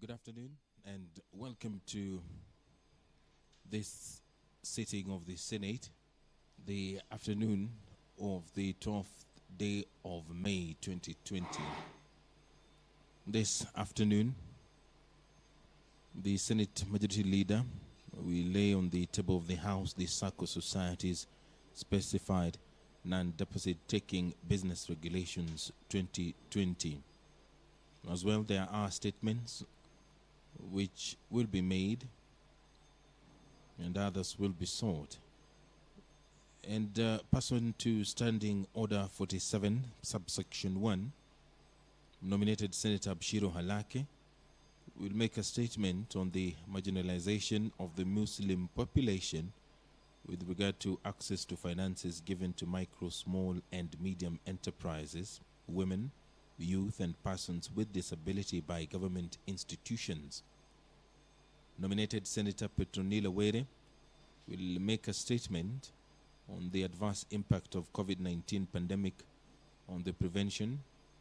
Good afternoon and welcome to this sitting of the Senate, the afternoon of the 12th day of May 2020. This afternoon, the Senate Majority Leader will lay on the table of the House the SACCO Society's specified non-deposit taking business regulations 2020. As well, there are statements which will be made and others will be sought. And pursuant to Standing Order 47, subsection 1, nominated Senator Abshiro Halake will make a statement on the marginalization of the Muslim population with regard to access to finances given to micro, small and medium enterprises, women, youth and persons with disability by government institutions. Nominated Senator Petronila Were will make a statement on the adverse impact of COVID-19 pandemic on the prevention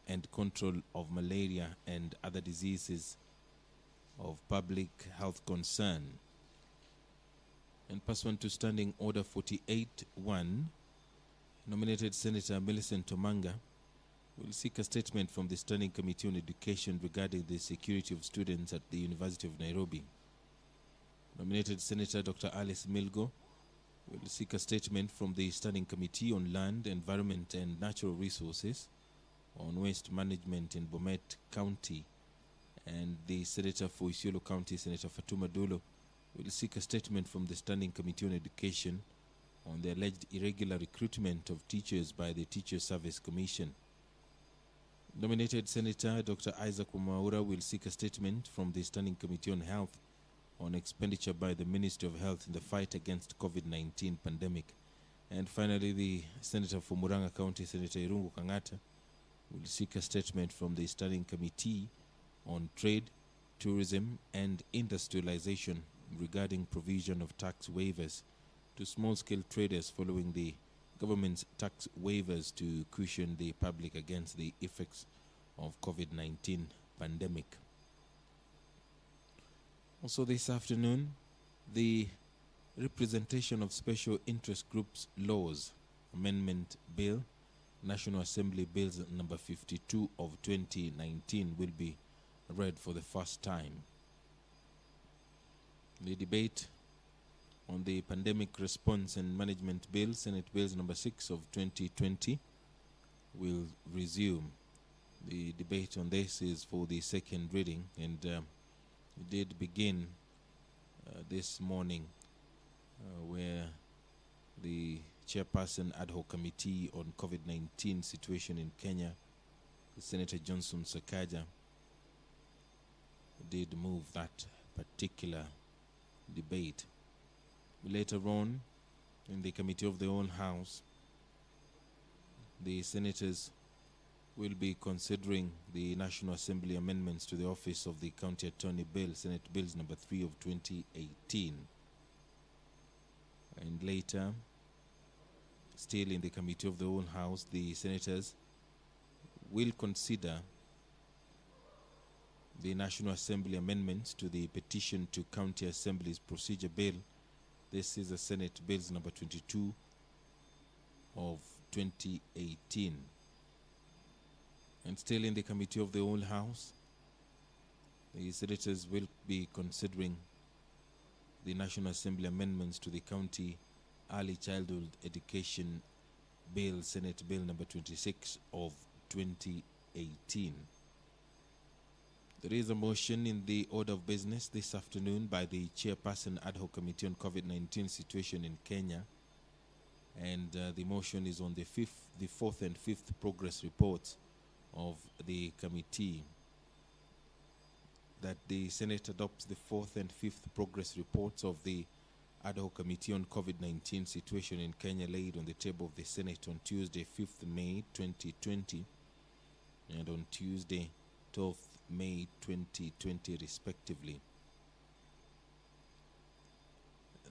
and control of malaria and other diseases of public health concern. And pursuant to Standing Order 48-1, nominated Senator Millicent Omanga will seek a statement from the Standing Committee on Education regarding the security of students at the University of Nairobi. Nominated Senator Dr. Alice Milgo will seek a statement from the Standing Committee on Land, Environment and Natural Resources on waste management in Bomet County. And the Senator for Isiolo County, Senator Fatuma Dolo, will seek a statement from the Standing Committee on Education on the alleged irregular recruitment of teachers by the Teacher Service Commission. Nominated Senator Dr. Isaac Umaura will seek a statement from the Standing Committee on Health on expenditure by the Ministry of Health in the fight against COVID-19 pandemic. And finally, the Senator for Muranga County, Senator Irungu Kangata, will seek a statement from the Standing Committee on Trade, Tourism and Industrialization regarding provision of tax waivers to small-scale traders following the government's tax waivers to cushion the public against the effects of COVID-19 pandemic. Also this afternoon, the Representation of Special Interest Groups Laws Amendment Bill, National Assembly Bills number 52 of 2019 will be read for the first time. The debate on the Pandemic Response and Management Bill, Senate Bills number 6 of 2020, will resume. The debate on this is for the second reading, and it did begin this morning where the chairperson ad hoc committee on COVID-19 situation in Kenya, Senator Johnson Sakaja, did move that particular debate. Later on, in the Committee of the Whole House, the senators will be considering the National Assembly amendments to the Office of the County Attorney Bill, Senate Bills number 3 of 2018. And later, still in the Committee of the Whole House, the senators will consider the National Assembly amendments to the Petition to County Assemblies Procedure Bill. This is the Senate Bills number 22 of 2018. And still in the Committee of the Whole House, the senators will be considering the National Assembly amendments to the County Early Childhood Education Bill, Senate Bill number 26 of 2018. There is a motion in the order of business this afternoon by the Chairperson Ad hoc Committee on COVID-19 situation in Kenya, and the motion is on the fourth and fifth progress reports of the committee, that the Senate adopts the fourth and fifth progress reports of the Ad hoc Committee on COVID-19 situation in Kenya laid on the table of the Senate on Tuesday, 5th May 2020 and on Tuesday, 12th May 2020 respectively.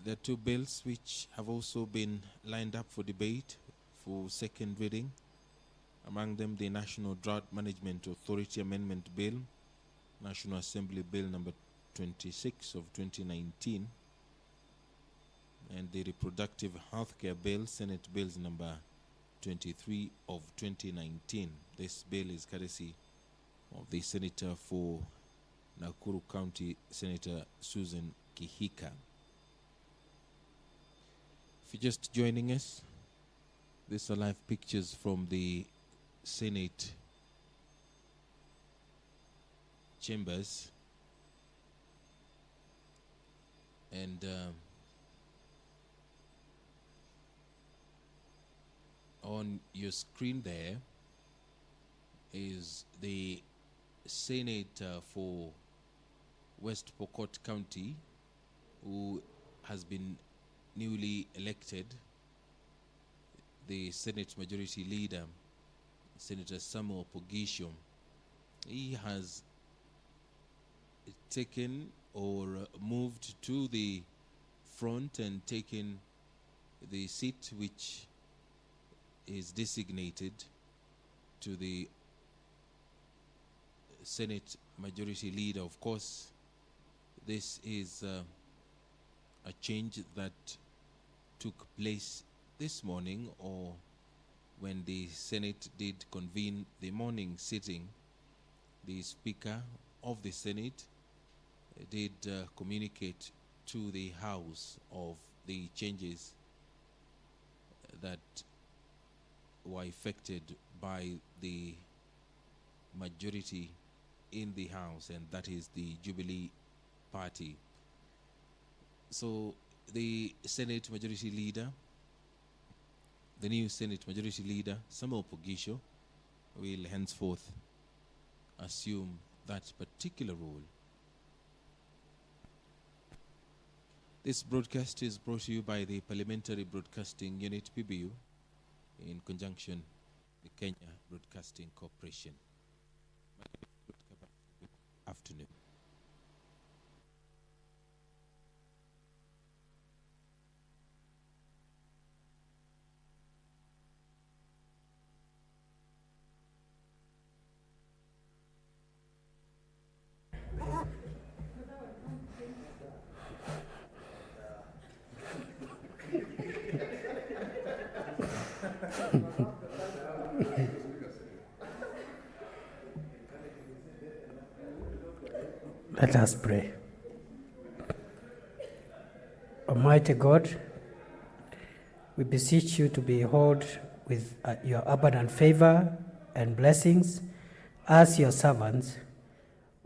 There are two bills which have also been lined up for debate for second reading. Among them, the National Drought Management Authority Amendment Bill National Assembly Bill number 26 of 2019, and the Reproductive Healthcare Bill, Senate Bills number 23 of 2019. This bill is courtesy of the Senator for Nakuru County, Senator Susan Kihika. If you're just joining us, these are live pictures from the Senate chambers, and on your screen there is the Senator for West Pokot County, who has been newly elected, the Senate Majority Leader, Senator Samuel Pogisho. He has taken or moved to the front and taken the seat which is designated to the Senate Majority Leader. Of course, this is a change that took place this morning, or when the Senate did convene the morning sitting. The Speaker of the Senate did communicate to the House of the changes that were effected by the majority in the House, and that is the Jubilee Party. So the Senate Majority Leader, the new Senate Majority Leader, Samuel Pogisho, will henceforth assume that particular role. This broadcast is brought to you by the Parliamentary Broadcasting Unit, PBU, in conjunction with the Kenya Broadcasting Corporation. Good afternoon. Let us pray. Almighty God, we beseech you to behold with your abundant favor and blessings as your servants,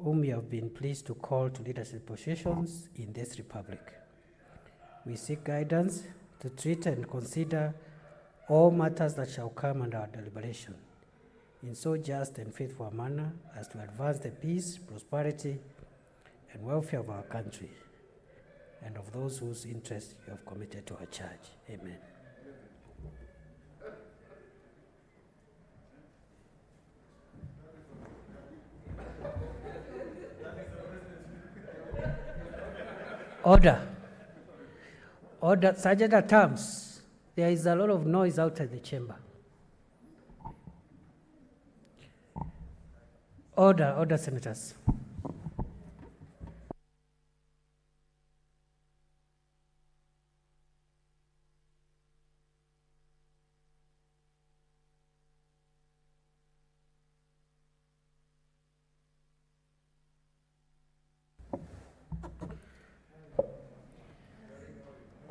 whom you have been pleased to call to leadership positions in this republic. We seek guidance to treat and consider all matters that shall come under our deliberation in so just and faithful a manner as to advance the peace, prosperity, and welfare of our country and of those whose interests you have committed to our charge. Amen. Order. Order. Sergeant at arms, there is a lot of noise outside the chamber. Order. Order, senators.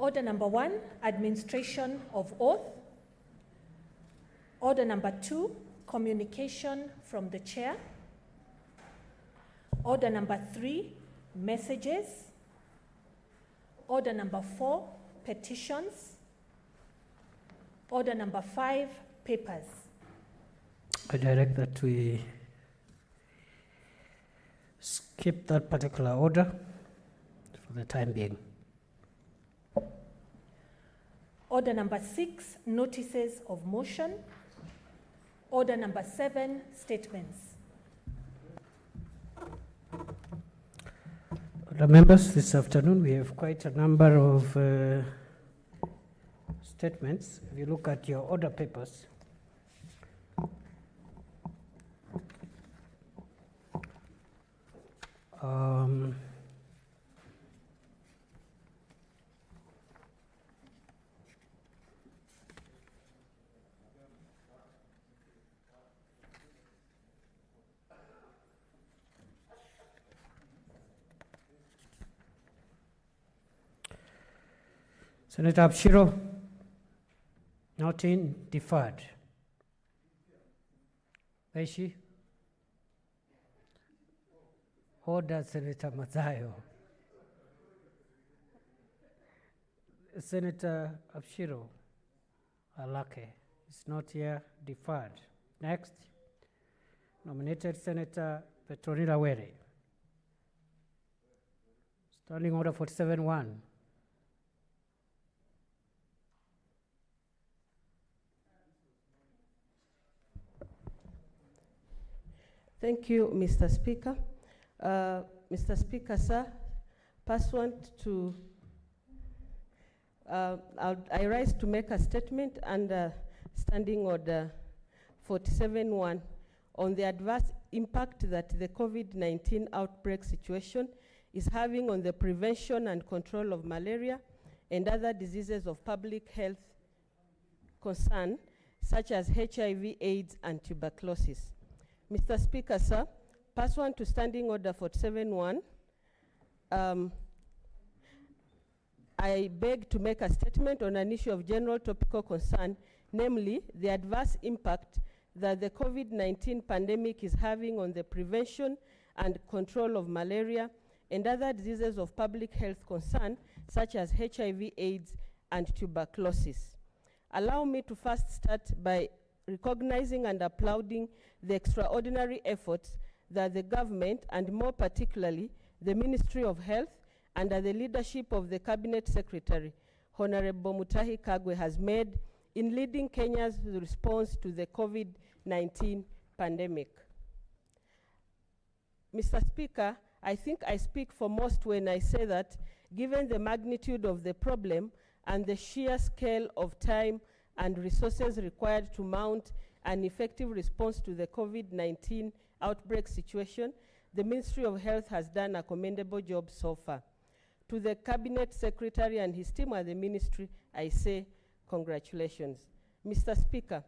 Order number 1, administration of oath. Order number 2, communication from the chair. Order number 3, messages. Order number 4, petitions. Order number 5, papers. I direct that we skip that particular order for the time being. Order number 6, notices of motion. Order number 7, statements. Order members, this afternoon we have quite a number of statements. If you look at your order papers, Senator Abshiro, not in, deferred. Where is she? Order, Senator Mazayo. Senator Abshiro Alake is not here, deferred. Next, nominated Senator Petronila Were. Standing Order 47-1. Thank you, Mr. Speaker. Mr. Speaker, sir, pursuant to, I rise to make a statement under Standing Order 47-1 on the adverse impact that the COVID-19 outbreak situation is having on the prevention and control of malaria and other diseases of public health concern, such as HIV, AIDS, and tuberculosis. Mr. Speaker, sir, pursuant to Standing Order 47-1, I beg to make a statement on an issue of general topical concern, namely the adverse impact that the COVID-19 pandemic is having on the prevention and control of malaria and other diseases of public health concern, such as HIV, AIDS, and tuberculosis. Allow me to first start by recognizing and applauding the extraordinary efforts that the government, and more particularly the Ministry of Health, under the leadership of the Cabinet Secretary, Honorable Mutahi Kagwe, has made in leading Kenya's response to the COVID-19 pandemic. Mr. Speaker, I think I speak for most when I say that, given the magnitude of the problem and the sheer scale of time and resources required to mount an effective response to the COVID-19 outbreak situation, the Ministry of Health has done a commendable job so far. To the Cabinet Secretary and his team at the Ministry, I say congratulations. Mr. Speaker,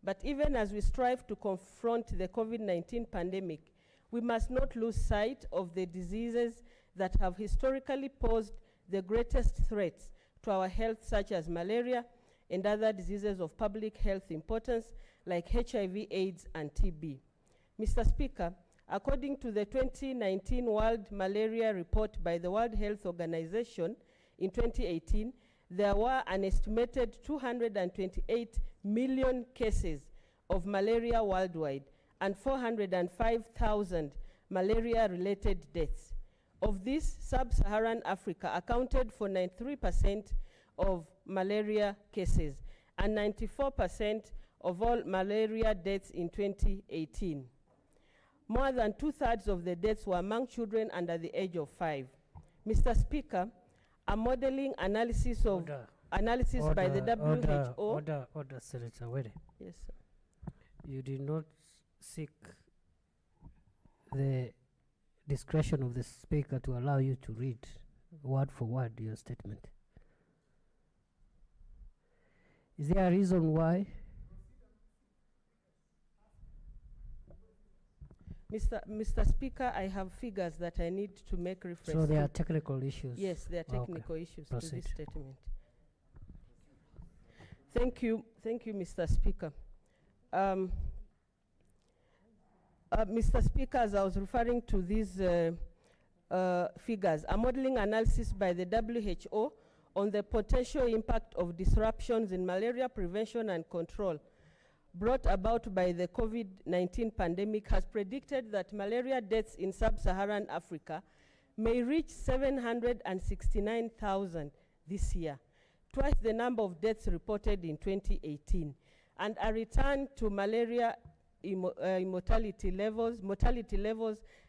but even as we strive to confront the COVID-19 pandemic, we must not lose sight of the diseases that have historically posed the greatest threats to our health, such as malaria and other diseases of public health importance like HIV, AIDS, and TB. Mr. Speaker, according to the 2019 World Malaria Report by the World Health Organization in 2018, there were an estimated 228 million cases of malaria worldwide and 405,000 malaria-related deaths. Of this, sub-Saharan Africa accounted for 93% of malaria cases and 94% of all malaria deaths in 2018. More than 2/3 of the deaths were among children under the age of 5. Mr. Speaker, a modeling analysis by the WHO. Order, Senator Were. Yes, sir. You did not seek the discretion of the Speaker to allow you to read word for word your statement. Is there a reason why? Mr. Speaker, I have figures that I need to make reference to. So there are technical issues? Yes, there are technical issues Proceed. to this statement. Thank you, Mr. Speaker. Mr. Speaker, as I was referring to these figures, a modeling analysis by the WHO on the potential impact of disruptions in malaria prevention and control brought about by the COVID-19 pandemic has predicted that malaria deaths in sub-Saharan Africa may reach 769,000 this year, twice the number of deaths reported in 2018, and a return to malaria mortality levels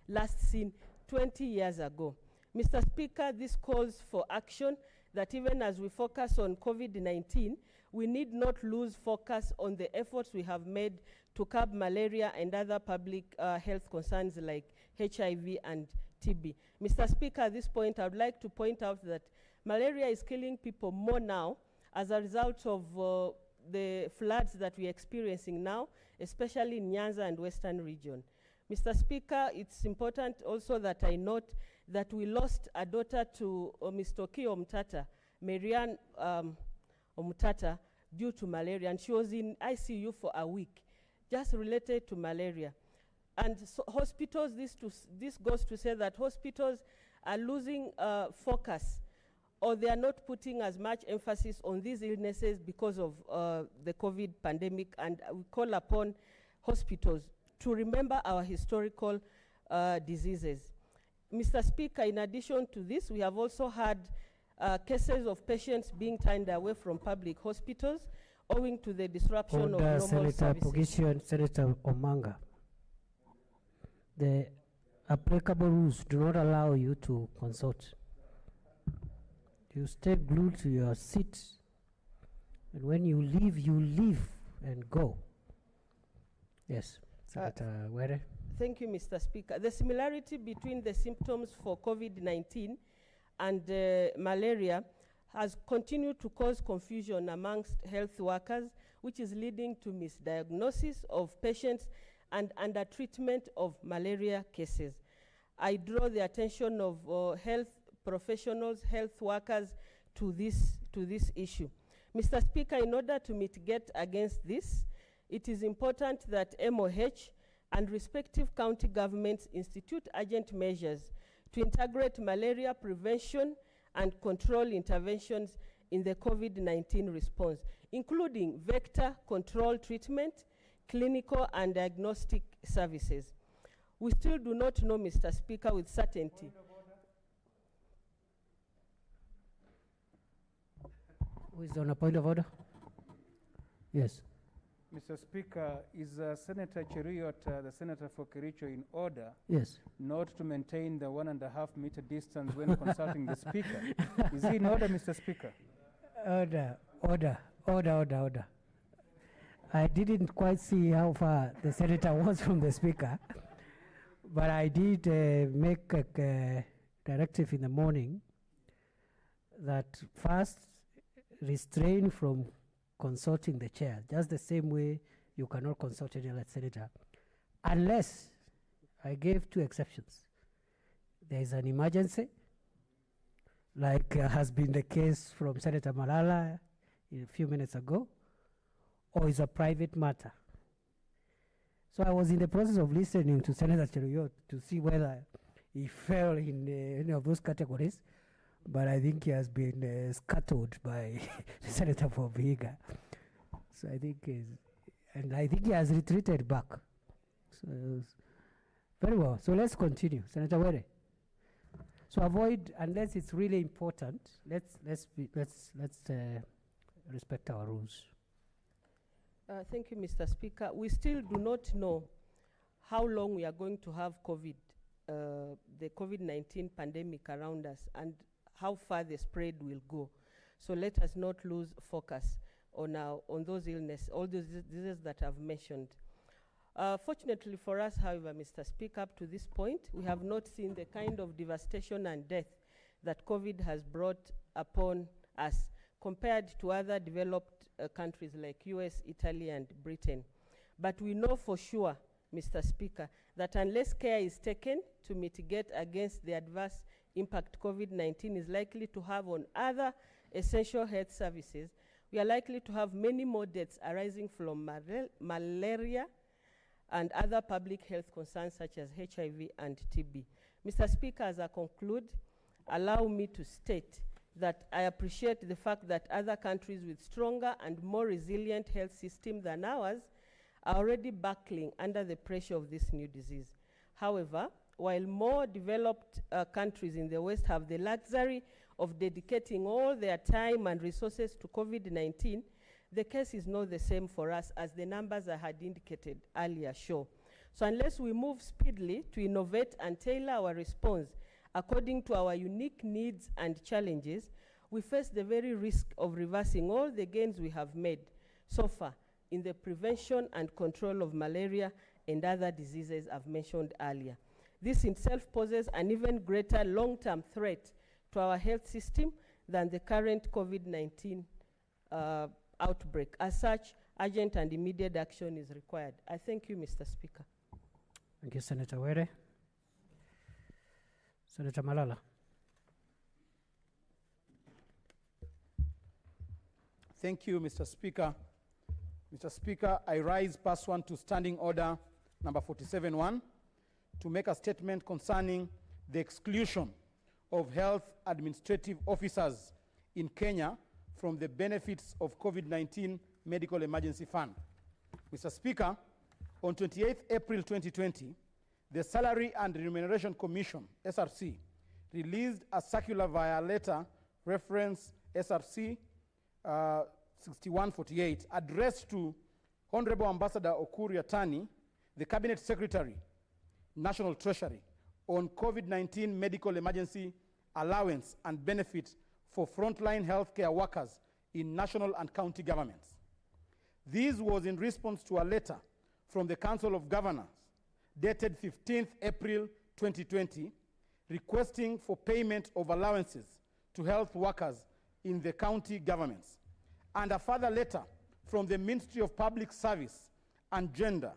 last seen 20 years ago. Mr. Speaker, this calls for action that even as we focus on COVID-19, we need not lose focus on the efforts we have made to curb malaria and other public health concerns like HIV and TB. Mr. Speaker, at this point, I would like to point out that malaria is killing people more now as a result of the floods that we're experiencing now, especially in Nyanza and Western region. Mr. Speaker, it's important also that I note that we lost a daughter to Mr. Kio Mtata Marianne Omutata due to malaria, and she was in ICU for a week, just related to malaria. And so hospitals, this goes to say that hospitals are losing focus, or they are not putting as much emphasis on these illnesses because of the COVID pandemic, and we call upon hospitals to remember our historical diseases. Mr. Speaker, in addition to this, we have also had cases of patients being turned away from public hospitals owing to the disruption of normal Senator services. Pogisio and Senator Omanga. The applicable rules do not allow you to consult. You stay glued to your seat, and when you leave and go. Yes, Senator Were. Thank you, Mr. Speaker. The similarity between the symptoms for COVID-19 and malaria has continued to cause confusion amongst health workers, which is leading to misdiagnosis of patients and undertreatment of malaria cases. I draw the attention of health professionals, health workers to this issue. Mr. Speaker, in order to mitigate against this, it is important that MOH and respective county governments institute urgent measures to integrate malaria prevention and control interventions in the COVID-19 response, including vector control treatment, clinical and diagnostic services. We still do not know, Mr. Speaker, with certainty. Who is on a point of order? Yes. Mr. Speaker, is Senator Cheruiyot, the Senator for Kericho, in order Yes. not to maintain the 1.5 meter distance when consulting the Speaker? Is he in order, Mr. Speaker? Order. I didn't quite see how far the Senator was from the Speaker, but I did make a directive in the morning that first restrain from consulting the chair, just the same way you cannot consult any other senator, unless I gave 2 exceptions. There is an emergency, like has been the case from Senator Malala a few minutes ago, or is a private matter. So I was in the process of listening to Senator Cheruiyot to see whether he fell in any of those categories, but I think he has been scuttled by the Senator for Vihiga. So I think he has retreated back. So very well. So let's continue, Senator Were. So avoid, unless it's really important. Let's respect our rules. Thank you, Mr. Speaker. We still do not know how long we are going to have the COVID-19 pandemic around us, and how far the spread will go. So let us not lose focus on those illnesses, all those diseases that I've mentioned. Fortunately for us, however, Mr. Speaker, up to this point, we have not seen the kind of devastation and death that COVID has brought upon us compared to other developed countries like US, Italy, and Britain. But we know for sure, Mr. Speaker, that unless care is taken to mitigate against the adverse impact COVID-19 is likely to have on other essential health services, we are likely to have many more deaths arising from malaria and other public health concerns such as HIV and TB. Mr. Speaker, as I conclude, allow me to state that I appreciate the fact that other countries with stronger and more resilient health systems than ours are already buckling under the pressure of this new disease. However, while more developed countries in the West have the luxury of dedicating all their time and resources to COVID-19, the case is not the same for us, as the numbers I had indicated earlier show. So unless we move speedily to innovate and tailor our response according to our unique needs and challenges, we face the very risk of reversing all the gains we have made so far in the prevention and control of malaria and other diseases I've mentioned earlier. This itself poses an even greater long-term threat to our health system than the current COVID-19 outbreak. As such, urgent and immediate action is required. I thank you, Mr. Speaker. Thank you, Senator Were. Senator Malala. Thank you, Mr. Speaker. Mr. Speaker, I rise pursuant to Standing Order number 47-1 to make a statement concerning the exclusion of health administrative officers in Kenya from the benefits of COVID-19 Medical Emergency Fund. Mr. Speaker, on 28th April 2020, the Salary and Remuneration Commission, SRC, released a circular via letter reference SRC 6148 addressed to Honorable Ambassador Okur Yatani, the Cabinet Secretary, National Treasury, on COVID-19 medical emergency allowance and benefits for frontline healthcare workers in national and county governments. This was in response to a letter from the Council of Governors dated 15th April 2020 requesting for payment of allowances to health workers in the county governments, and a further letter from the Ministry of Public Service and Gender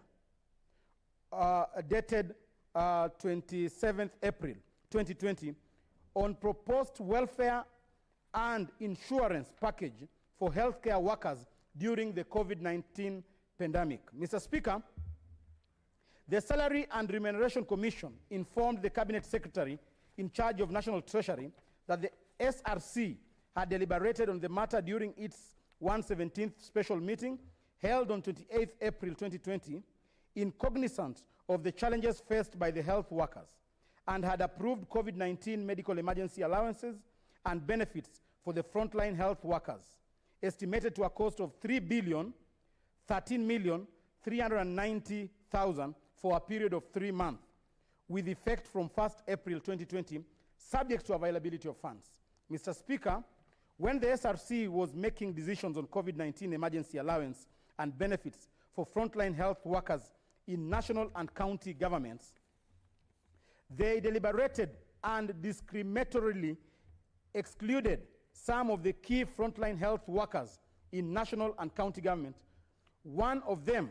dated 27th April 2020 on proposed welfare and insurance package for healthcare workers during the COVID-19 pandemic. Mr. Speaker, the Salary and Remuneration Commission informed the Cabinet Secretary in charge of National Treasury that the SRC had deliberated on the matter during its 117th special meeting held on 28th April 2020 in cognizance of the challenges faced by the health workers and had approved COVID-19 medical emergency allowances and benefits for the frontline health workers, estimated to a cost of 3,013,390,000 for a period of 3 months, with effect from 1st April 2020, subject to availability of funds. Mr. Speaker, when the SRC was making decisions on COVID-19 emergency allowance and benefits for frontline health workers in national and county governments, they deliberated and discriminatorily excluded some of the key frontline health workers in national and county government, one of them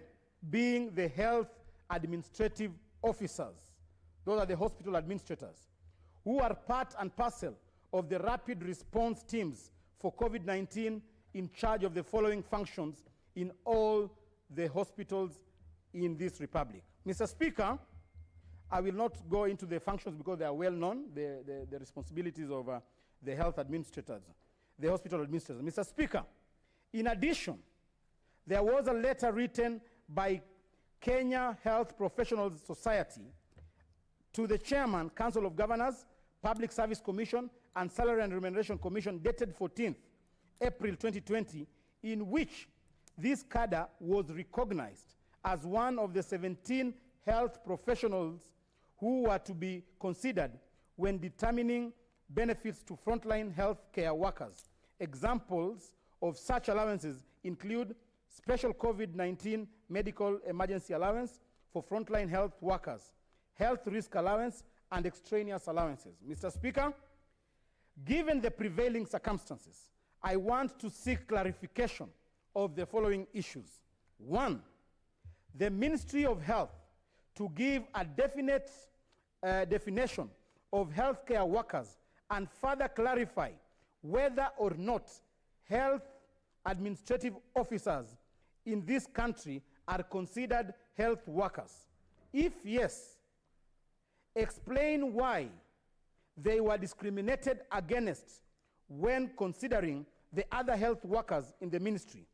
being the health administrative officers. Those are the hospital administrators, who are part and parcel of the rapid response teams for COVID-19 in charge of the following functions in all the hospitals in this republic. Mr. Speaker, I will not go into the functions because they are well known, the responsibilities of the health administrators, the hospital administrators. Mr. Speaker, in addition, there was a letter written by Kenya Health Professionals Society to the Chairman, Council of Governors, Public Service Commission, and Salary and Remuneration Commission dated 14th April 2020, in which this cadre was recognized as one of the 17 health professionals who were to be considered when determining benefits to frontline health care workers. Examples of such allowances include special COVID-19 medical emergency allowance for frontline health workers, health risk allowance, and extraneous allowances. Mr. Speaker, given the prevailing circumstances, I want to seek clarification of the following issues. 1, the Ministry of Health to give a definite definition of healthcare workers and further clarify whether or not health administrative officers in this country are considered health workers. If yes, explain why they were discriminated against when considering the other health workers in the ministry,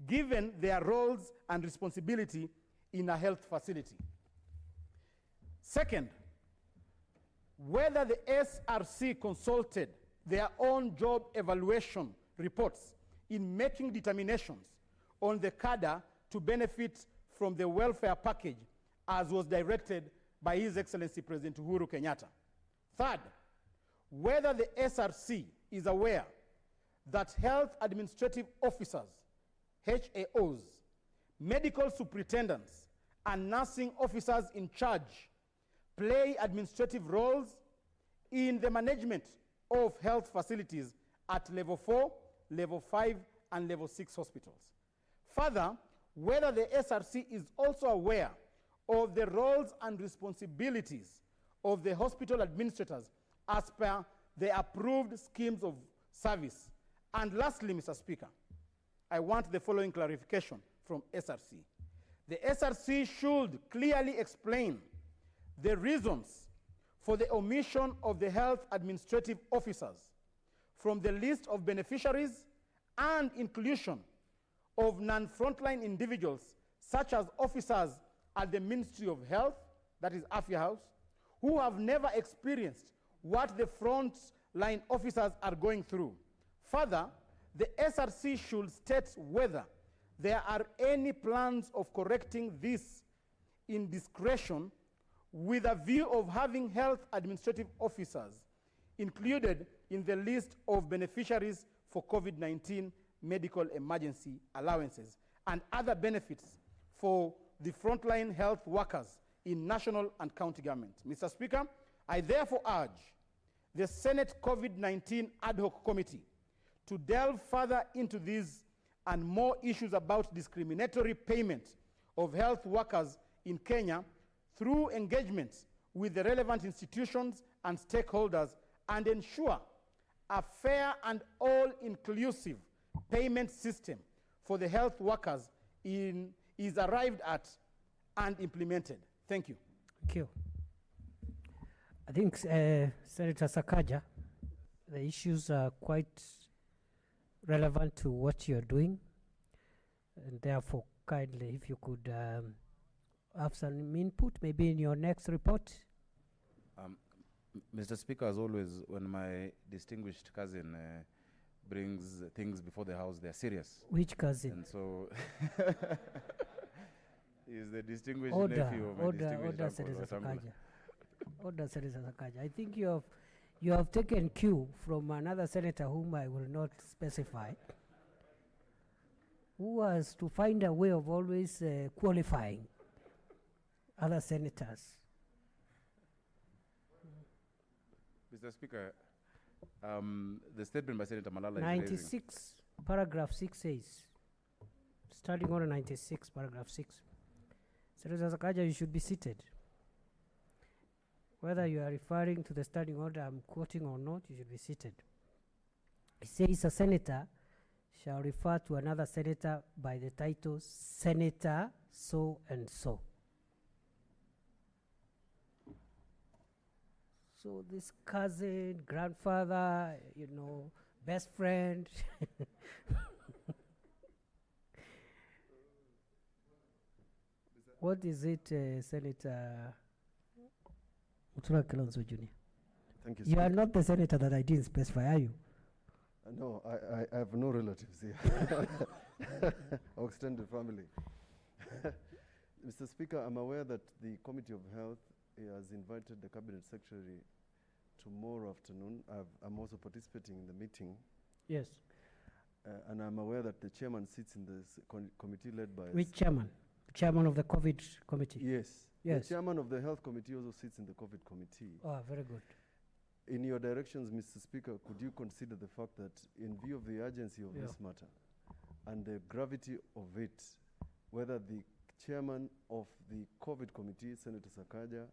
given their roles and responsibility in a health facility. Second, whether the SRC consulted their own job evaluation reports in making determinations on the cadre to benefit from the welfare package as was directed by His Excellency President Uhuru Kenyatta. Third, whether the SRC is aware that health administrative officers, HAOs, medical superintendents, and nursing officers in charge play administrative roles in the management of health facilities at level 4, level 5, and level 6 hospitals. Further, whether the SRC is also aware of the roles and responsibilities of the hospital administrators as per the approved schemes of service. And lastly, Mr. Speaker, I want the following clarification from SRC. The SRC should clearly explain the reasons for the omission of the health administrative officers from the list of beneficiaries and inclusion of non-frontline individuals such as officers at the Ministry of Health, that is Afya House, who have never experienced what the frontline officers are going through. Further, the SRC should state whether there are any plans of correcting this indiscretion with a view of having health administrative officers included in the list of beneficiaries for COVID-19 medical emergency allowances and other benefits for the frontline health workers in national and county government. Mr. Speaker, I therefore urge the Senate COVID-19 Ad Hoc Committee to delve further into these and more issues about discriminatory payment of health workers in Kenya through engagement with the relevant institutions and stakeholders, and ensure a fair and all-inclusive payment system for the health workers is arrived at and implemented. Thank you. Thank you. I think Senator Sakaja, the issues are quite relevant to what you're doing, and therefore kindly if you could have some input maybe in your next report. Mr. Speaker, as always, when my distinguished cousin brings things before the House, they're serious. Which cousin? And so he's the distinguished Order, nephew of my order, distinguished order, uncle, Senator Wetangula. Sakaja. Order, Senator Sakaja. I think you have taken cue from another senator whom I will not specify, who was to find a way of always qualifying other senators. Mr. Speaker, the statement by Senator Malala is 96, paragraph 6 says, starting on 96, paragraph 6. Senator Sakaja, you should be seated. Whether you are referring to the standing order I'm quoting or not, you should be seated. It says a senator shall refer to another senator by the title Senator so and so. So this cousin, grandfather, you know, best friend. What is it, Senator Mutura Kilonzo Jr.? Thank you, You are Speaker. not the senator that I didn't specify, are you? No, I have no relatives here. Or extended family. Mr. Speaker, I'm aware that the Committee of Health has invited the Cabinet Secretary tomorrow afternoon. I'm also participating in the meeting. Yes. And I'm aware that the chairman sits in this committee led by... Which chairman? Chairman of the COVID committee? Yes. Yes. The chairman of the Health Committee also sits in the COVID committee. Oh, very good. In your directions, Mr. Speaker, could you consider the fact that in view of the urgency of this matter and the gravity of it, whether the chairman of the COVID committee, Senator Sakaja,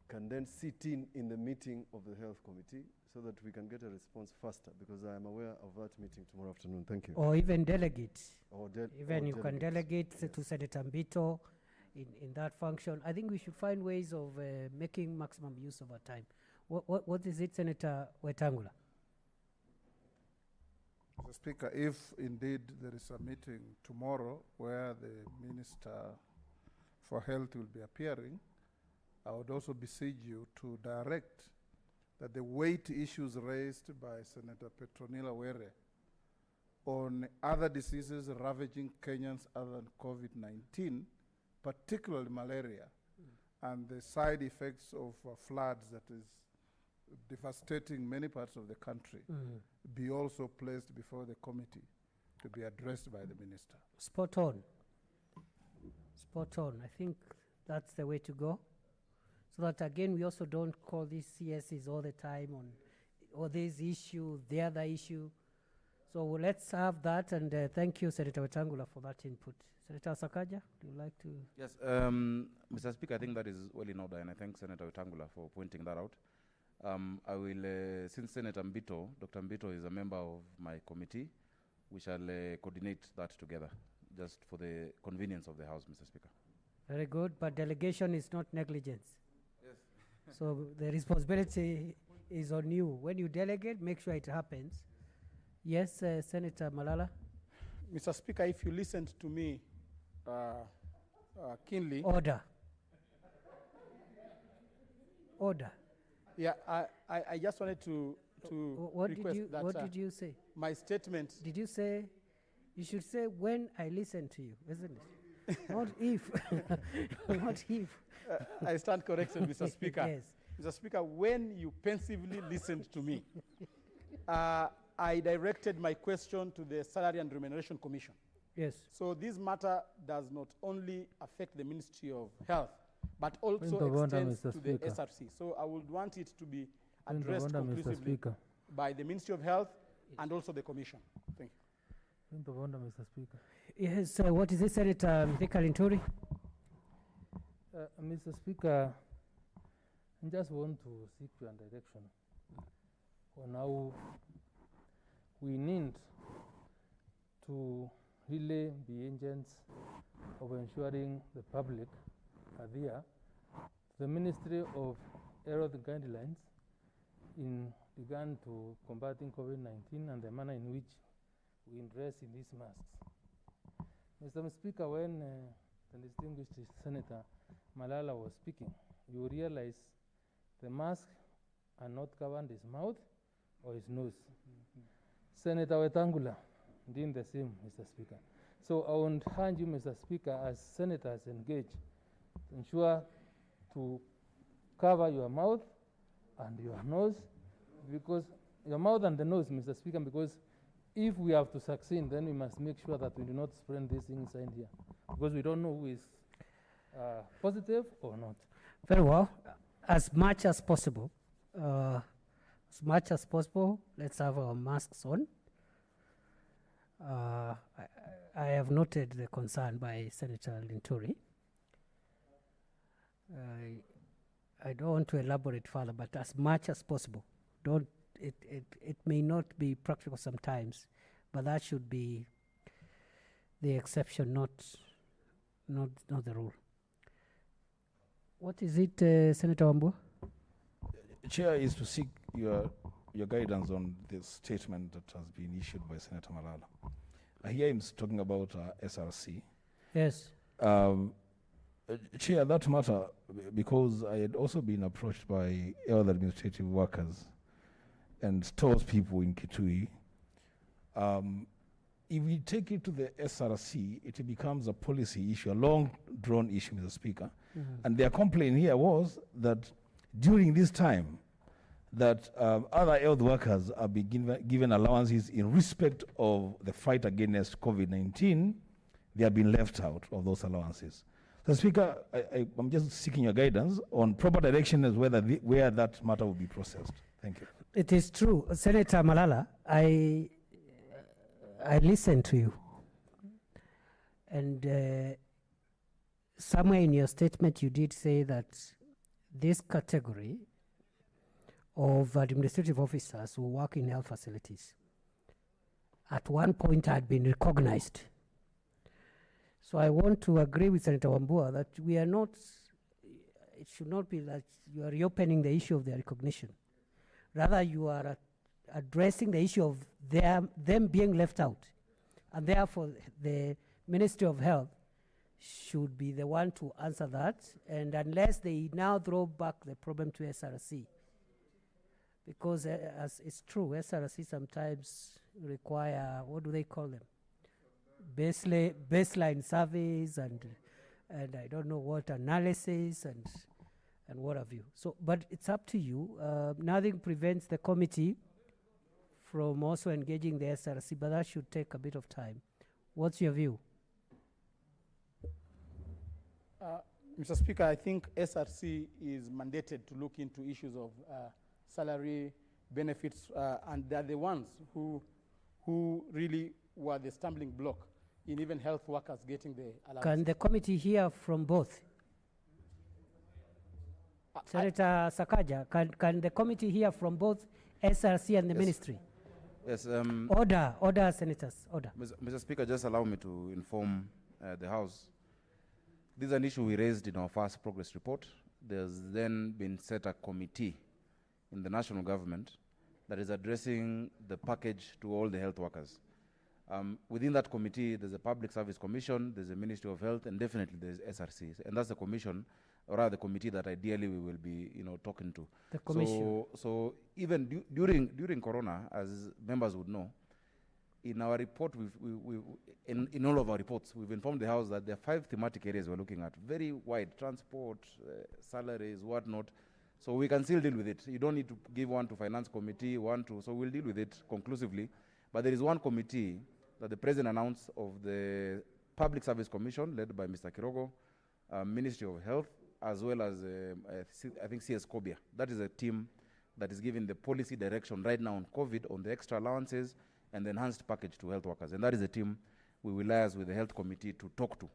can then sit in the meeting of the Health Committee so that we can get a response faster, because I am aware of that meeting tomorrow afternoon. Thank you. Or even delegate. Even You can delegate to Senator Mbito in that function. I think we should find ways of making maximum use of our time. What is it, Senator Wetangula? Mr. Speaker, if indeed there is a meeting tomorrow where the Minister for Health will be appearing, I would also beseech you to direct that the weight issues raised by Senator Petronila Were on other diseases ravaging Kenyans other than COVID-19, particularly malaria, and the side effects of floods that is devastating many parts of the country, be also placed before the committee to be addressed by the minister. Spot on. Spot on. I think that's the way to go. So that again, we also don't call these CSs all the time on this issue, the other issue. So let's have that, and thank you, Senator Wetangula, for that input. Senator Sakaja, do you like to? Yes, Mr. Speaker, I think that is well in order, and I thank Senator Wetangula for pointing that out. I will, since Senator Mbito, Dr. Mbito is a member of my committee, we shall coordinate that together, just for the convenience of the House, Mr. Speaker. Very good, but delegation is not negligence. Yes. So the responsibility is on you. When you delegate, make sure it happens. Yes, Senator Malala. Mr. Speaker, if you listened to me keenly. Order. Order. Yeah, I just wanted to request that. What did you say? My statement. Did you say? You should say when I listen to you, isn't it? Not if. Not if. I stand corrected, Mr. Speaker. Yes. Mr. Speaker, when you pensively listened to me, I directed my question to the Salary and Remuneration Commission. Yes. So this matter does not only affect the Ministry of Health, but also extends to the SRC. So I would want it to be addressed conclusively by the Ministry of Health and also the Commission. Thank you. Point of order, Mr. Speaker. Yes, what is it, Senator Linturi? Mr. Speaker, I just want to seek your direction on how we need to really be agents of ensuring the public adhere to the Ministry of Health guidelines in regard to combating COVID-19 and the manner in which we dress in these masks. Mr. Speaker, when the distinguished Senator Malala was speaking, you realize the mask are not covering his mouth or his nose. Senator Wetangula doing the same, Mr. Speaker. So I would urge you, Mr. Speaker, as senators engage, to ensure to cover your mouth and your nose, because your mouth and the nose, Mr. Speaker, because if we have to succeed, then we must make sure that we do not spread these things inside here, because we don't know who is positive or not. Very well. As much as possible, let's have our masks on. I have noted the concern by Senator Linturi. I don't want to elaborate further, but as much as possible. It may not be practical sometimes, but that should be the exception, not the rule. What is it, Senator Wambua? Chair, is to seek your guidance on the statement that has been issued by Senator Malala. I hear him talking about SRC. Yes. Chair, that matter, because I had also been approached by other administrative workers and stores people in Kitui. If we take it to the SRC, it becomes a policy issue, a long-drawn issue, Mr. Speaker. Mm-hmm. And their complaint here was that during this time, that other health workers are being given allowances in respect of the fight against COVID-19, they have been left out of those allowances. So, Speaker, I'm just seeking your guidance on proper direction as whether where that matter will be processed. Thank you. It is true. Senator Malala, I listened to you. And somewhere in your statement you did say that this category of administrative officers who work in health facilities at one point had been recognized. So I want to agree with Senator Wambua that we are not, it should not be that you are reopening the issue of their recognition. Rather, you are addressing the issue of them being left out. And therefore, the Ministry of Health should be the one to answer that. And unless they now throw back the problem to SRC, because as it's true, SRC sometimes require, what do they call them? Baseline surveys and I don't know what analysis and what have you. So, but it's up to you. Nothing prevents the committee from also engaging the SRC, but that should take a bit of time. What's your view? Mr. Speaker, I think SRC is mandated to look into issues of salary benefits, and they're the ones who really were the stumbling block in even health workers getting the allowance. Can the committee hear from both? Senator Sakaja, can the committee hear from both SRC and the ministry? Yes. Order, senators, order. Mr. Speaker, just allow me to inform the House. This is an issue we raised in our first progress report. There's then been set a committee in the national government that is addressing the package to all the health workers. Within that committee, there's a Public Service Commission, there's a Ministry of Health, and definitely there's SRC. And that's the commission, or rather the committee that ideally we will be, talking to. The commission. So even during Corona, as members would know, in our report, in all of our reports, we've informed the House that there are 5 thematic areas we're looking at, very wide: transport, salaries, whatnot. So we can still deal with it. You don't need to give one to Finance Committee, so we'll deal with it conclusively. But there is one committee that the President announced of the Public Service Commission, led by Mr. Kirogo, Ministry of Health, as well as, I think, CS Kobia. That is a team that is giving the policy direction right now on COVID, on the extra allowances, and the enhanced package to health workers. And that is a team we will liaise with the Health Committee to talk to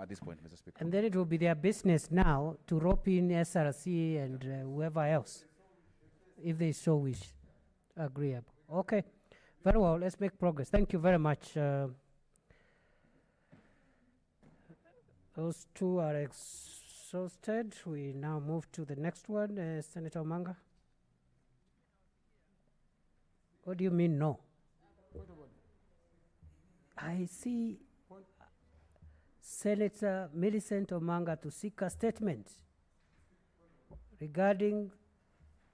at this point, Mr. Speaker. And then it will be their business now to rope in SRC and whoever else, if they so wish. Agreeable. Okay. Very well. Let's make progress. Thank you very much. Those two are exhausted. We now move to the next one. Senator Omanga. What do you mean no? I see Senator Millicent Omanga to seek a statement regarding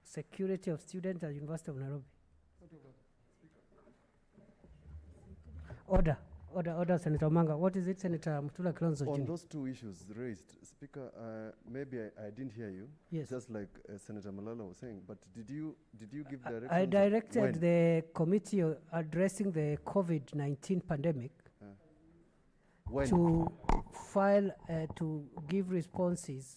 security of students at University of Nairobi. Order, Senator Omanga. What is it, Senator Mutula Kilonzo? On those two issues raised, Speaker, maybe I didn't hear you. Yes. Just like Senator Malala was saying. But did you give directions? I directed the committee addressing the COVID-19 pandemic to file to give responses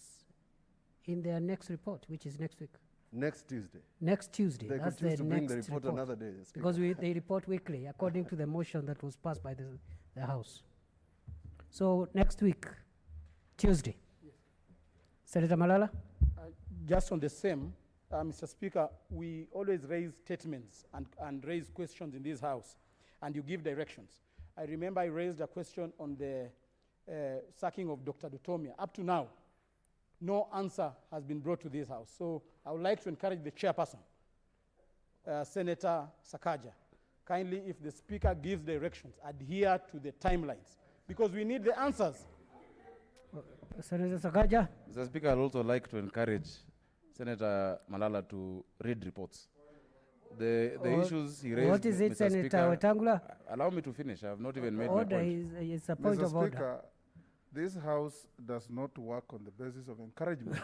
in their next report, which is next week. Next Tuesday. Next Tuesday. They That's could choose the to bring next the report another day. Speaker. Because they report weekly, according to the motion that was passed by the House. So next week, Tuesday. Yes. Senator Malala? Just on the same, Mr. Speaker, we always raise statements and raise questions in this House, and you give directions. I remember I raised a question on the sacking of Dr. Dutomia. Up to now, no answer has been brought to this House. So I would like to encourage the chairperson, Senator Sakaja, kindly, if the Speaker gives directions, adhere to the timelines, because we need the answers. Senator Sakaja? Mr. Speaker, I'd also like to encourage Senator Malala to read reports. The issues he raised. What is it, Mr. Senator Speaker, Wetangula? Allow me to finish. I have not even made Order my point. is a point Mr. of order. Speaker, this House does not work on the basis of encouragement.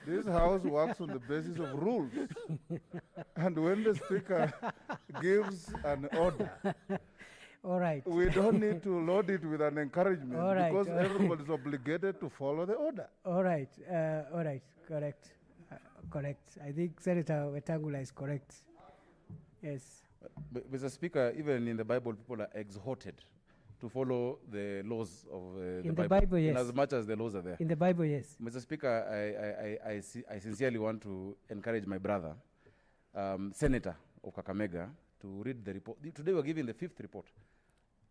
This House works on the basis of rules. And when the Speaker gives an order, all right, we don't need to load it with an encouragement, all right, because everybody is obligated to follow the order. All right, correct. Correct. I think Senator Wetangula is correct. Yes. But Mr. Speaker, even in the Bible, people are exhorted to follow the laws of the Bible, yes. in as much as the laws are there. In the Bible, yes. Mr. Speaker, I sincerely want to encourage my brother, Senator of Kakamega, to read the report. Today we're giving the 5th report.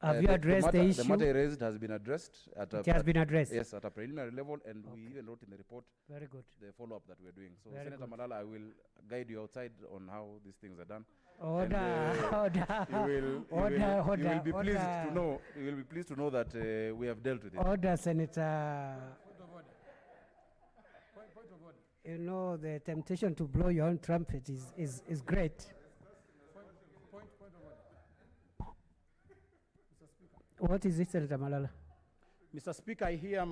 Have you addressed the issue? The matter raised has been addressed. It has been addressed? Yes, at a preliminary level, and we even wrote in the report very good the follow-up that we're doing. So, very Senator good. Malala, I will guide you outside on how these things are done. Order. You will be pleased to know. You will be pleased to know that we have dealt with it. Order, Senator. Point of order. You know, the temptation to blow your own trumpet is great. What is it, Senator Malala? Mr. Speaker, I hear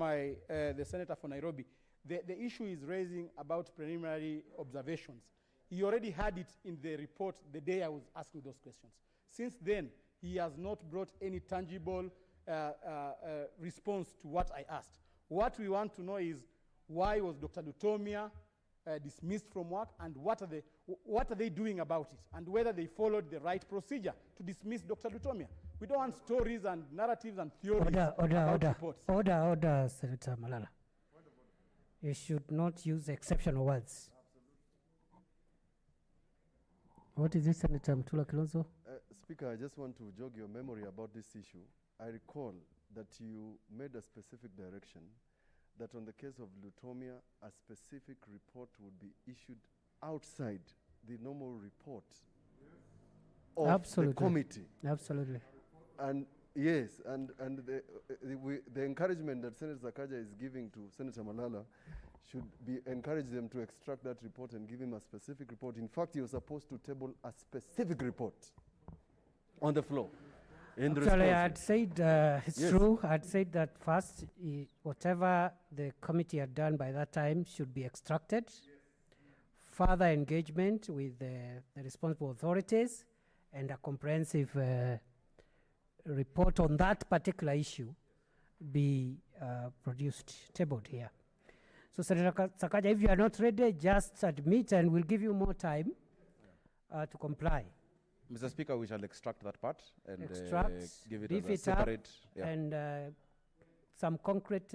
the Senator for Nairobi. The issue is raising about preliminary observations. He already had it in the report the day I was asking those questions. Since then, he has not brought any tangible response to what I asked. What we want to know is, why was Dr. Dutomia dismissed from work, and what are they doing about it, and whether they followed the right procedure to dismiss Dr. Dutomia. We don't want stories and narratives and theories about reports. Order, Senator Malala. You should not use exceptional words. What is this, Senator Mtula Kilonzo? Speaker, I just want to jog your memory about this issue. I recall that you made a specific direction that on the case of Lutomia, a specific report would be issued outside the normal report of Absolutely. the committee. Absolutely. And yes, and the encouragement that Senator Sakaja is giving to Senator Malala should be encourage them to extract that report and give him a specific report. In fact, you're supposed to table a specific report on the floor. Actually, I'd said it's Yes. true. I'd said that first, whatever the committee had done by that time should be extracted. Further engagement with the responsible authorities and a comprehensive report on that particular issue be produced, tabled here. So, Senator Sakaja, if you are not ready, just admit and we'll give you more time to comply. Mr. Speaker, we shall extract that part and Extract, give it beef as a it up, separate. and some concrete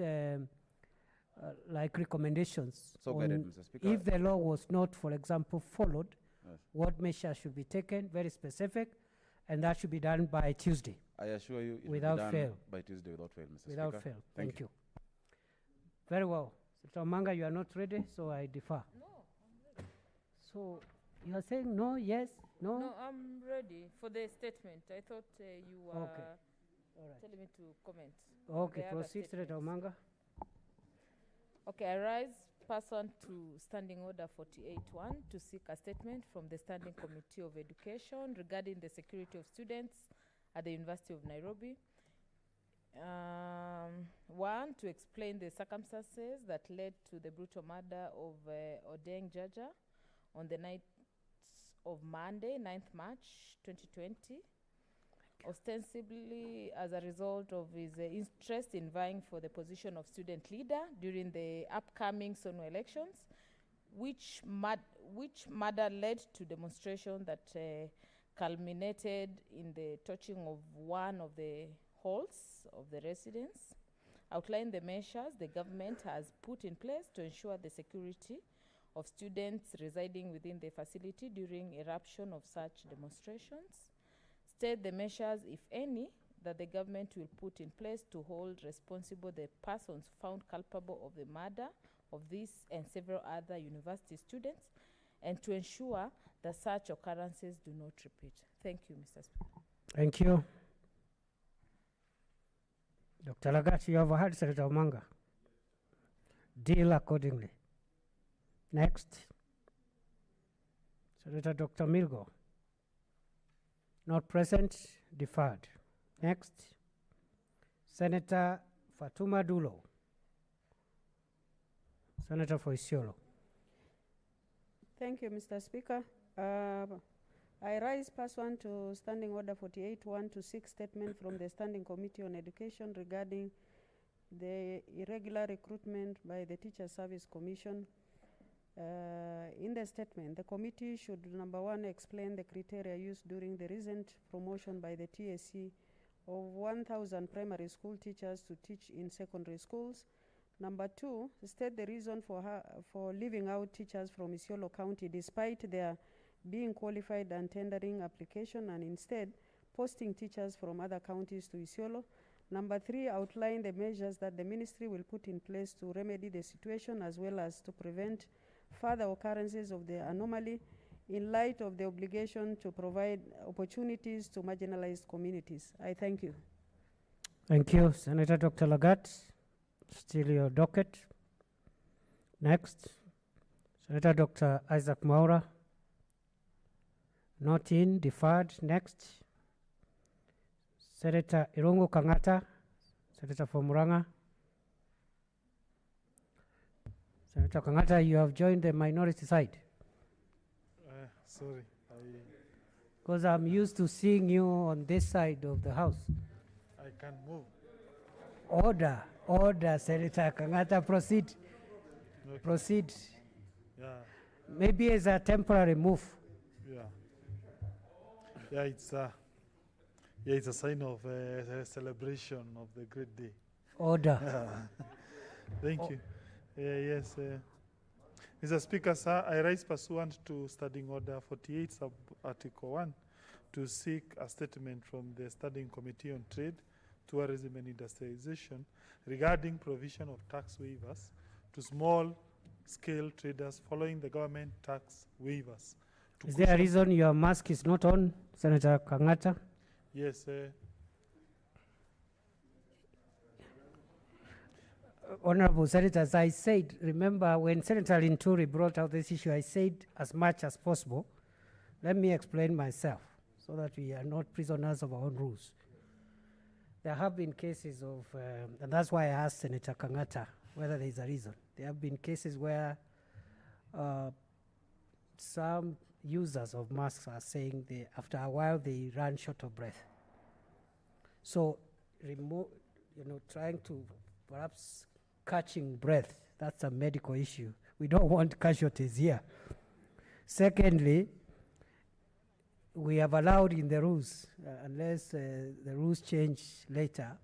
like recommendations. So on guided, Mr. Speaker. if the law was not, for example, followed, Yes. what measures should be taken, very specific, and that should be done by Tuesday. I assure you, it Without will be done fail. by Tuesday without fail, Mr. Without Speaker. fail. Thank you. Very well. Senator Manga, you are not ready, so I defer. No, I'm ready. So you are saying no, yes, no? No, I'm ready for the statement. I thought you were Okay. All right. telling me to comment. on Okay, the other proceed, Senator statements. Manga. Okay, I rise pursuant to Standing Order 48.1 to seek a statement from the Standing Committee of Education regarding the security of students at the University of Nairobi. One, to explain the circumstances that led to the brutal murder of Odeng Jaja on the night of Monday, 9th March 2020, ostensibly as a result of his interest in vying for the position of student leader during the upcoming SONO elections, which murder led to demonstration that culminated in the torching of one of the halls of the residence. Outline the measures the government has put in place to ensure the security of students residing within the facility during eruption of such demonstrations. State the measures, if any, that the government will put in place to hold responsible the persons found culpable of the murder of this and several other university students, and to ensure that such occurrences do not repeat. Thank you, Mr. Speaker. Thank you. Dr. Lagat, you have heard Senator Manga. Deal accordingly. Next. Senator Dr. Milgo. Not present, deferred. Next. Senator Fatuma Dulo. Senator for Isiolo. Thank you, Mr. Speaker. I rise pursuant to Standing Order 48.1 to seek statement from the Standing Committee on Education regarding the irregular recruitment by the Teacher Service Commission. In the statement, the committee should, number one, explain the criteria used during the recent promotion by the TSC of 1,000 primary school teachers to teach in secondary schools. Number two, state the reason for leaving out teachers from Isiolo County despite their being qualified and tendering application, and instead posting teachers from other counties to Isiolo. Number three, outline the measures that the ministry will put in place to remedy the situation as well as to prevent further occurrences of the anomaly in light of the obligation to provide opportunities to marginalized communities. I thank you. Thank you, Senator Dr. Lagat. Still your docket. Next, Senator Dr. Isaac Maura. Not in, deferred. Next, Senator Irungu Kangata, Senator for Muranga. Senator Kangata, you have joined the minority side. Sorry. Because I'm used to seeing you on this side of the house. I can't move. Order, Senator Kangata, proceed. Okay. Proceed. Yeah. Maybe as a temporary move. Yeah. Yeah, it's a sign of a celebration of the great day. Order. Thank you. Yes. Mr. Speaker, sir, I rise pursuant to Standing Order 48, Sub-Article 1, to seek a statement from the Standing Committee on Trade, Tourism and Industrialization regarding provision of tax waivers to small-scale traders following the government tax waivers. Is there a reason your mask is not on, Senator Kangata? Yes, Honorable Senators, I said, remember when Senator Linturi brought out this issue, I said as much as possible, let me explain myself so that we are not prisoners of our own rules. There have been cases of, and that's why I asked Senator Kangata whether there is a reason. There have been cases where some users of masks are saying after a while they run short of breath. So, trying to perhaps catching breath, that's a medical issue. We don't want casualties here. Secondly, we have allowed in the rules, unless the rules change later,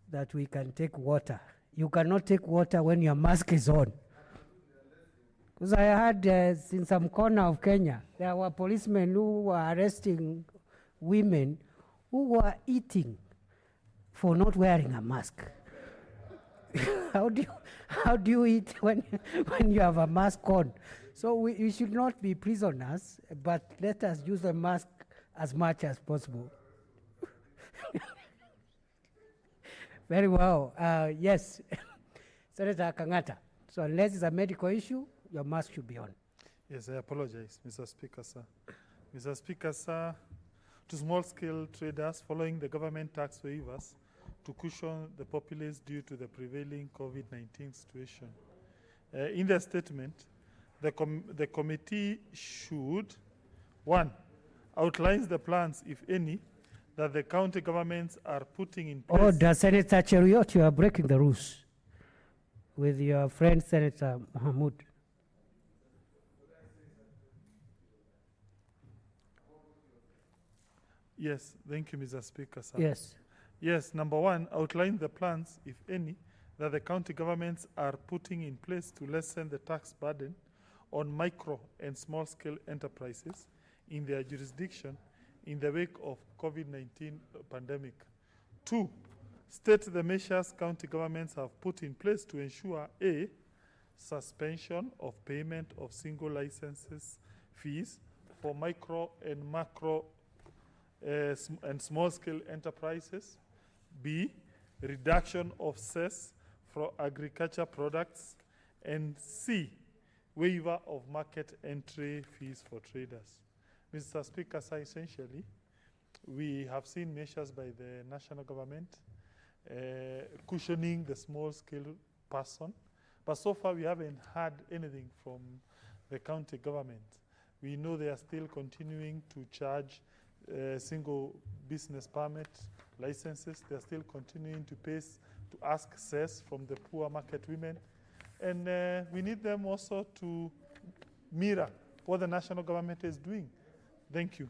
that we can take water. You cannot take water when your mask is on. Because I heard in some corner of Kenya, there were policemen who were arresting women who were eating for not wearing a mask. How do you eat when you have a mask on? So we should not be prisoners, but let us use the mask as much as possible. Very well. Yes, Senator Kangata. So unless it's a medical issue, your mask should be on. Yes, I apologize, Mr. Speaker, sir. Mr. Speaker, sir, to small-scale traders following the government tax waivers to cushion the populace due to the prevailing COVID-19 situation. In the statement, the committee should, 1, outlines the plans, if any, that the county governments are putting in place. Order, Senator Cheruiyot, you are breaking the rules with your friend Senator Mahmood. Yes, thank you, Mr. Speaker, sir. Yes. Yes, number 1, outline the plans, if any, that the county governments are putting in place to lessen the tax burden on micro and small-scale enterprises in their jurisdiction in the wake of COVID-19 pandemic. 2, state the measures county governments have put in place to ensure A, suspension of payment of single licenses fees for micro and macro and small-scale enterprises. B, reduction of cess for agriculture products. And C, waiver of market entry fees for traders. Mr. Speaker, so essentially, we have seen measures by the national government cushioning the small-scale person, but so far we haven't heard anything from the county government. We know they are still continuing to charge single business permit licenses. They are still continuing to ask cess from the poor market women. And we need them also to mirror what the national government is doing. Thank you.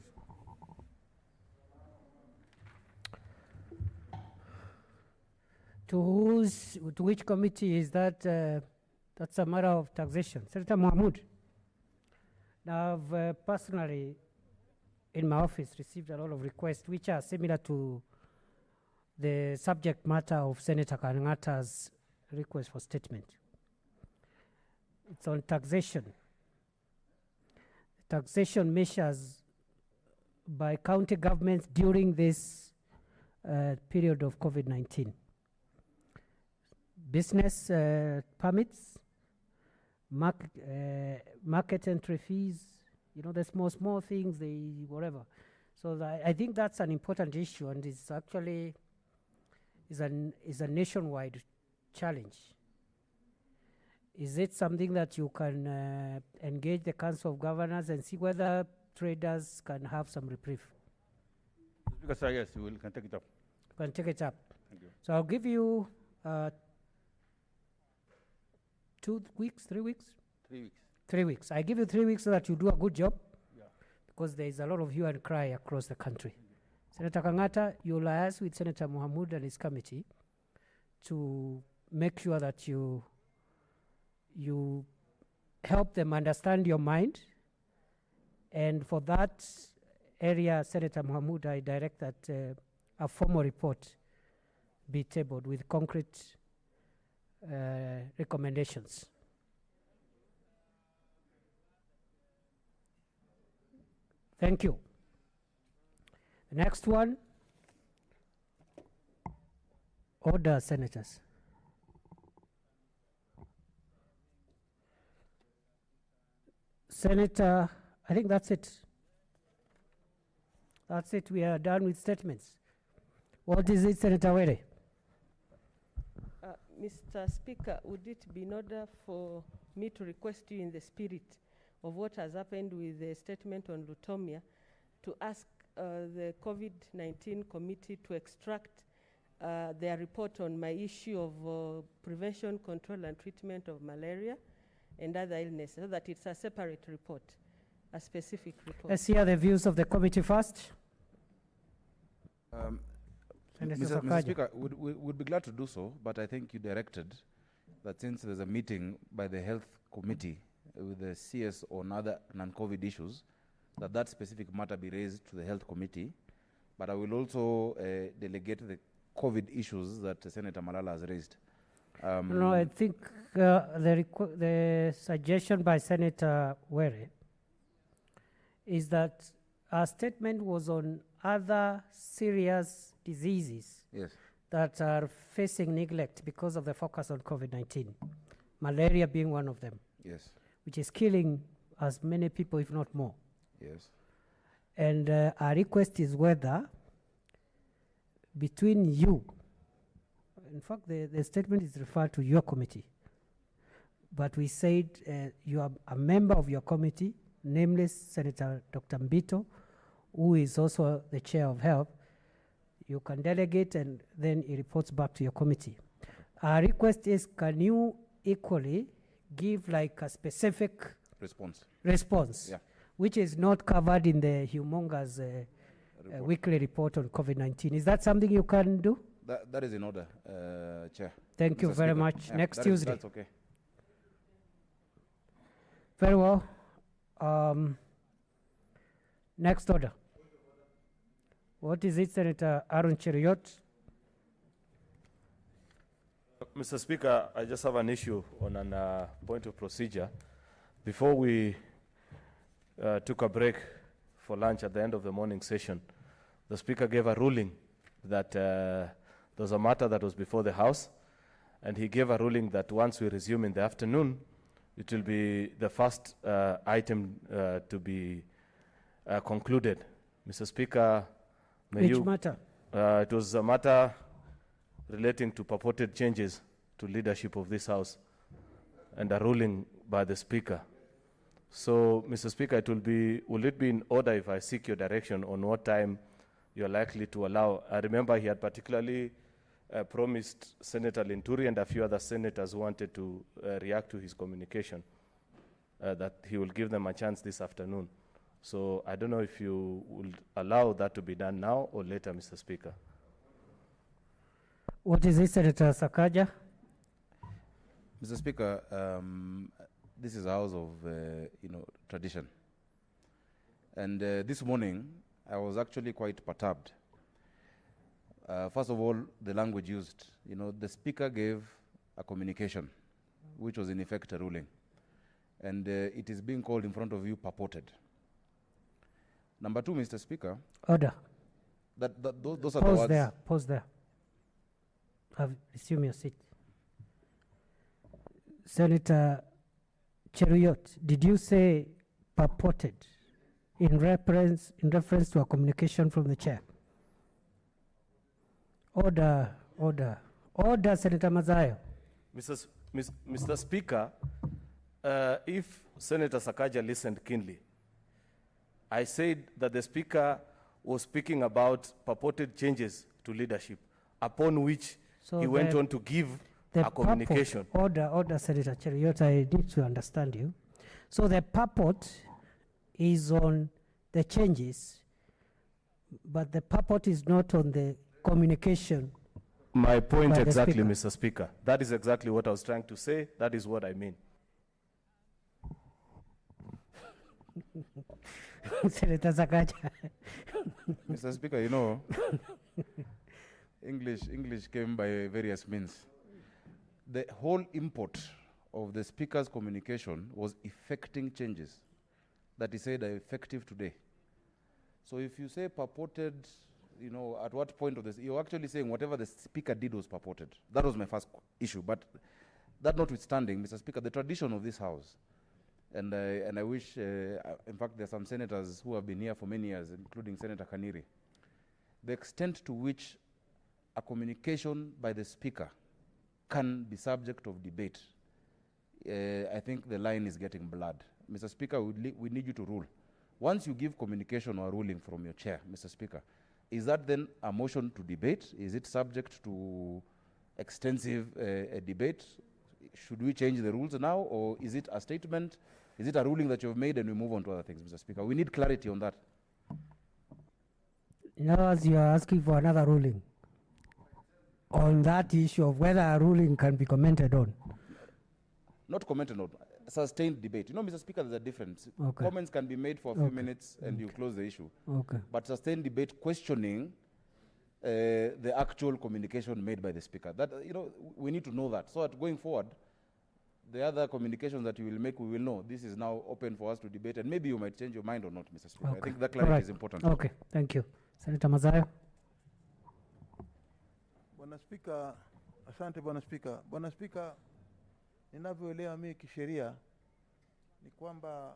To which committee is that? That's a matter of taxation. Senator Mahmood. Now, I've personally, in my office, received a lot of requests which are similar to the subject matter of Senator Kangata's request for statement. It's on taxation. Taxation measures by county governments during this period of COVID-19. Business permits, market entry fees, the small things, whatever. So I think that's an important issue, and it's actually is a nationwide challenge. Is it something that you can engage the Council of Governors and see whether traders can have some reprieve? Speaker, sir, yes, we can take it up. You can take it up. Thank you. So I'll give you 2 weeks, 3 weeks? 3 weeks. 3 weeks. I give you 3 weeks so that you do a good job. Yeah. Because there is a lot of hue and cry across the country. Senator Kangata, you'll liaise with Senator Mahmood and his committee to make sure that you help them understand your mind. And for that area, Senator Mahmoud, I direct that a formal report be tabled with concrete recommendations. Thank you. The next one, order, senators. Senator, I think that's it. That's it. We are done with statements. What is it, Senator Were? Mr. Speaker, would it be in order for me to request you in the spirit of what has happened with the statement on Lutomia to ask the COVID-19 committee to extract their report on my issue of prevention, control and treatment of malaria and other illnesses, so that it's a separate report, a specific report. Let's hear the views of the committee first. Mr. Speaker, would be glad to do so, but I think you directed that since there's a meeting by the Health Committee with the CS on other non-COVID issues, that specific matter be raised to the Health Committee. But I will also delegate the COVID issues that Senator Malala has raised. No, I think the suggestion by Senator Were is that our statement was on other serious diseases that are facing neglect because of the focus on COVID-19, malaria being one of them, which is killing as many people, if not more. And our request is whether between you, in fact, the statement is referred to your committee, but we said you are a member of your committee, namely Senator Dr. Mbito, who is also the chair of health. You can delegate and then it reports back to your committee. Our request is, can you equally give like a specific response which is not covered in the humongous weekly report on COVID-19? Is that something you can do? That is in order, Chair. Thank you very much. Yeah, Next Tuesday. That's okay. Very well. Next order. What is it, Senator Aaron Cheriot? Mr. Speaker, I just have an issue on a point of procedure. Before we took a break for lunch at the end of the morning session, the Speaker gave a ruling that there was a matter that was before the House, and he gave a ruling that once we resume in the afternoon, it will be the first item to be concluded. Mr. Speaker, Which matter? It was a matter relating to purported changes to leadership of this House and a ruling by the Speaker. So, Mr. Speaker, will it be in order if I seek your direction on what time you're likely to allow? I remember he had particularly promised Senator Linturi and a few other senators who wanted to react to his communication that he will give them a chance this afternoon. So I don't know if you will allow that to be done now or later, Mr. Speaker. What is it, Senator Sakaja? Mr. Speaker, this is a house of tradition. And this morning, I was actually quite perturbed. First of all, the language used. The Speaker gave a communication, which was in effect a ruling. And it is being called in front of you purported. Number two, Mr. Speaker. Order. Those are Pause the words. there. Pause there. Assume your seat. Senator Cheriot, did you say purported in reference to a communication from the chair? Order, Senator Mazayo. Mr. Speaker, if Senator Sakaja listened keenly, I said that the Speaker was speaking about purported changes to leadership, upon which he went on to give a communication. Order, Senator Cheriot, I need to understand you. So the purport is on the changes, but the purport is not on the communication. My point exactly, Mr. Speaker. That is exactly what I was trying to say. That is what I mean. Senator Sakaja. Mr. Speaker, you know, English came by various means. The whole import of the Speaker's communication was effecting changes that he said are effective today. So if you say purported, you know, at what point of this, you're actually saying whatever the Speaker did was purported. That was my first issue. But that notwithstanding, Mr. Speaker, the tradition of this House, and I wish, in fact, there are some senators who have been here for many years, including Senator Kaniri, the extent to which a communication by the Speaker can be subject of debate, I think the line is getting blurred. Mr. Speaker, we need you to rule. Once you give communication or ruling from your chair, Mr. Speaker, is that then a motion to debate? Is it subject to extensive debate? Should we change the rules now, or is it a statement? Is it a ruling that you've made and we move on to other things, Mr. Speaker? We need clarity on that. In other words, you are asking for another ruling on that issue of whether a ruling can be commented on. Not commented on, sustained debate. You know, Mr. Speaker, there's a difference. Okay. Comments can be made for a few minutes and you close the issue. Okay. But sustained debate questioning the actual communication made by the Speaker. That, you know, we need to know that. So that going forward, the other communications that you will make, we will know this is now open for us to debate, and maybe you might change your mind or not, Mr. Speaker. Okay. I think that clarity is important. Okay, thank you. Senator Mazayo. Bwana Spika, asante Bwana Spika. Bwana Spika, ninavyoelewa mimi kisheria ni kwamba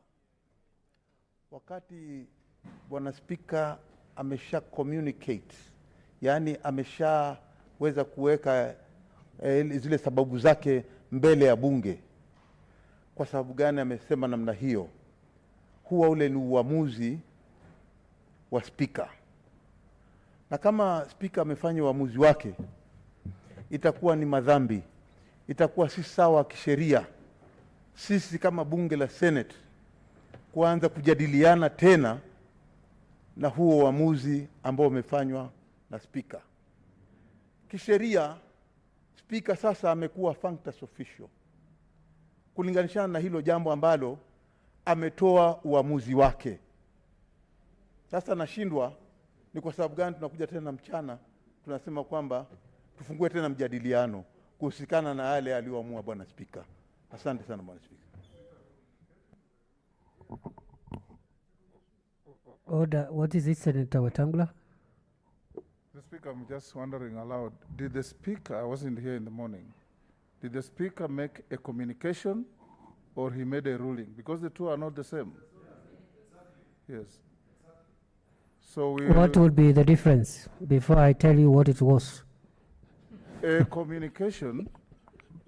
wakati Bwana Spika amesha communicate, yani ameshaweza kuweka zile sababu zake mbele ya bunge, kwa sababu gani amesema namna hiyo, huwa ule ni uamuzi wa Spika. Na kama Spika amefanya uamuzi wake, itakuwa ni madhambi, itakuwa si sawa kisheria sisi kama bunge la Senate kuanza kujadiliana tena na huo uamuzi ambao umefanywa na Spika. Kisheria Spika sasa amekuwa functus official kulinganishana na hilo jambo ambalo ametoa uamuzi wake. Sasa nashindwa ni kwa sababu gani tunakuja tena mchana tunasema kwamba tufungue tena mjadiliano kuhusikana na yale aliyoamua Bwana Spika. Asante sana Bwana Spika. Order. What is it, Senator Wetangula? Mr. Speaker, I'm just wondering aloud, did the Speaker, I wasn't here in the morning, did the Speaker make a communication or he made a ruling? Because the two are not the same. Yes. So What would be the difference before I tell you what it was? A communication,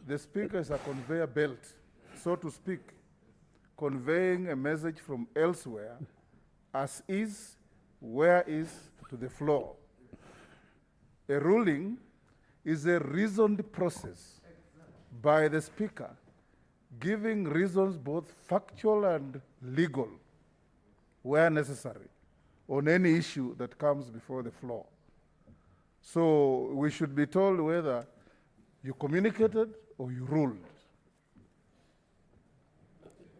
the Speaker is a conveyor belt, so to speak, conveying a message from elsewhere as is, where is, to the floor. A ruling is a reasoned process by the Speaker, giving reasons both factual and legal, where necessary, on any issue that comes before the floor. So we should be told whether you communicated or you ruled.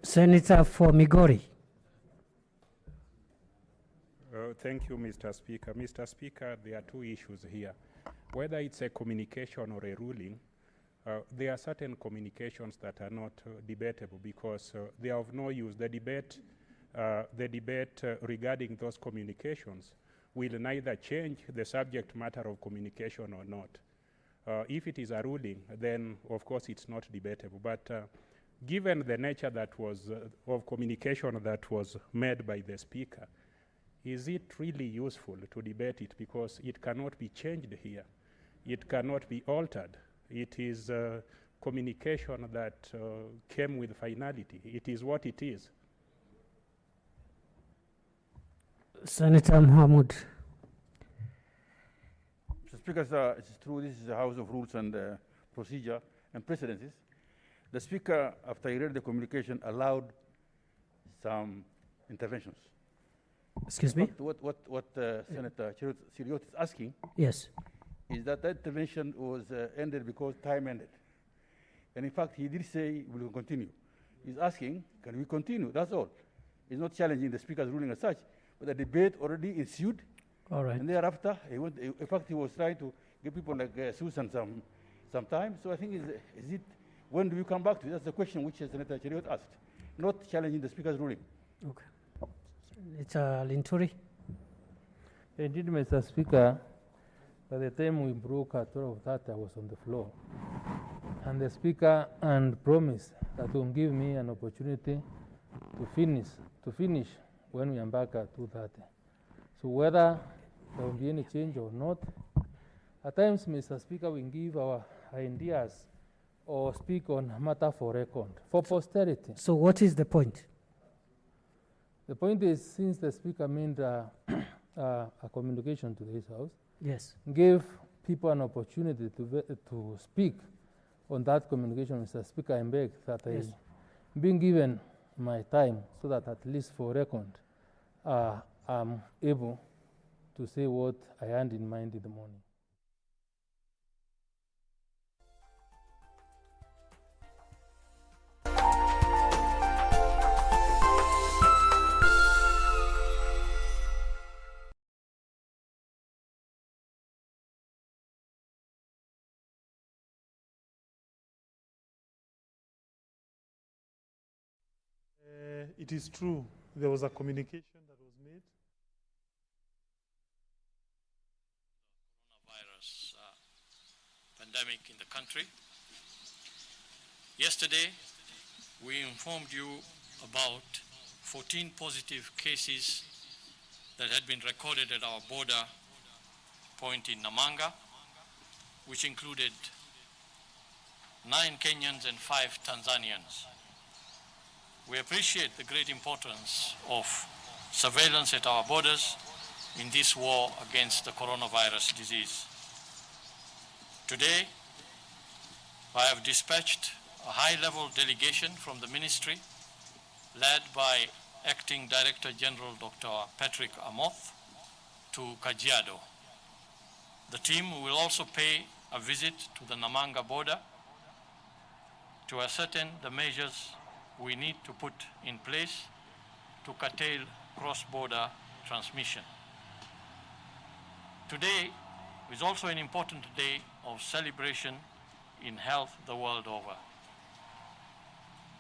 Senator for Migori. Thank you, Mr. Speaker. Mr. Speaker, there are two issues here. Whether it's a communication or a ruling, there are certain communications that are not debatable because they are of no use. The debate regarding those communications will neither change the subject matter of communication or not. If it is a ruling, then of course it's not debatable. But given the nature that was of communication that was made by the Speaker, is it really useful to debate it? Because it cannot be changed here. It cannot be altered. It is communication that came with finality. It is what it is. Senator Mahmoud. Mr. Speaker, it's true this is a House of Rules and Procedure and Precedences. The Speaker, after he read the communication, allowed some interventions. Excuse me? What Senator Chiriot is asking, yes, is that intervention was ended because time ended. And in fact, he did say we will continue. He's asking, can we continue? That's all. It's not challenging the Speaker's ruling as such, but the debate already ensued. All right. And thereafter, in fact, he was trying to give people like Susan some time. So I think, is it, when do you come back to it? That's the question which Senator Cheriot asked, not challenging the Speaker's ruling. Okay. It's Linturi. Indeed, Mr. Speaker, by the time we broke at 12:30, I was on the floor. And the Speaker promised that he will give me an opportunity to finish when we embark at 2:30. So whether there will be any change or not, at times, Mr. Speaker, we give our ideas or speak on matter for record, for posterity. So what is the point? The point is, since the Speaker made a communication to this House, yes, gave people an opportunity to speak on that communication, Mr. Speaker, I beg that yes, I being given my time so that at least for record, I'm able to say what I had in mind in the morning. It is true, there was a communication that was made. Coronavirus pandemic in the country. Yesterday, we informed you about 14 positive cases that had been recorded at our border point in Namanga, which included 9 Kenyans and 5 Tanzanians. We appreciate the great importance of surveillance at our borders in this war against the coronavirus disease. Today, I have dispatched a high-level delegation from the ministry led by Acting Director General Dr. Patrick Amoth to Kajiado. The team will also pay a visit to the Namanga border to ascertain the measures we need to put in place to curtail cross-border transmission. Today is also an important day of celebration in health the world over.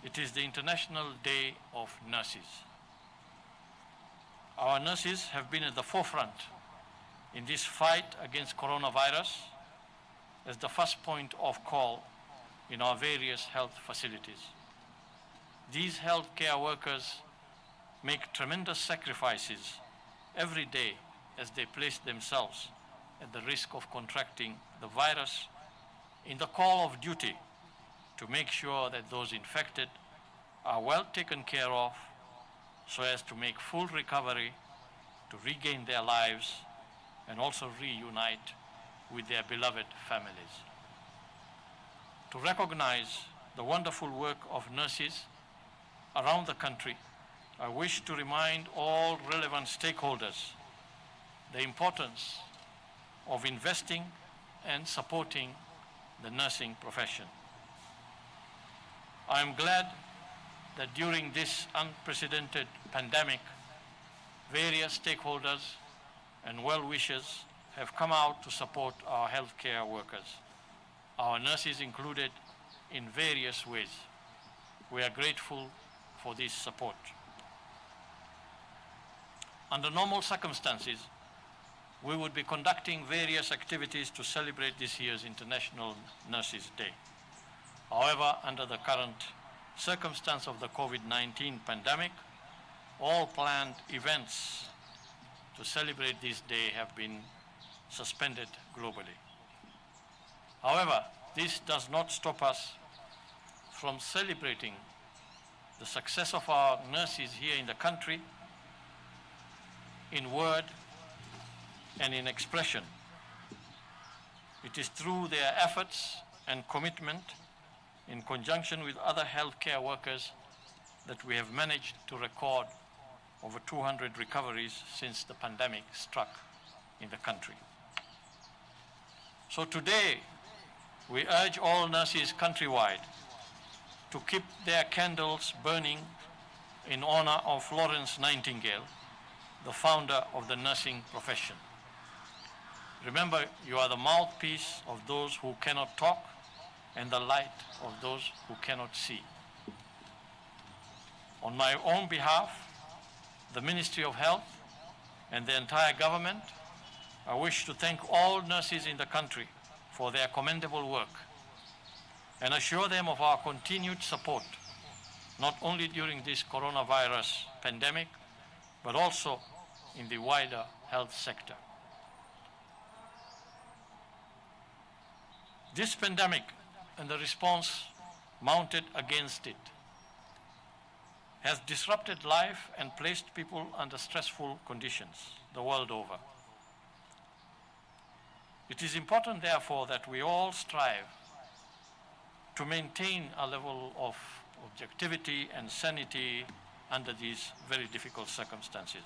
It is the International Day of Nurses. Our nurses have been at the forefront in this fight against coronavirus as the first point of call in our various health facilities. These healthcare workers make tremendous sacrifices every day as they place themselves at the risk of contracting the virus in the call of duty to make sure that those infected are well taken care of so as to make full recovery, to regain their lives, and also reunite with their beloved families. To recognize the wonderful work of nurses around the country, I wish to remind all relevant stakeholders the importance of investing and supporting the nursing profession. I am glad that during this unprecedented pandemic, various stakeholders and well-wishers have come out to support our healthcare workers, our nurses included, in various ways. We are grateful for this support. Under normal circumstances, we would be conducting various activities to celebrate this year's International Nurses Day. However, under the current circumstance of the COVID-19 pandemic, all planned events to celebrate this day have been suspended globally. However, this does not stop us from celebrating the success of our nurses here in the country in word and in expression. It is through their efforts and commitment in conjunction with other healthcare workers that we have managed to record over 200 recoveries since the pandemic struck in the country. So today, we urge all nurses countrywide to keep their candles burning in honor of Florence Nightingale, the founder of the nursing profession. Remember, you are the mouthpiece of those who cannot talk and the light of those who cannot see. On my own behalf, the Ministry of Health, and the entire government, I wish to thank all nurses in the country for their commendable work and assure them of our continued support, not only during this coronavirus pandemic, but also in the wider health sector. This pandemic and the response mounted against it has disrupted life and placed people under stressful conditions the world over. It is important, therefore, that we all strive to maintain a level of objectivity and sanity under these very difficult circumstances.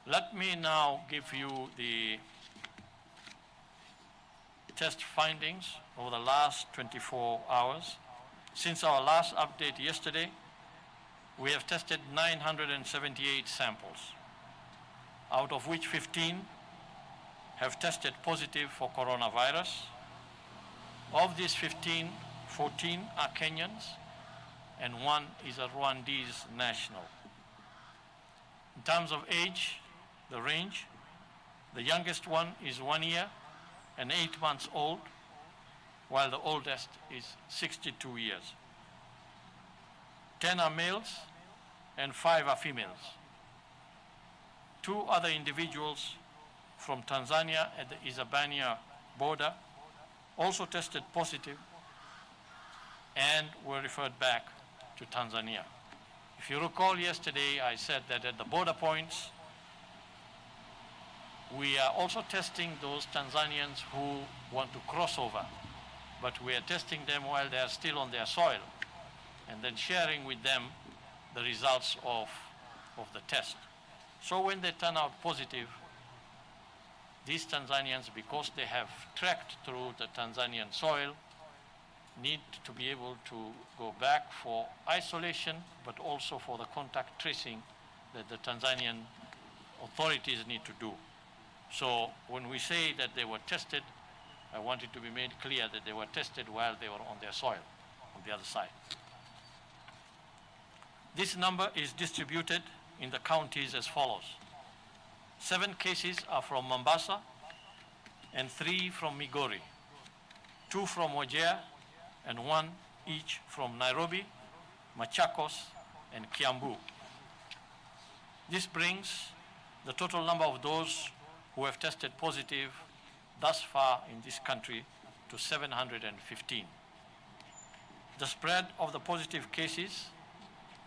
Let me now give you the test findings over the last 24 hours. Since our last update yesterday, we have tested 978 samples, out of which 15 have tested positive for coronavirus. Of these 15, 14 are Kenyans and 1 is a Rwandese national. In terms of age, the range, the youngest one is 1 year and 8 months old, while the oldest is 62 years. 10 are males and 5 are females. 2 other individuals from Tanzania at the Isabania border also tested positive and were referred back to Tanzania. If you recall yesterday, I said that at the border points, we are also testing those Tanzanians who want to cross over, but we are testing them while they are still on their soil and then sharing with them the results of the test. So when they turn out positive, these Tanzanians, because they have trekked through the Tanzanian soil, need to be able to go back for isolation, but also for the contact tracing that the Tanzanian authorities need to do. So when we say that they were tested, I want it to be made clear that they were tested while they were on their soil, on the other side. This number is distributed in the counties as follows. 7 cases are from Mombasa and 3 from Migori, 2 from Wajir and 1 each from Nairobi, Machakos and Kiambu. This brings the total number of those who have tested positive thus far in this country to 715. The spread of the positive cases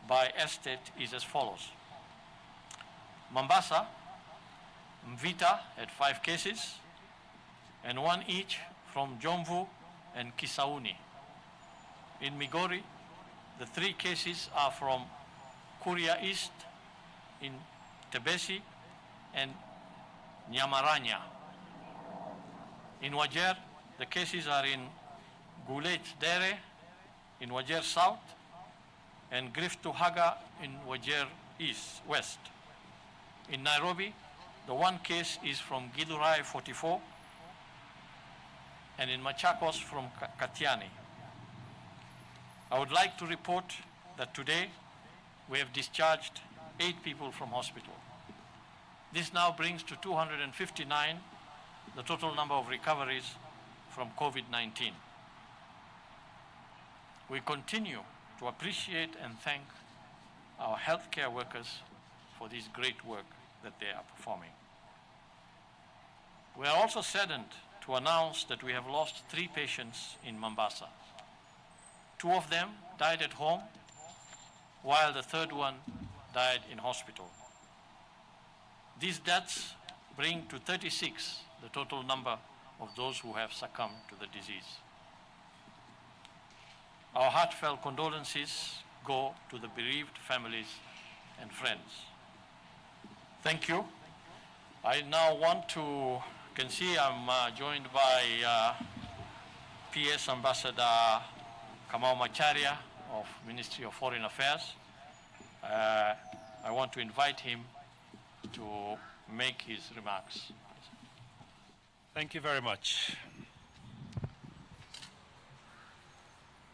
by estate is as follows. Mombasa, Mvita had 5 cases and 1 each from Jomvu and Kisauni. In Migori, the 3 cases are from Kuria East, in Tebesi and Nyamaranya. In Wajir, the cases are in Gulet Dere in Wajir South and Griftuhaga in Wajir East, West. In Nairobi, the 1 case is from Githurai 44 and in Machakos from Katiani. I would like to report that today we have discharged 8 people from hospital. This now brings to 259 the total number of recoveries from COVID-19. We continue to appreciate and thank our healthcare workers for this great work that they are performing. We are also saddened to announce that we have lost 3 patients in Mombasa. 2 of them died at home, while the 3rd one died in hospital. These deaths bring to 36 the total number of those who have succumbed to the disease. Our heartfelt condolences go to the bereaved families and friends. Thank you. I now want to, you can see I'm joined by PS Ambassador Kamau Macharia of Ministry of Foreign Affairs. I want to invite him to make his remarks. Thank you very much.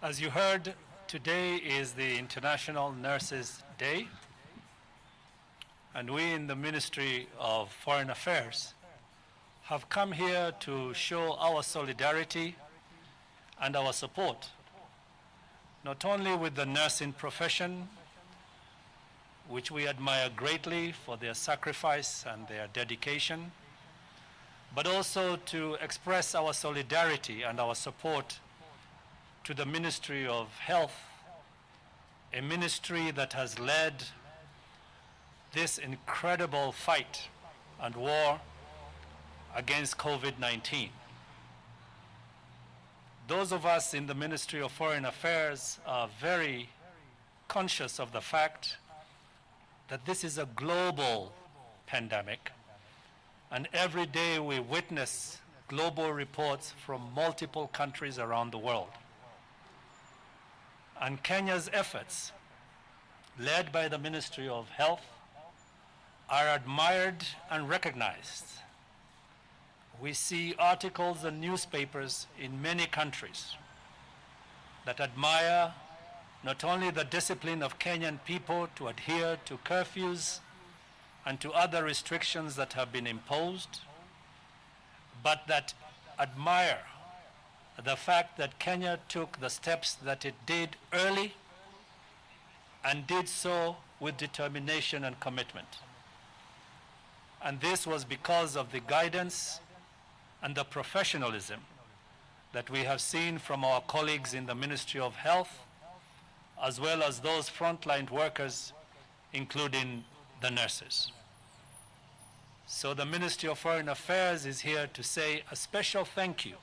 As you heard, today is the International Nurses Day, and we in the Ministry of Foreign Affairs have come here to show our solidarity and our support, not only with the nursing profession, which we admire greatly for their sacrifice and their dedication, but also to express our solidarity and our support to the Ministry of Health, a ministry that has led this incredible fight and war against COVID-19. Those of us in the Ministry of Foreign Affairs are very conscious of the fact that this is a global pandemic, and every day we witness global reports from multiple countries around the world. And Kenya's efforts, led by the Ministry of Health, are admired and recognized. We see articles and newspapers in many countries that admire not only the discipline of Kenyan people to adhere to curfews and to other restrictions that have been imposed, but that admire the fact that Kenya took the steps that it did early and did so with determination and commitment. And this was because of the guidance and the professionalism that we have seen from our colleagues in the Ministry of Health, as well as those frontline workers, including the nurses. So the Ministry of Foreign Affairs is here to say a special thank you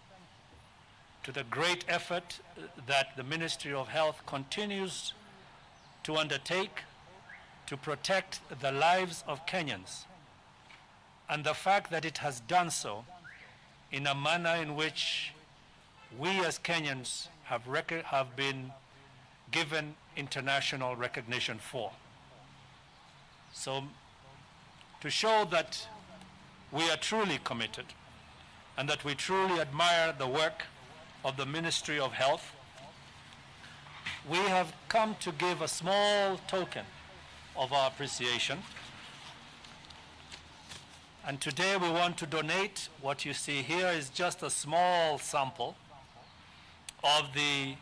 to the great effort that the Ministry of Health continues to undertake to protect the lives of Kenyans, and the fact that it has done so in a manner in which we as Kenyans have been given international recognition for. So to show that we are truly committed and that we truly admire the work of the Ministry of Health, we have come to give a small token of our appreciation. And today we want to donate. What you see here is just a small sample of the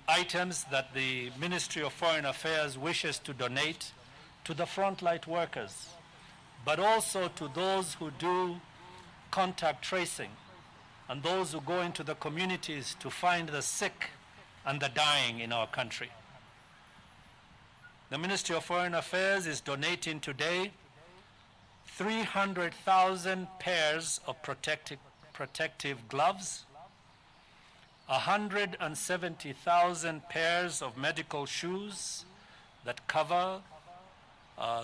items that the Ministry of Foreign Affairs wishes to donate to the frontline workers, but also to those who do contact tracing and those who go into the communities to find the sick and the dying in our country. The Ministry of Foreign Affairs is donating today 300,000 pairs of protective gloves, 170,000 pairs of medical shoes that cover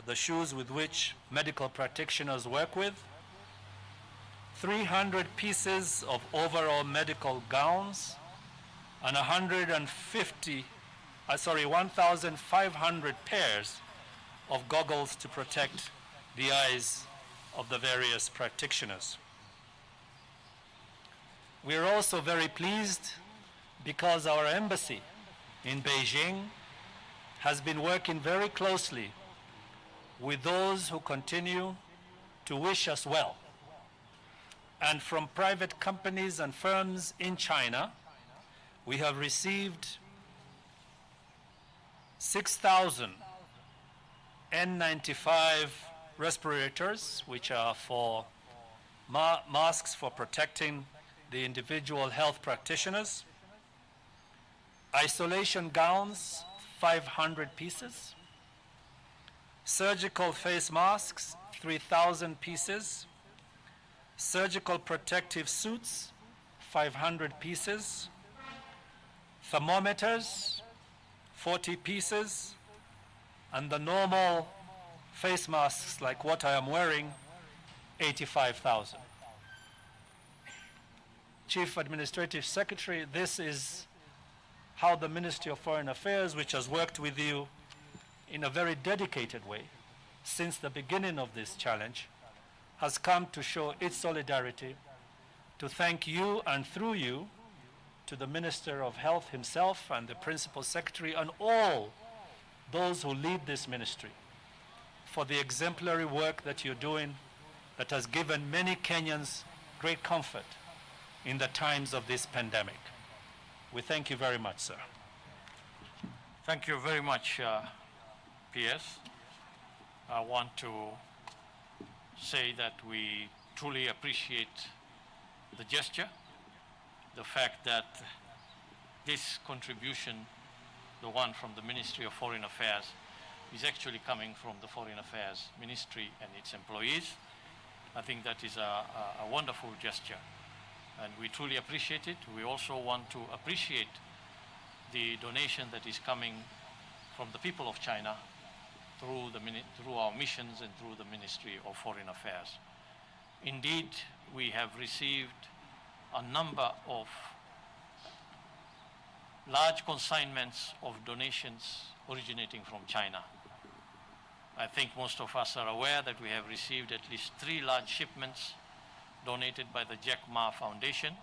the shoes with which medical practitioners work with, 300 pieces of overall medical gowns, and 1,500 pairs of goggles to protect the eyes of the various practitioners. We are also very pleased because our embassy in Beijing has been working very closely with those who continue to wish us well. And from private companies and firms in China, we have received 6,000 N95 respirators, which are for masks for protecting the individual health practitioners, isolation gowns, 500 pieces, surgical face masks, 3,000 pieces, surgical protective suits, 500 pieces, thermometers, 40 pieces, and the normal face masks like what I am wearing, 85,000. Chief Administrative Secretary, this is how the Ministry of Foreign Affairs, which has worked with you in a very dedicated way since the beginning of this challenge, has come to show its solidarity, to thank you and through you to the Minister of Health himself and the Principal Secretary and all those who lead this ministry for the exemplary work that you're doing that has given many Kenyans great comfort in the times of this pandemic. We thank you very much, sir. Thank you very much, PS. I want to say that we truly appreciate the gesture, the fact that this contribution, the one from the Ministry of Foreign Affairs, is actually coming from the Foreign Affairs Ministry and its employees. I think that is a wonderful gesture, and we truly appreciate it. We also want to appreciate the donation that is coming from the people of China through our missions and through the Ministry of Foreign Affairs. Indeed, we have received a number of large consignments of donations originating from China. I think most of us are aware that we have received at least 3 large shipments donated by the Jack Ma Foundation,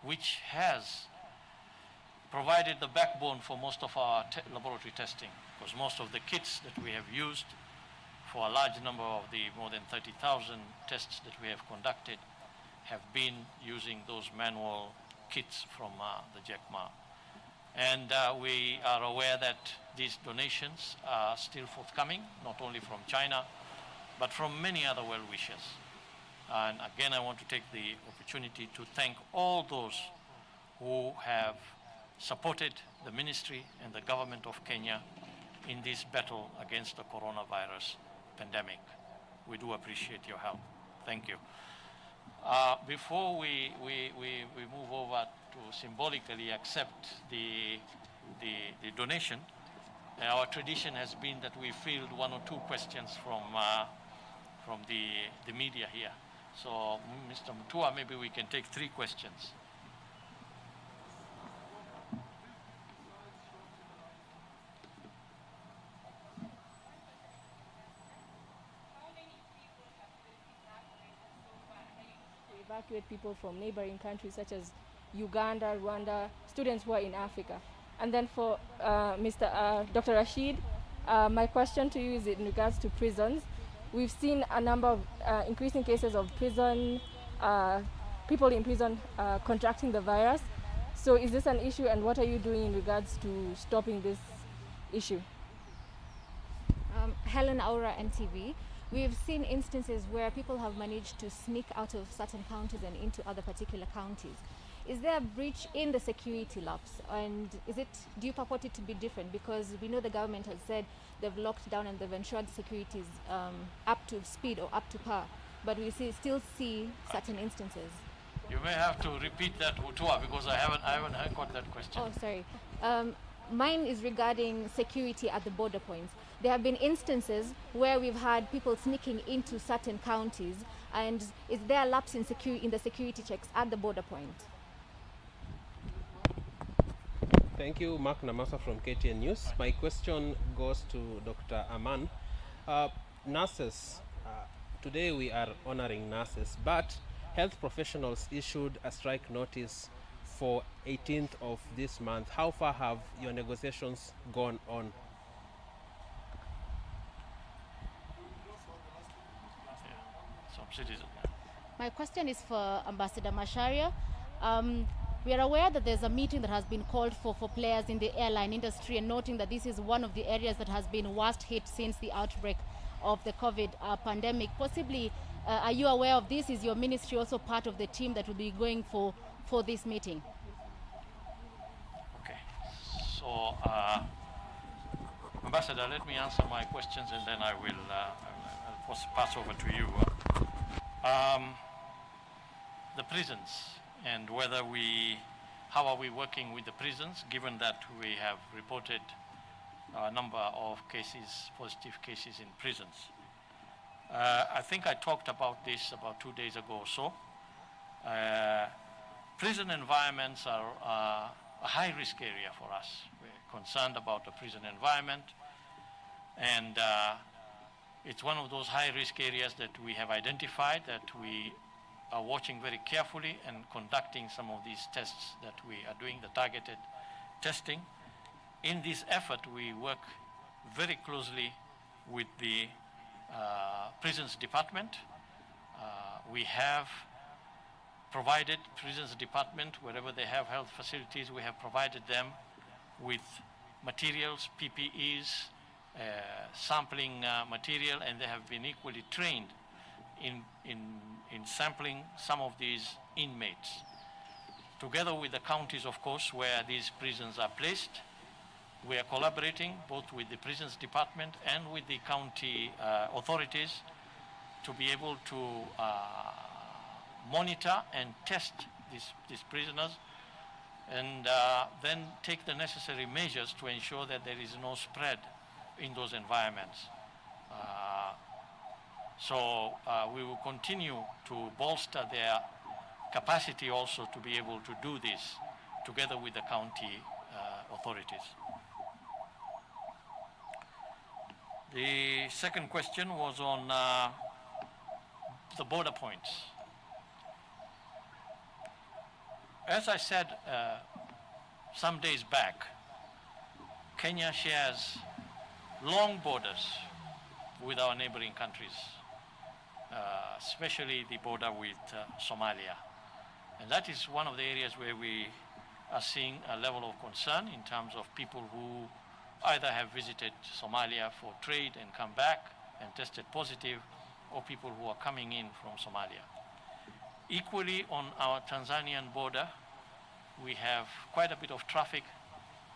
which has provided the backbone for most of our laboratory testing, because most of the kits that we have used for a large number of the more than 30,000 tests that we have conducted have been using those manual kits from the Jack Ma. And we are aware that these donations are still forthcoming, not only from China, but from many other well-wishers. And again, I want to take the opportunity to thank all those who have supported the ministry and the government of Kenya in this battle against the coronavirus pandemic. We do appreciate your help. Thank you. Before we move over to symbolically accept the donation, our tradition has been that we field 1 or 2 questions from the media here. So, Mr. Mutua, maybe we can take 3 questions. Evacuate people from neighboring countries such as Uganda, Rwanda, students who are in Africa. And then for Dr. Rashid, my question to you is in regards to prisons. We've seen a number of increasing cases of people in prison contracting the virus. So is this an issue, and what are you doing in regards to stopping this issue? Helen Aura, NTV. We've seen instances where people have managed to sneak out of certain counties and into other particular counties. Is there a breach in the security lapse, and do you purport it to be different? Because we know the government has said they've locked down and they've ensured security is up to speed or up to par, but we still see certain instances. You may have to repeat that, Mutua, because I haven't got that question. Oh, sorry. Mine is regarding security at the border points. There have been instances where we've had people sneaking into certain counties, and is there a lapse in the security checks at the border point? Thank you, Mark Namasa from KTN News. My question goes to Dr. Aman. Nurses, today we are honoring nurses, but health professionals issued a strike notice for 18th of this month. How far have your negotiations gone on? My question is for Ambassador Macharia. We are aware that there's a meeting that has been called for players in the airline industry, and noting that this is one of the areas that has been worst hit since the outbreak of the COVID pandemic. Possibly, are you aware of this? Is your ministry also part of the team that will be going for this meeting? Okay. So, Ambassador, let me answer my questions, and then I will pass over to you. The prisons, and how are we working with the prisons, given that we have reported a number of positive cases in prisons. I think I talked about this about 2 days ago or so. Prison environments are a high-risk area for us. We're concerned about the prison environment, and it's one of those high-risk areas that we have identified that we are watching very carefully and conducting some of these tests that we are doing, the targeted testing. In this effort, we work very closely with the Prisons Department. We have provided Prisons Department, wherever they have health facilities, we have provided them with materials, PPEs, sampling material, and they have been equally trained in sampling some of these inmates. Together with the counties, of course, where these prisons are placed, we are collaborating both with the Prisons Department and with the county authorities to be able to monitor and test these prisoners, and then take the necessary measures to ensure that there is no spread in those environments. So we will continue to bolster their capacity also to be able to do this together with the county authorities. The second question was on the border points. As I said some days back, Kenya shares long borders with our neighboring countries, especially the border with Somalia. And that is one of the areas where we are seeing a level of concern in terms of people who either have visited Somalia for trade and come back and tested positive, or people who are coming in from Somalia. Equally, on our Tanzanian border, we have quite a bit of traffic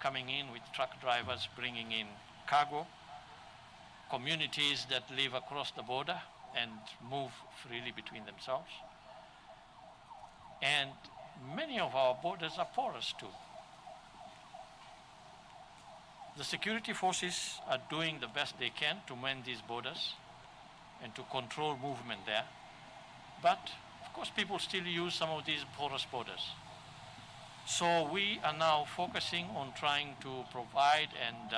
coming in with truck drivers bringing in cargo, communities that live across the border and move freely between themselves. And many of our borders are porous too. The security forces are doing the best they can to mend these borders and to control movement there. But of course, people still use some of these porous borders. So we are now focusing on trying to provide and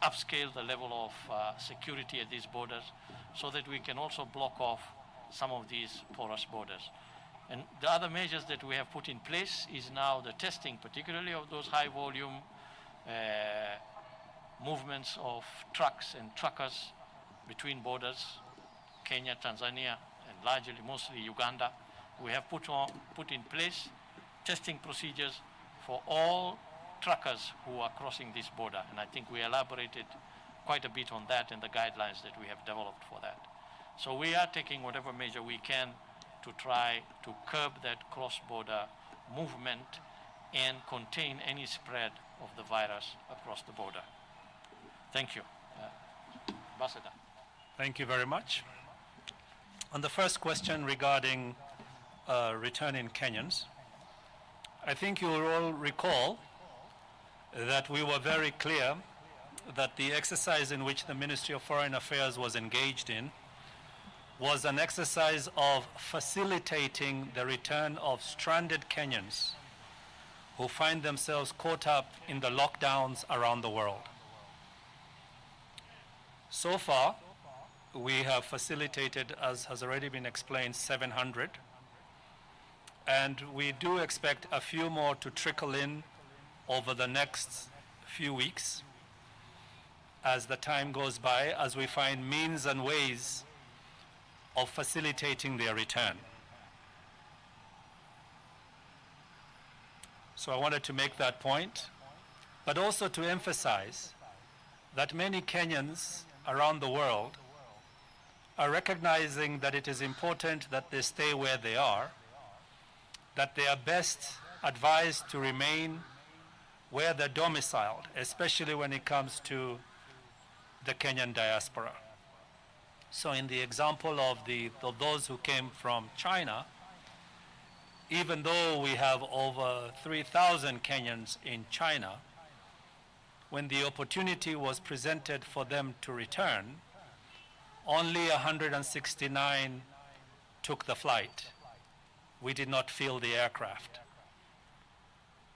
upscale the level of security at these borders so that we can also block off some of these porous borders. And the other measures that we have put in place is now the testing, particularly of those high volume movements of trucks and truckers between borders, Kenya, Tanzania, and largely, mostly Uganda. We have put in place testing procedures for all truckers who are crossing this border. And I think we elaborated quite a bit on that and the guidelines that we have developed for that. So we are taking whatever measure we can to try to curb that cross-border movement and contain any spread of the virus across the border. Thank you. Ambassador. Thank you very much. On the first question regarding returning Kenyans, I think you will all recall that we were very clear that the exercise in which the Ministry of Foreign Affairs was engaged in was an exercise of facilitating the return of stranded Kenyans who find themselves caught up in the lockdowns around the world. So far, we have facilitated, as has already been explained, 700. And we do expect a few more to trickle in over the next few weeks as the time goes by, as we find means and ways of facilitating their return. So I wanted to make that point, but also to emphasize that many Kenyans around the world are recognizing that it is important that they stay where they are, that they are best advised to remain where they're domiciled, especially when it comes to the Kenyan diaspora. So in the example of those who came from China, even though we have over 3,000 Kenyans in China, when the opportunity was presented for them to return, only 169 took the flight. we did not fill the aircraft.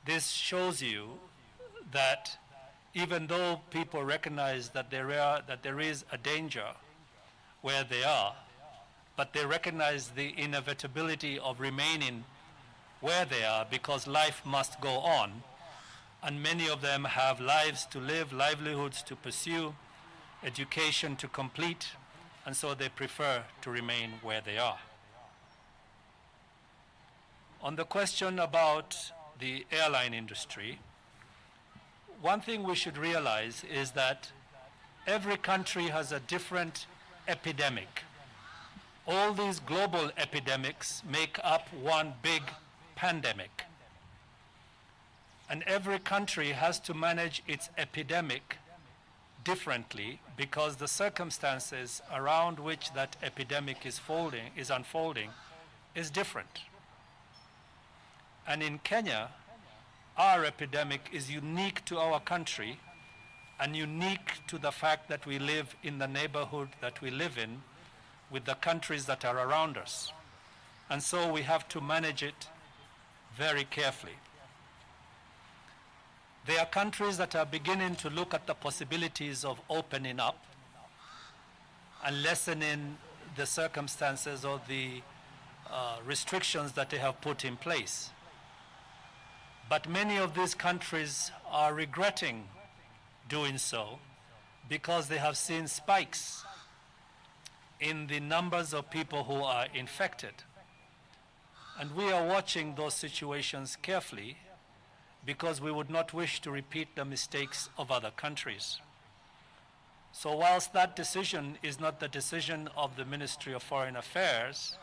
This shows you that even though people recognize that there is a danger where they are, but they recognize the inevitability of remaining where they are because life must go on, and many of them have lives to live, livelihoods to pursue, education to complete, and so they prefer to remain where they are. On the question about the airline industry, one thing we should realize is that every country has a different epidemic. All these global epidemics make up one big pandemic. And every country has to manage its epidemic differently because the circumstances around which that epidemic is unfolding is different. And in Kenya, our epidemic is unique to our country and unique to the fact that we live in the neighborhood that we live in with the countries that are around us. And so we have to manage it very carefully. There are countries that are beginning to look at the possibilities of opening up and lessening the circumstances or the restrictions that they have put in place. But many of these countries are regretting doing so because they have seen spikes in the numbers of people who are infected. And we are watching those situations carefully because we would not wish to repeat the mistakes of other countries. So whilst that decision is not the decision of the Ministry of Foreign Affairs,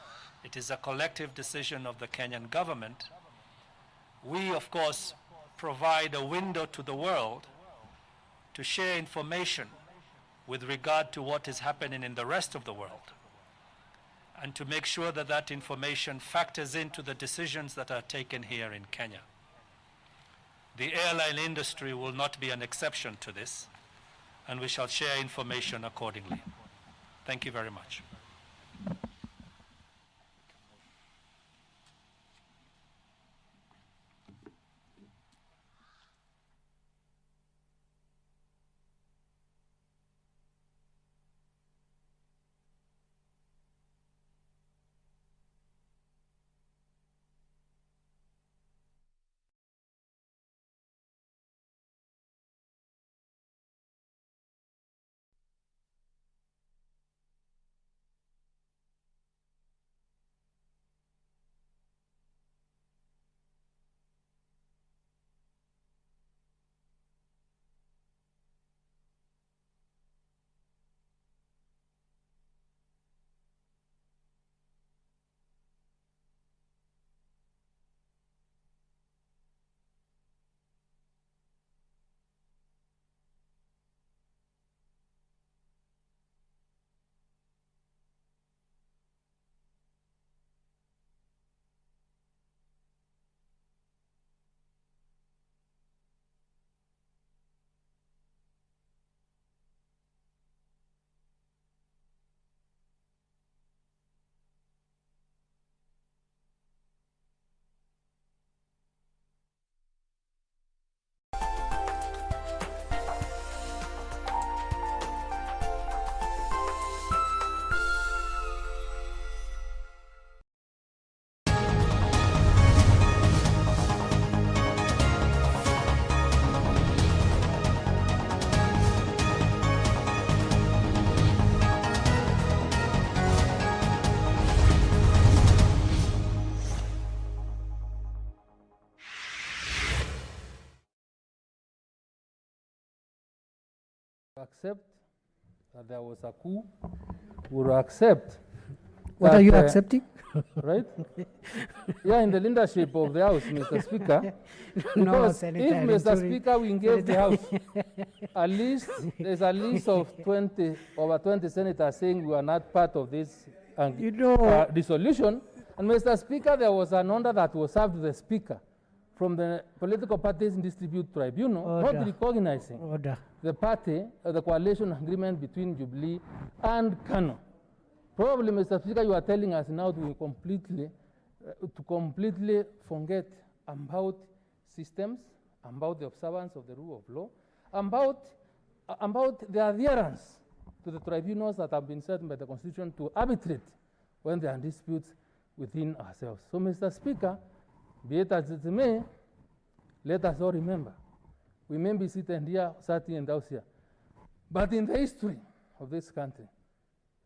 it is a collective decision of the Kenyan government, we of course provide a window to the world to share information with regard to what is happening in the rest of the world and to make sure that that information factors into the decisions that are taken here in Kenya. The airline industry will not be an exception to this, and we shall share information accordingly. Thank you very much. Accept that there was a coup, would accept. What are you accepting? Right? Yeah, in the leadership of the House, Mr. Speaker. Because if, Mr. Speaker, we gave the House a list, there's a list of over 20 senators saying we are not part of this dissolution. And Mr. Speaker, there was an order that was served to the Speaker from the Political Parties Dispute Tribunal, not recognizing the party, the coalition agreement between Jubilee and KANU. Probably, Mr. Speaker, you are telling us now to completely to completely forget about systems, about the observance of the rule of law, about the adherence to the tribunals that have been set by the Constitution to arbitrate when there are disputes within ourselves. So, Mr. Speaker, be it as it may, let us all remember, we may be sitting here, but in the history of this country,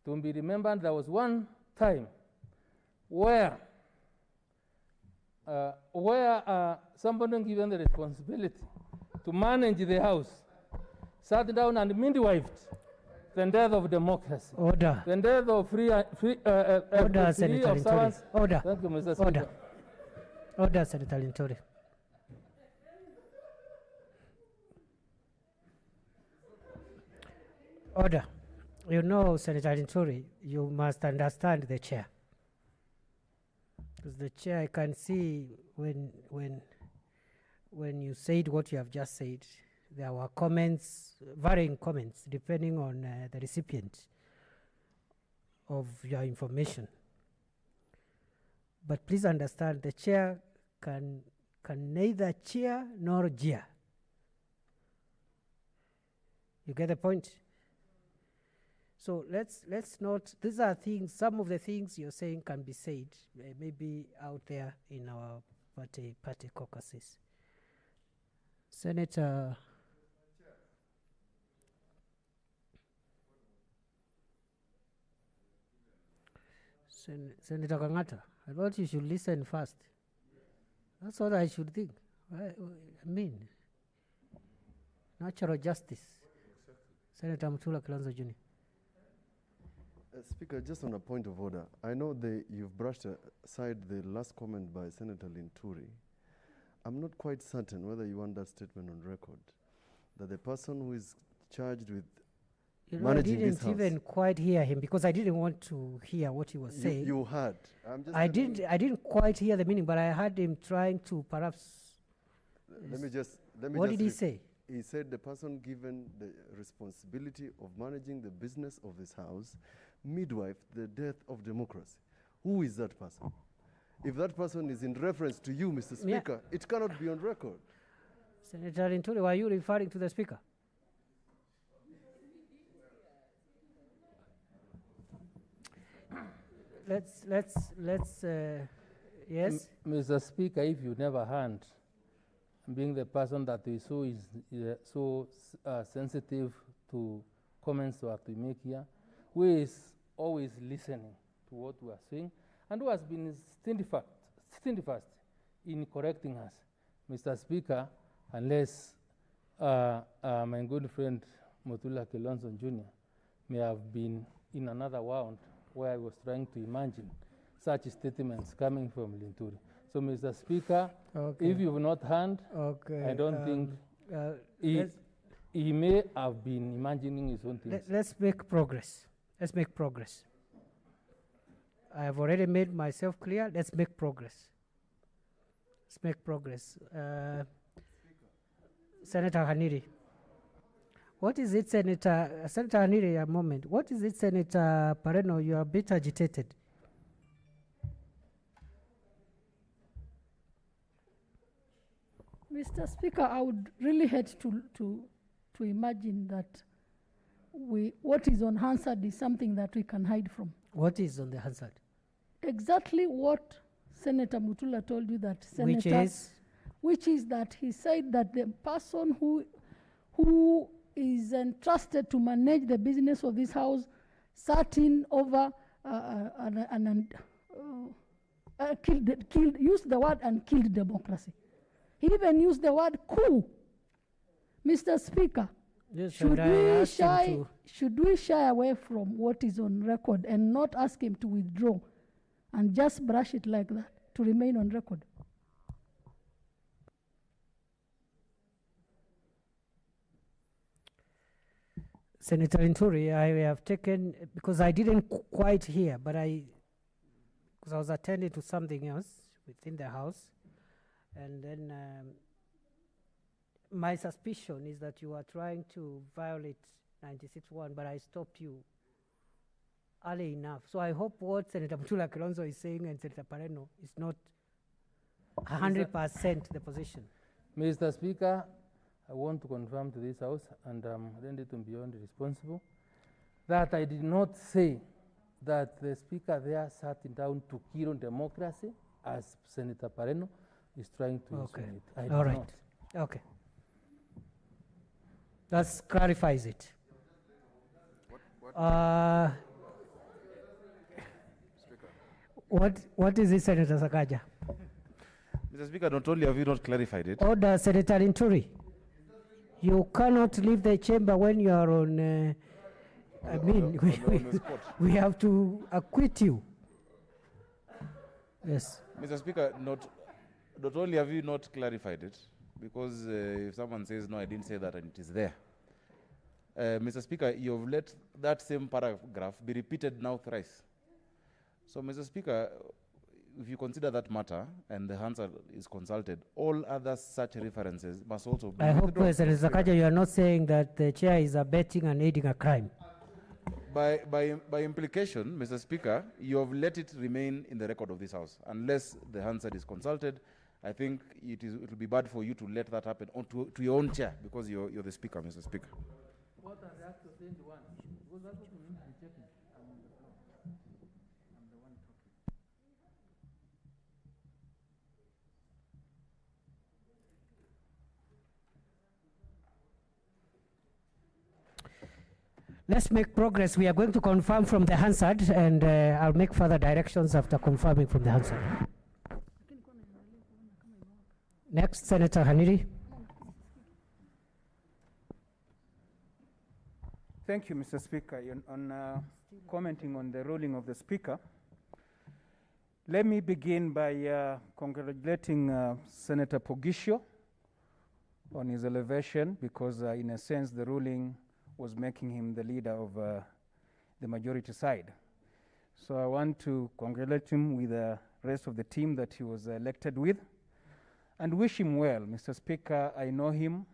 to be remembered, there was one time where somebody given the responsibility to manage the house sat down and midwifed the death of democracy. Order. The death of Order, Senator Linturi. Order. Thank you, Mr. Speaker. Order. Order, Senator Linturi. Order. You know, Senator Linturi, you must understand the chair. Because the chair, I can see when you said what you have just said, there were comments, varying comments, depending on the recipient of your information. But please understand, the chair can neither cheer nor jeer. You get the point? So let's not, these are things, some of the things you're saying can be said, maybe out there in our party caucuses. Senator Kangata, I thought you should listen first. That's what I should think. I mean, natural justice. Senator Mutula Kilonzo Jr. Speaker, just on a point of order, I know you've brushed aside the last comment by Senator Linturi. I'm not quite certain whether you want that statement on record, that the person who is charged with managing this house. I didn't even quite hear him because I didn't want to hear what he was saying. You heard. I didn't quite hear the meaning, but I heard him trying to perhaps. What did he say? He said the person given the responsibility of managing the business of this house midwife the death of democracy. Who is that person? If that person is in reference to you, Mr. Speaker, it cannot be on record. Senator Linturi, were you referring to the Speaker? Yes? Mr. Speaker, if you never heard, being the person that is so sensitive to comments that we make here, who is always listening to what we are saying, and who has been steadfast in correcting us, Mr. Speaker, unless my good friend Mutula Kilonzo Jr. may have been in another world where I was trying to imagine such statements coming from Linturi. So, Mr. Speaker, if you've not heard, I don't think he may have been imagining his own things. Let's make progress. Let's make progress. I have already made myself clear. Let's make progress. Let's make progress. Senator Haniri. What is it, Senator Haniri, a moment. What is it, Senator Pareno? You are a bit agitated. Mr. Speaker, I would really hate to imagine that what is on Hansard is something that we can hide from. What is on the Hansard? Exactly what Senator Mutula told you that Senator... Which is that he said that the person who is entrusted to manage the business of this house sat in over used the word and killed democracy. He even used the word coup. Mr. Speaker, yes, should we shy away from what is on record and not ask him to withdraw and just brush it like that to remain on record? Senator Linturi, I have taken, because I didn't quite hear, but because I was attending to something else within the House, and then my suspicion is that you are trying to violate 96.1, but I stopped you early enough. So I hope what Senator Mutula Kilonzo is saying and Senator Pareno is not 100% the position. Mr. Speaker, I want to confirm to this House, and I'm ready to be beyond responsible, that I did not say that the Speaker there sat down to kill democracy, as Senator Pareno is trying to insinuate. I did All right. not. Okay. That clarifies it. What is it, Senator Sakaja? Mr. Speaker, not only have you not clarified it. Order, Senator Inturi. You cannot leave the chamber when you are on. We have to acquit you. Yes. Mr. Speaker, not only have you not clarified it, because if someone says, no, I didn't say that, and it is there. Mr. Speaker, you have let that same paragraph be repeated now thrice. So, Mr. Speaker, if you consider that matter and the answer is consulted, all other such references must also be I hope, withdrawn. Senator Sakaja, you are not saying that the chair is abetting and aiding a crime. By implication, Mr. Speaker, you have let it remain in the record of this House. Unless the answer is consulted, I think it will be bad for you to let that happen to your own chair, because you're the Speaker, Mr. Speaker. What are the acts of 21? Because that's what we need to be checking. I'm on the floor. I'm the one talking. Let's make progress. We are going to confirm from the Hansard, and I'll make further directions after confirming from the Hansard. Next, Senator Haniri. Thank you, Mr. Speaker. On commenting on the ruling of the Speaker, let me begin by congratulating Senator Pogisho on his elevation, because in a sense the ruling was making him the leader of the majority side. So I want to congratulate him with the rest of the team that he was elected with, and wish him well. Mr. Speaker, I know him.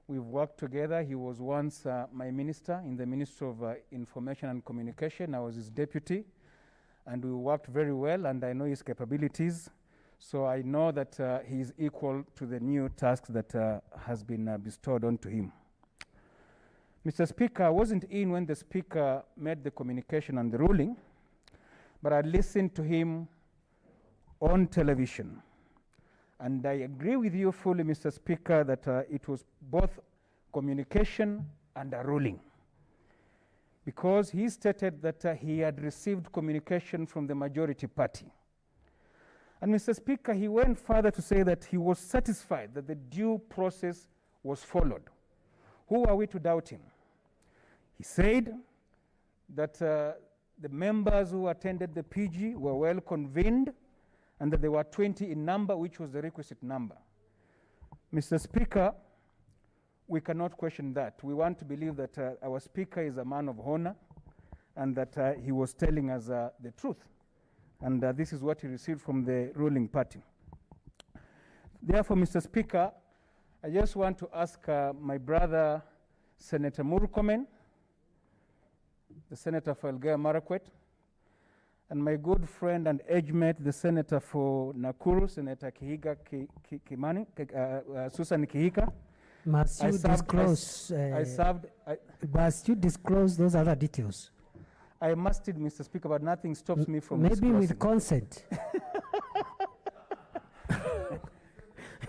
We've worked together. He was once my minister in the Ministry of Information and Communication. I was his deputy, and we worked very well, and I know his capabilities. So I know that he is equal to the new task that has been bestowed onto him. Mr. Speaker, I wasn't in when the Speaker made the communication on the ruling, but I listened to him on television. And I agree with you fully, Mr. Speaker, that it was both communication and a ruling, because he stated that he had received communication from the majority party. And Mr. Speaker, he went further to say that he was satisfied that the due process was followed. Who are we to doubt him? He said that the members who attended the PG were well convened, and that there were 20 in number, which was the requisite number. Mr. Speaker, we cannot question that. We want to believe that our Speaker is a man of honor, and that he was telling us the truth. And this is what he received from the ruling party. Therefore, Mr. Speaker, I just want to ask my brother, Senator Murkomen, the Senator for Elgeyo Marakwet, and my good friend and age mate, the Senator for Nakuru, Senator Kihiga Kimani, Susan Kihika. Must you disclose? Must you disclose those other details? I must it, Mr. Speaker, but nothing stops me from maybe with consent.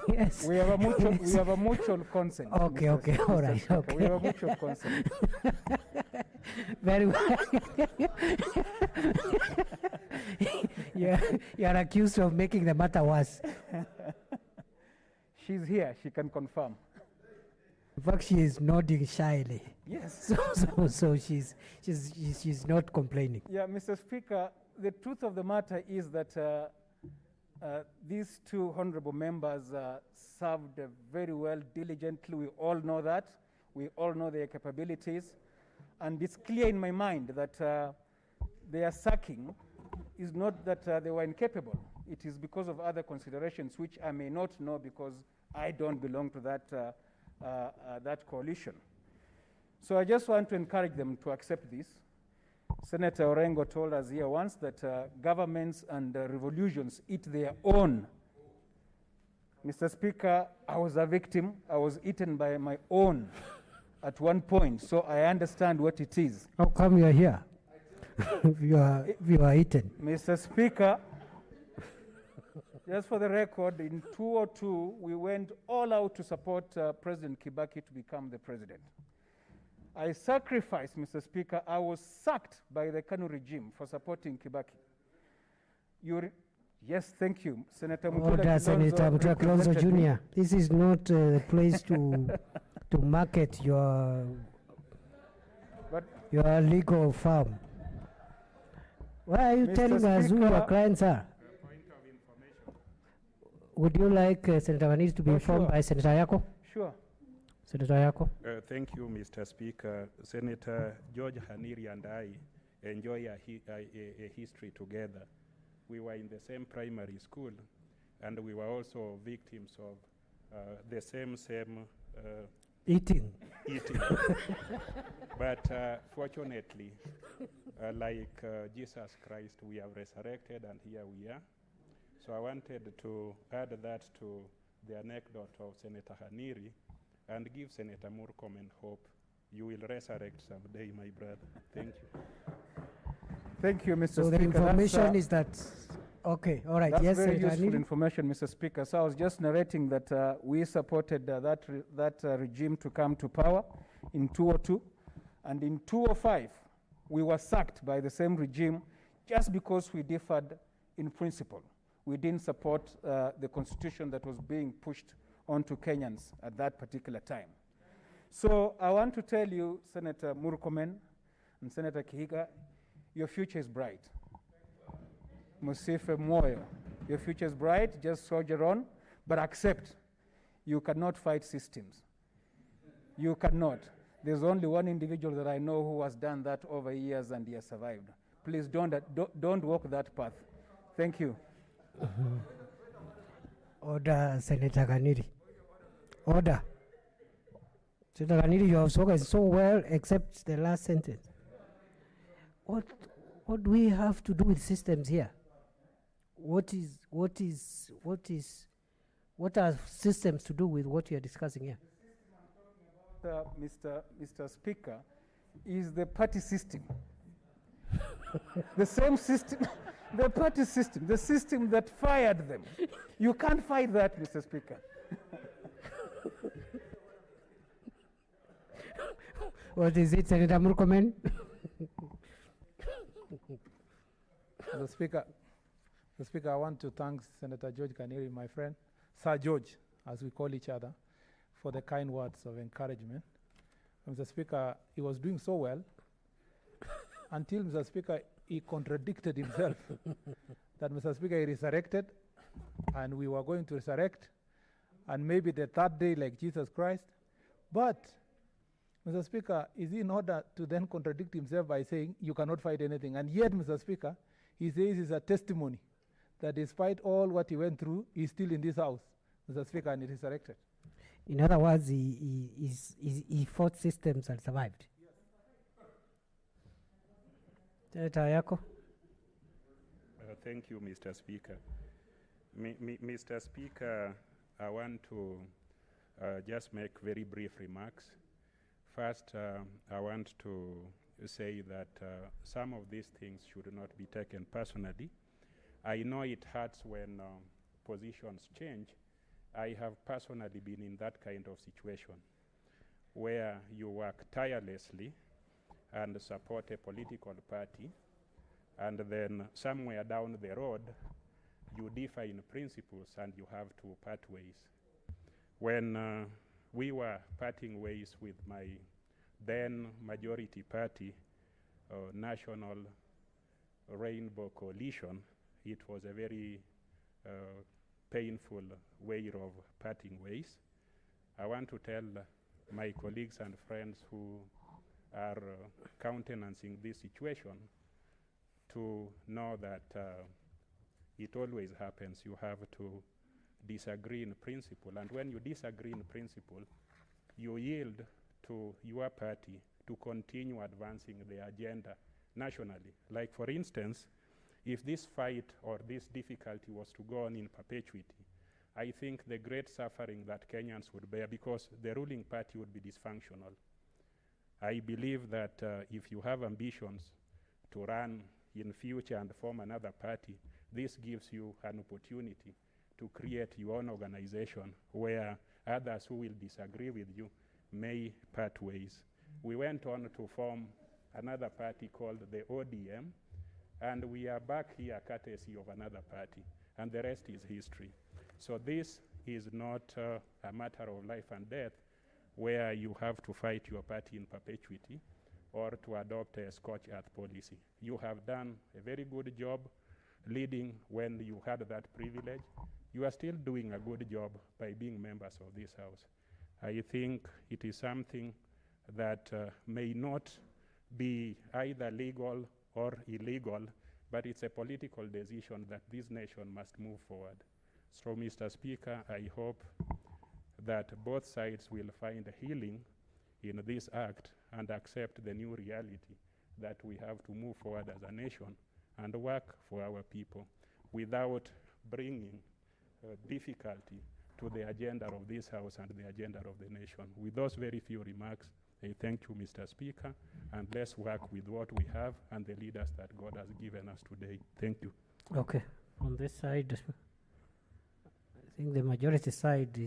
Yes. We have a mutual consent. Okay, Mr. okay, all right, Speaker. okay. We have a mutual consent. Very well. You are accused of making the matter worse. She's here. She can confirm. In fact, she is nodding shyly. Yes. So she's not complaining. Yeah, Mr. Speaker, the truth of the matter is that these two honorable members served very well, diligently. We all know that. We all know their capabilities. And it's clear in my mind that their sacking is not that they were incapable. It is because of other considerations, which I may not know because I don't belong to that coalition. So I just want to encourage them to accept this. Senator Orengo told us here once that governments and revolutions eat their own. Mr. Speaker, I was a victim. I was eaten by my own at one point, so I understand what it is. How come you are here? you are eaten. Mr. Speaker, just for the record, in 2002, we went all out to support President Kibaki to become the president. I sacrificed, Mr. Speaker. I was sacked by the KANU regime for supporting Kibaki. Yes, thank you, Senator Mutula Order, Senator Mutula Kilonzo Jr. This is not the place to market your legal firm. Why are you Mr. telling us who your Speaker, clients are? Would you like Senator Vanisi to be informed sure. by Senator Yako? Sure. Senator Yako. Thank you, Mr. Speaker. Senator George Haniri and I enjoy a history together. We were in the same primary school, and we were also victims of the same eating. But fortunately, like Jesus Christ, we have resurrected, and here we are. So I wanted to add that to the anecdote of Senator Haniri and give Senator Murkomen hope you will resurrect someday, my brother. Thank you. Thank you, Mr. So Speaker. the information is that, okay, all right. That's Yes, very Senator useful Haniri. information, Mr. Speaker. So I was just narrating that we supported that regime to come to power in 2002, and in 2005, we were sacked by the same regime just because we differed in principle. We didn't support the constitution that was being pushed onto Kenyans at that particular time. So I want to tell you, Senator Murkomen and Senator Kihiga, your future is bright. Musife Moyo, your future is bright, just soldier on, but accept you cannot fight systems. You cannot. There's only one individual that I know who has done that over years and he has survived. Please don't walk that path. Thank you. Order, Senator Kaniri. Order. Senator Kaniri, you have spoken so well, except the last sentence. What do we have to do with systems here? What are systems to do with what you are discussing here? Mr. Speaker, is the party system. The same system, the party system, the system that fired them. You can't fight that, Mr. Speaker. What is it, Senator Murkomen? Mr. Speaker, I want to thank Senator George Kaniri, my friend, Sir George, as we call each other, for the kind words of encouragement. Mr. Speaker, he was doing so well until, Mr. Speaker, he contradicted himself. That, Mr. Speaker, he resurrected, and we were going to resurrect, and maybe the third day like Jesus Christ. But, Mr. Speaker, is he in order to then contradict himself by saying you cannot fight anything? And yet, Mr. Speaker, he says it's a testimony that despite all what he went through, he's still in this house, Mr. Speaker, and he resurrected. In other words, he fought systems and survived. Senator Yako. Thank you, Mr. Speaker. Mr. Speaker, I want to just make very brief remarks. First, I want to say that some of these things should not be taken personally. I know it hurts when positions change. I have personally been in that kind of situation where you work tirelessly and support a political party, and then somewhere down the road, you differ in principles and you have to part ways. When we were parting ways with my then majority party, National Rainbow Coalition, it was a very painful way of parting ways. I want to tell my colleagues and friends who are countenancing this situation to know that it always happens. You have to disagree in principle, and when you disagree in principle, you yield to your party to continue advancing the agenda, nationally. Like, for instance, if this fight or this difficulty was to go on in perpetuity, I think the great suffering that Kenyans would bear, because the ruling party would be dysfunctional. I believe that if you have ambitions to run in future and form another party, this gives you an opportunity to create your own organization where others who will disagree with you may part ways. We went on to form another party called the ODM, and we are back here courtesy of another party, and the rest is history. So this is not a matter of life and death where you have to fight your party in perpetuity or to adopt a scorched earth policy. You have done a very good job leading when you had that privilege. You are still doing a good job by being members of this house. I think it is something that may not be either legal or illegal, but it's a political decision that this nation must move forward. So, Mr. Speaker, I hope that both sides will find healing in this act and accept the new reality that we have to move forward as a nation and work for our people without bringing difficulty to the agenda of this house and the agenda of the nation. With those very few remarks, I thank you, Mr. Speaker, and let's work with what we have and the leaders that God has given us today. Thank you. Okay, on this side, I think the majority side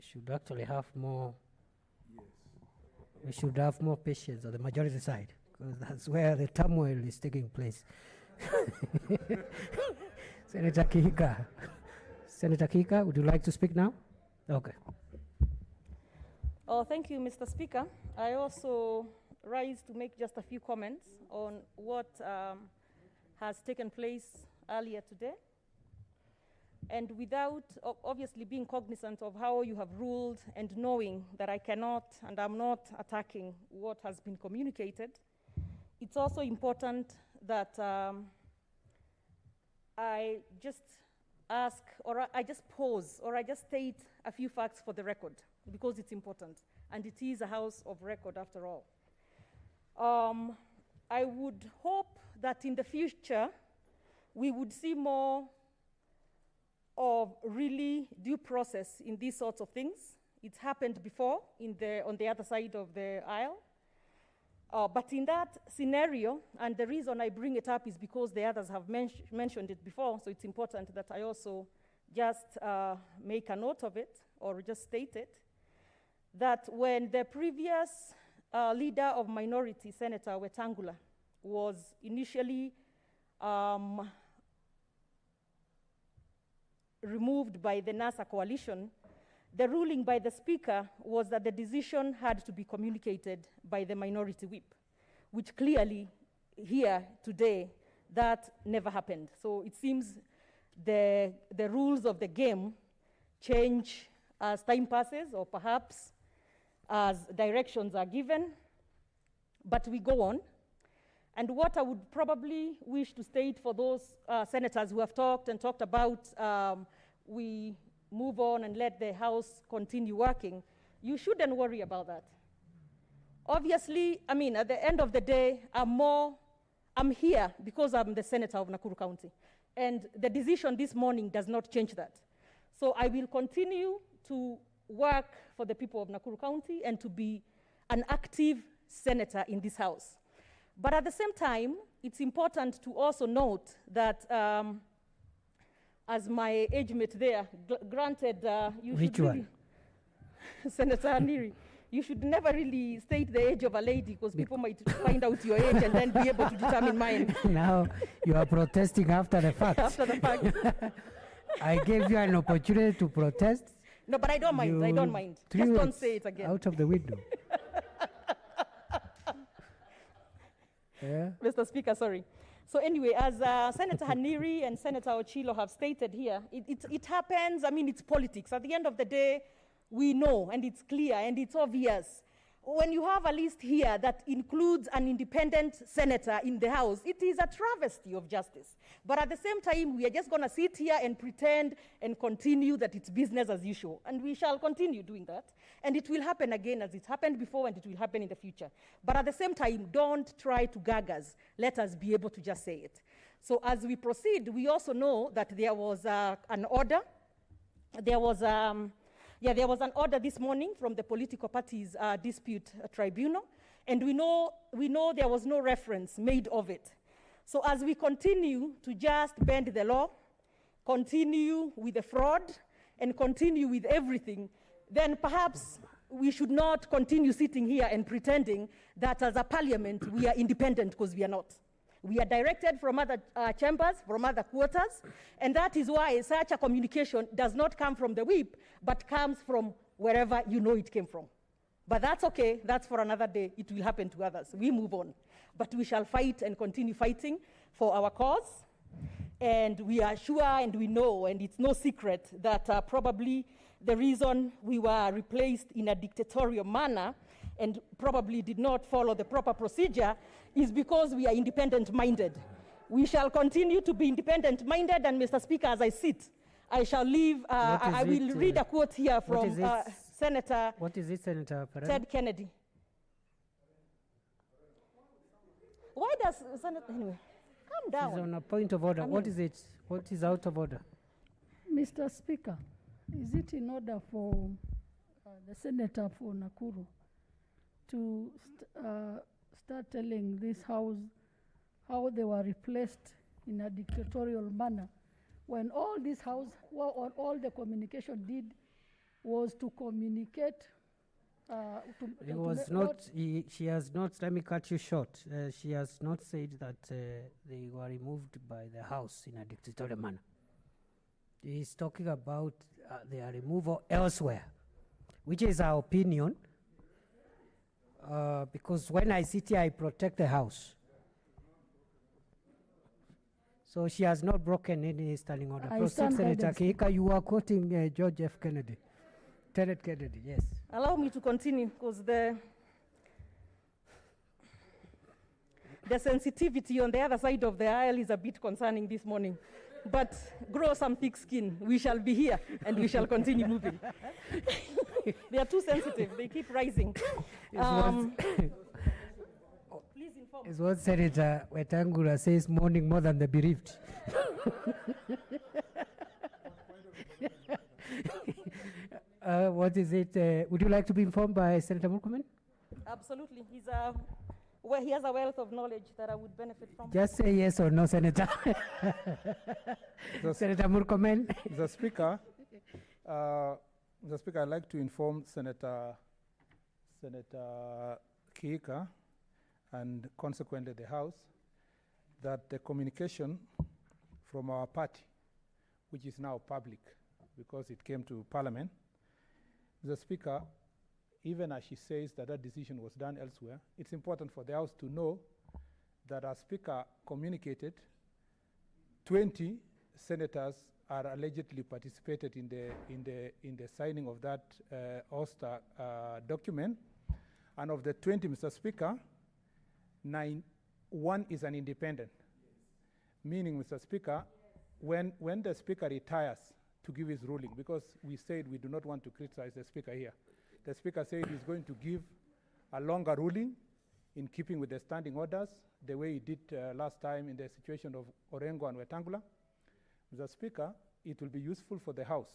should actually have more. Yes. We should have more patience on the majority side, because that's where the turmoil is taking place. Senator Kihika. Senator Kihika, would you like to speak now? Okay. Oh, thank you, Mr. Speaker. I also rise to make just a few comments on what has taken place earlier today. And without obviously being cognizant of how you have ruled and knowing that I cannot and I'm not attacking what has been communicated, it's also important that I just ask, or I just pause, or I just state a few facts for the record, because it's important, and it is a house of record after all. I would hope that in the future we would see more of really due process in these sorts of things. It's happened before on the other side of the aisle. But in that scenario, and the reason I bring it up is because the others have mentioned it before, so it's important that I also just make a note of it, or just state it, that when the previous leader of minority, Senator Wetangula, was initially removed by the NASA coalition, the ruling by the Speaker was that the decision had to be communicated by the minority whip, which clearly here today, that never happened. So it seems the rules of the game change as time passes, or perhaps as directions are given, but we go on. And what I would probably wish to state for those senators who have talked about we move on and let the House continue working, you shouldn't worry about that. Obviously, I mean, at the end of the day, I'm here because I'm the senator of Nakuru County. And the decision this morning does not change that. So I will continue to work for the people of Nakuru County and to be an active senator in this House. But at the same time, it's important to also note that as my age mate there, granted, you should really, Senator Haniri, you should never really state the age of a lady, because people might find out your age and then be able to determine mine. Now you are protesting after the fact. After the fact. I gave you an opportunity to protest. No, but I don't mind. I don't mind. Just don't say it again. Out of the window. Yeah. Mr. Speaker, sorry. So anyway, as Senator Haniri and Senator Ochilo have stated here, it happens. I mean, it's politics. At the end of the day, we know, and it's clear, and it's obvious. When you have a list here that includes an independent senator in the House, it is a travesty of justice. But at the same time, we are just going to sit here and pretend and continue that it's business as usual. And we shall continue doing that. And it will happen again as it's happened before, and it will happen in the future. But at the same time, don't try to gag us. Let us be able to just say it. So as we proceed, we also know that there was an order. There was an order this morning from the Political Parties Dispute Tribunal, and we know there was no reference made of it. So as we continue to just bend the law, continue with the fraud, and continue with everything, then perhaps we should not continue sitting here and pretending that as a parliament we are independent, because we are not. We are directed from other chambers, from other quarters, and that is why such a communication does not come from the whip, but comes from wherever you know it came from. But that's okay, that's for another day. It will happen to others. We move on. But we shall fight and continue fighting for our cause. And we are sure and we know, and it's no secret, that probably the reason we were replaced in a dictatorial manner and probably did not follow the proper procedure is because we are independent-minded. We shall continue to be independent-minded, and Mr. Speaker, as I sit, I shall leave, I will read a quote here from Senator What is it, Senator Perez? Ted Kennedy. Why does Senator, anyway, calm down. It's on a point of order. What is it? What is out of order? Mr. Speaker, is it in order for the senator for Nakuru to start telling this House how they were replaced in a dictatorial manner when all this House, or all the communication did was to communicate it was not, she has not, let me cut you short. She has not said that they were removed by the House in a dictatorial manner. He's talking about their removal elsewhere, which is our opinion, because when I sit here, I protect the House. So she has not broken any standing order. Proceed, Senator Kihika. You are quoting George F. Kennedy. Ted Kennedy, yes. Allow me to continue, because the sensitivity on the other side of the aisle is a bit concerning this morning. But grow some thick skin. We shall be here, and we shall continue moving. They are too sensitive. They keep rising. Please inform. It's what Senator Wetangula says, mourning more than the bereaved. What is it? Would you like to be informed by Senator Murkomen? Absolutely. He has a wealth of knowledge that I would benefit from. Just say yes or no, Senator. Senator Murkomen. Mr. Speaker, I'd like to inform Senator Kihika and consequently the House that the communication from our party, which is now public because it came to Parliament, Mr. Speaker, even as she says that decision was done elsewhere, it's important for the House to know that our Speaker communicated 20 senators are allegedly participated in the signing of that Oster document, and of the 20, Mr. Speaker, 1 is an independent, meaning, Mr. Speaker, when the Speaker retires to give his ruling, because we said we do not want to criticize the Speaker here. The Speaker said he's going to give a longer ruling in keeping with the standing orders, the way he did last time in the situation of Orengo and Wetangula. Mr. Speaker, it will be useful for the House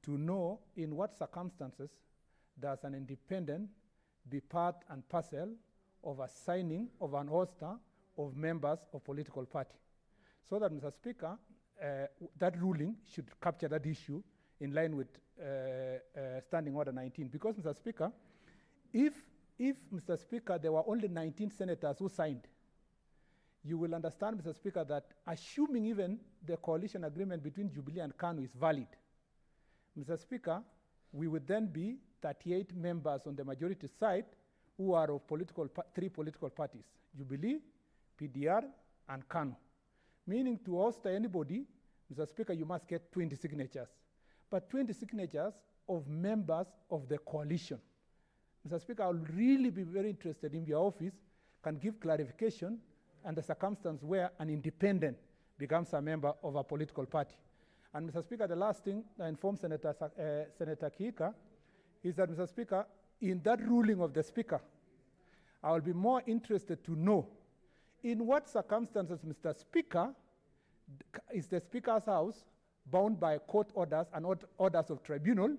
to know in what circumstances does an independent be part and parcel of a signing of an roster of members of political party. So that, Mr. Speaker, that ruling should capture that issue in line with Standing Order 19. Because, Mr. Speaker, if, Mr. Speaker, there were only 19 senators who signed, you will understand, Mr. Speaker, that assuming even the coalition agreement between Jubilee and KANU is valid, Mr. Speaker, we would then be 38 members on the majority side who are of three political parties, Jubilee, PDR, and KANU. Meaning to oster anybody, Mr. Speaker, you must get 20 signatures. But 20 signatures of members of the coalition. Mr. Speaker, I will really be very interested in your office can give clarification and the circumstance where an independent becomes a member of a political party. And Mr. Speaker, the last thing I inform Senator Kihika is that, Mr. Speaker, in that ruling of the Speaker, I will be more interested to know in what circumstances, Mr. Speaker, is the Speaker's House bound by court orders and orders of tribunal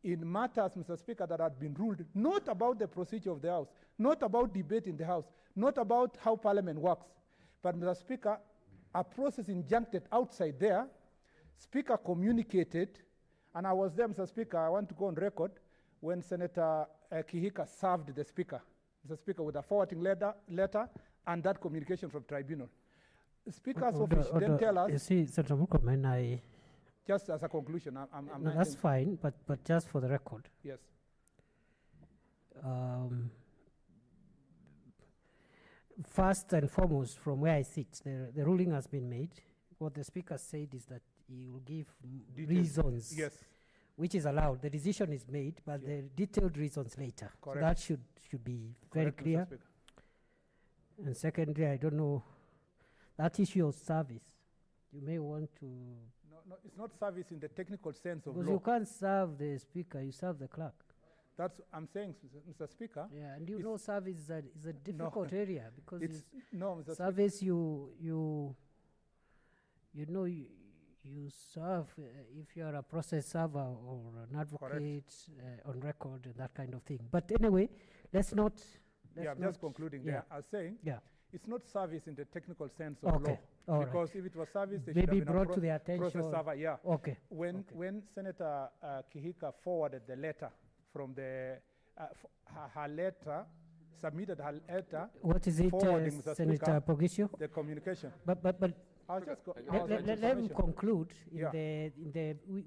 in matters, Mr. Speaker, that had been ruled, not about the procedure of the House, not about debate in the House, not about how Parliament works, but, Mr. Speaker, a process injuncted outside there, Speaker communicated, and I was there, Mr. Speaker, I want to go on record, when Senator Kihika served the Speaker, Mr. Speaker, with a forwarding letter and that communication from tribunal. Speaker's office then tell us... You see, Senator Murkomen, just as a conclusion, no, that's fine, but just for the record. Yes. First and foremost, from where I sit, the ruling has been made. What the Speaker said is that he will give reasons, yes, which is allowed. The decision is made, but the detailed reasons later. Correct. So that should be very clear. And secondly, I don't know, that issue of service, you may want to... No, it's not service in the technical sense of law. Because you can't serve the Speaker, you serve the clerk. That's I'm saying, Mr. Speaker. Yeah, and you know service is a difficult area because it's Mr. service Speaker. You serve if you are a process server or an advocate on record and that kind of thing. But anyway, let's not. Just concluding there. I was saying, it's not service in the technical sense of law. All because if it was service, they maybe should have brought to the attention. Process server, Okay. When Senator Kihika forwarded the letter from the her letter, submitted her letter. What is it, Senator Pogisio? The communication. But I'll just go. Let me conclude.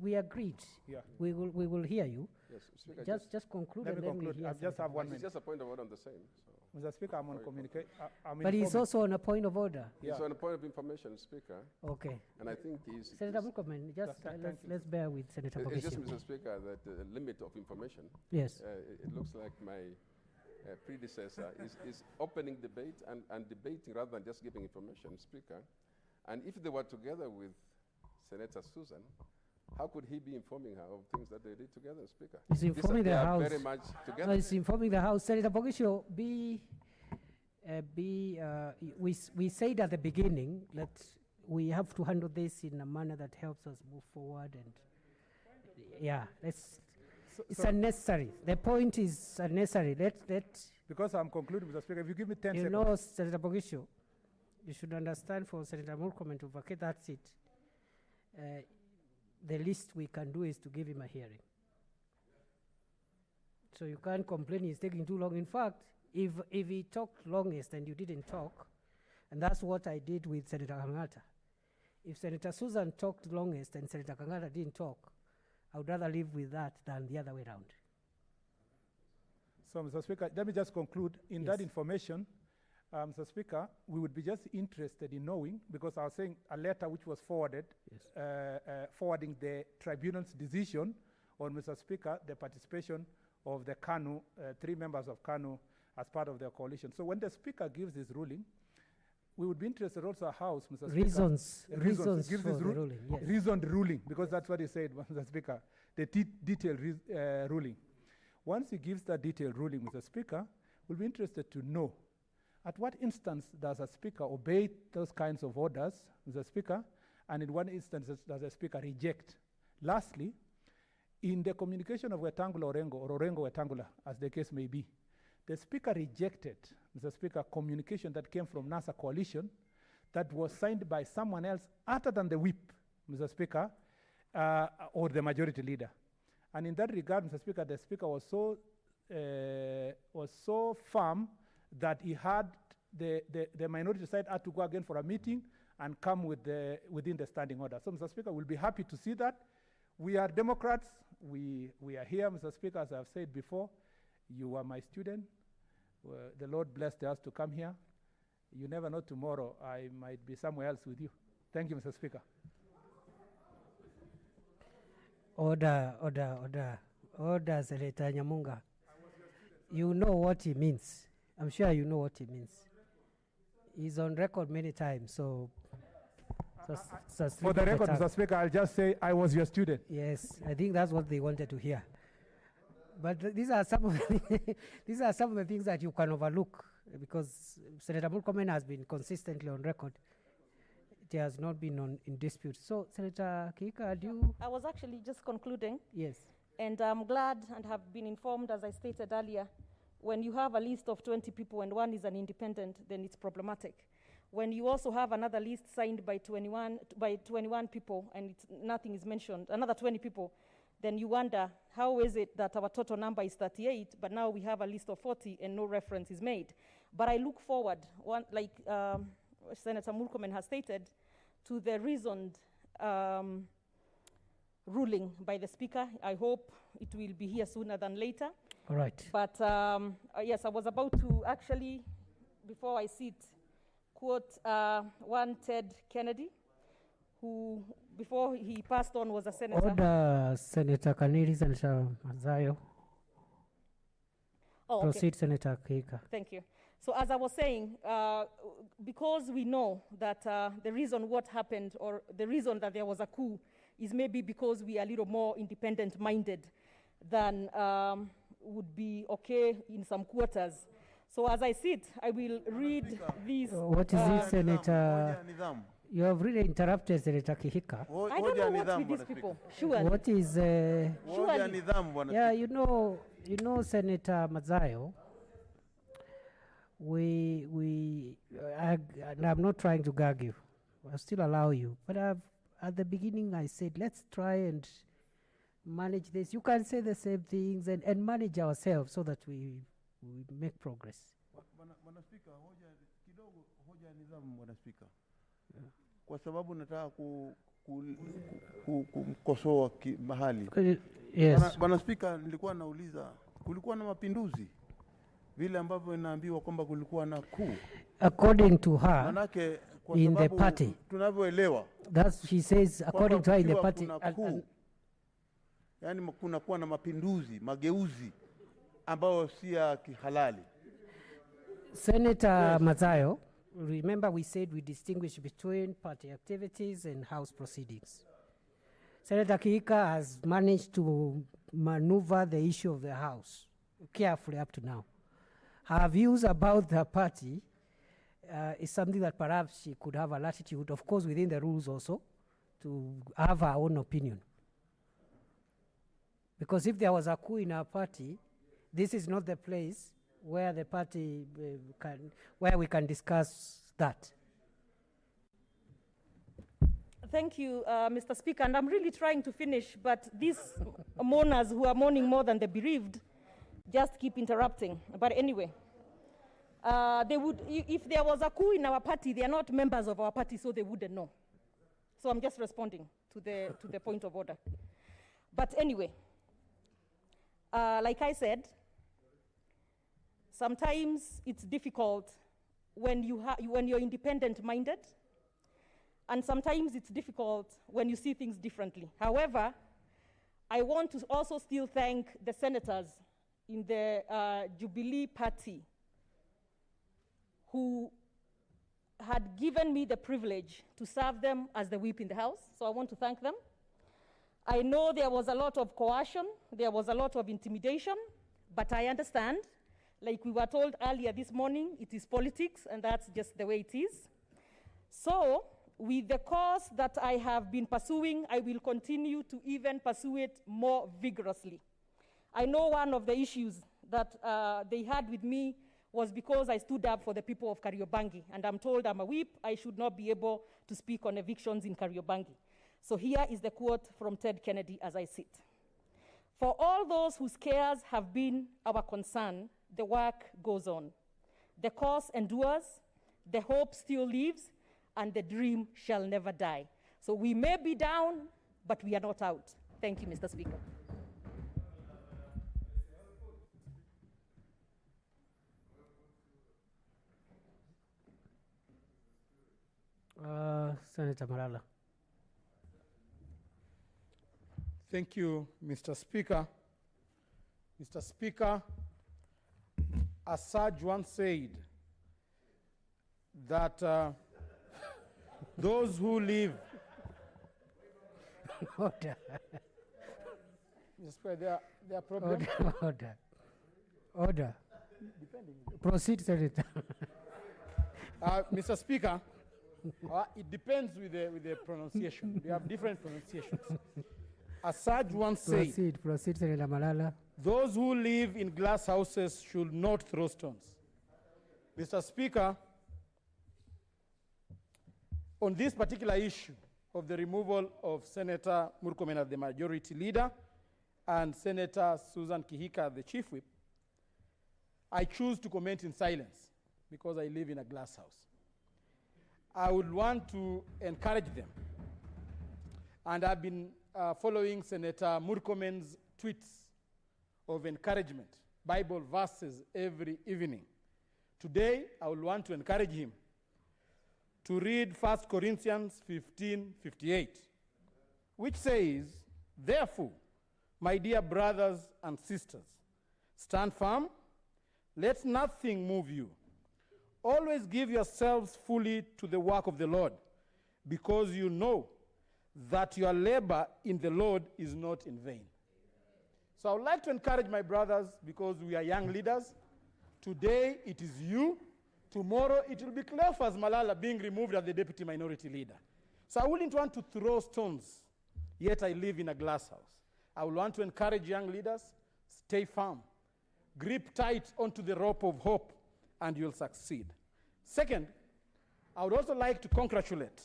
We agreed. Yeah. We will hear you. Yes, Speaker, just conclude. Let me conclude. I just have 1 minute. It's just a point of order on the same. So. Mr. Speaker, I'm on communicate. But he's also on a point of order. He's on a point of information, Speaker. Okay. And I think he's... Senator Murkomen, let's bear with Senator Pogisio. It's just, Mr. Speaker, that the limit of information... Yes. It looks like my predecessor is opening debate and debating rather than just giving information, Speaker. And if they were together with Senator Susan, how could he be informing her of things that they did together, Speaker? He's informing the House. Very much together. No, he's informing the House. Senator Pogisio, we said at the beginning that we have to handle this in a manner that helps us move forward, and it's unnecessary. The point is unnecessary. Because I'm concluding, Mr. Speaker, if you give me 10 seconds. You know, Senator Pogisio, you should understand for Senator Murkomen to vacate that seat. The least we can do is to give him a hearing. So you can't complain he's taking too long. In fact, if he talked longest and you didn't talk, and that's what I did with Senator Kangata. If Senator Susan talked longest and Senator Kangata didn't talk, I would rather live with that than the other way around. So, Mr. Speaker, let me just conclude. In that information, Mr. Speaker, we would be just interested in knowing, because I was saying a letter which was forwarded, forwarding the tribunal's decision on, Mr. Speaker, the participation of the KANU, 3 members of KANU as part of their coalition. So when the Speaker gives this ruling, we would be interested also House, Mr. Speaker. Reasons gives this ruling, yes. Reasoned ruling, because that's what he said, Mr. Speaker, the detailed ruling. Once he gives that detailed ruling, Mr. Speaker, we'll be interested to know at what instance does a Speaker obey those kinds of orders, Mr. Speaker, and in what instance does a Speaker reject? Lastly, in the communication of Wetangula Orengo, or Orengo Wetangula, as the case may be, the Speaker rejected, Mr. Speaker, communication that came from NASA coalition that was signed by someone else other than the whip, Mr. Speaker, or the majority leader. And in that regard, Mr. Speaker, the Speaker was so firm that he had the minority side had to go again for a meeting and come within the standing order. So, Mr. Speaker, we'll be happy to see that. We are Democrats. We are here, Mr. Speaker, as I've said before. You are my student. The Lord blessed us to come here. You never know, tomorrow I might be somewhere else with you. Thank you, Mr. Speaker. Order, Senator Nyamunga. You know what he means. I'm sure you know what he means. He's on record many times, so... For the record, Mr. Speaker, I'll just say I was your student. Yes, I think that's what they wanted to hear. But these are some of the these are some of the things that you can overlook because Senator Murkomen has been consistently on record. It has not been in dispute. So, Senator Kika, do you? I was actually just concluding. Yes. And I'm glad and have been informed, as I stated earlier, when you have a list of 20 people and one is an independent, then it's problematic. When you also have another list signed by 21 people and nothing is mentioned, another 20 people, then you wonder, how is it that our total number is 38, but now we have a list of 40 and no reference is made? But I look forward, like Senator Murkomen has stated, to the reasoned ruling by the Speaker. I hope it will be here sooner than later. All right. But yes, I was about to actually, before I sit, quote one Ted Kennedy, who, before he passed on, was a senator. Order, Senator Kaniri, Senator Mazayo. Oh, okay. Proceed, Senator Kika. Thank you. So as I was saying, because we know that the reason what happened or the reason that there was a coup is maybe because we are a little more independent-minded than would be okay in some quarters. So as I sit, I will read these. What is this, Senator? You have really interrupted Senator Kihika. I don't know what's with these people. Surely. What is? Surely. Yeah, you know, Senator Mazayo. And I'm not trying to gag you. I'll still allow you. But at the beginning, I said, let's try and manage this. You can say the same things and manage ourselves so that we make progress. Bwana Spika, hoja ya nidhamu, Bwana Spika. Kwa sababu nataka kumkosoa mahali. Yes. Bwana Spika, nilikuwa nauliza, kulikuwa na mapinduzi vile ambavyo inaambiwa kwamba kulikuwa na coup. According to her, manake, in the party, tunavyoelewa, that's she says, according to her in the party, yani kunakuwa na mapinduzi, mageuzi ambayo si ya kihalali. Senator Mazayo, remember we said we distinguish between party activities and House proceedings. Senator Kihika has managed to maneuver the issue of the House carefully up to now. Her views about the party is something that perhaps she could have a latitude, of course within the rules also, to have her own opinion. Because if there was a coup in our party, this is not the place where the party where we can discuss that. Thank you, Mr. Speaker. And I'm really trying to finish, but these mourners who are mourning more than the bereaved just keep interrupting. But anyway, they would, if there was a coup in our party, they are not members of our party, so they wouldn't know. So I'm just responding to the point of order. But anyway, like I said, sometimes it's difficult when you're independent-minded, and sometimes it's difficult when you see things differently. However, I want to also still thank the senators in the Jubilee Party who had given me the privilege to serve them as the whip in the House, so I want to thank them. I know there was a lot of coercion, there was a lot of intimidation, but I understand, like we were told earlier this morning, it is politics, and that's just the way it is. So, with the cause that I have been pursuing, I will continue to even pursue it more vigorously. I know one of the issues that they had with me was because I stood up for the people of Kariobangi, and I'm told I'm a whip, I should not be able to speak on evictions in Kariobangi. So here is the quote from Ted Kennedy as I sit. For all those whose cares have been our concern, the work goes on. The cause endures, the hope still lives, and the dream shall never die. So we may be down, but we are not out. Thank you, Mr. Speaker. Senator Marala. Thank you, Mr. Speaker. Mr. Speaker, a sage once said that those who live Mr. Speaker, there are problems. Order. Proceed, Senator. Mr. Speaker, it depends with the pronunciation. We have different pronunciations. As Saj once said, Proceed, Senator Malala. Those who live in glass houses should not throw stones. Mr. Speaker, on this particular issue of the removal of Senator Murkomen as the majority leader and Senator Susan Kihika, the chief whip, I choose to comment in silence because I live in a glass house. I would want to encourage them. And I've been following Senator Murkomen's tweets of encouragement, Bible verses every evening. Today, I will want to encourage him to read 1 Corinthians 15:58, which says, therefore, my dear brothers and sisters, stand firm, let nothing move you. Always give yourselves fully to the work of the Lord, because you know that your labor in the Lord is not in vain. So I would like to encourage my brothers, because we are young leaders. Today it is you. Tomorrow it will be Cleophas Malala being removed as the deputy minority leader. So I wouldn't want to throw stones, yet I live in a glass house. I would want to encourage young leaders, stay firm, grip tight onto the rope of hope, and you'll succeed. Second, I would also like to congratulate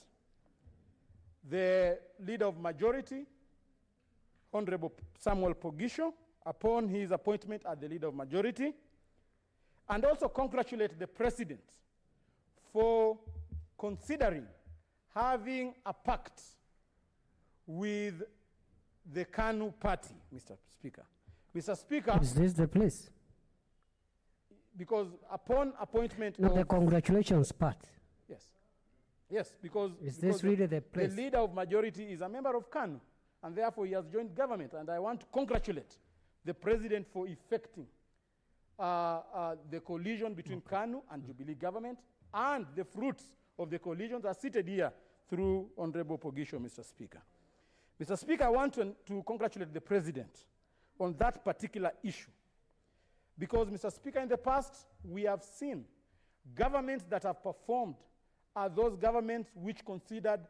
the leader of majority, Honorable Samuel Pogisho, upon his appointment as the leader of majority, and also congratulate the president for considering having a pact with the KANU party, Mr. Speaker. Mr. Speaker. Is this the place? Because upon appointment No, the congratulations part. Yes. Yes, because Is this really the place? The leader of majority is a member of KANU, and therefore he has joined government, and I want to congratulate the president for effecting the coalition between KANU and Jubilee government, and the fruits of the coalitions are seated here through Honorable Pogisho, Mr. Speaker. Mr. Speaker, I want to congratulate the president on that particular issue, because, Mr. Speaker, in the past, we have seen governments that have performed are those governments which considered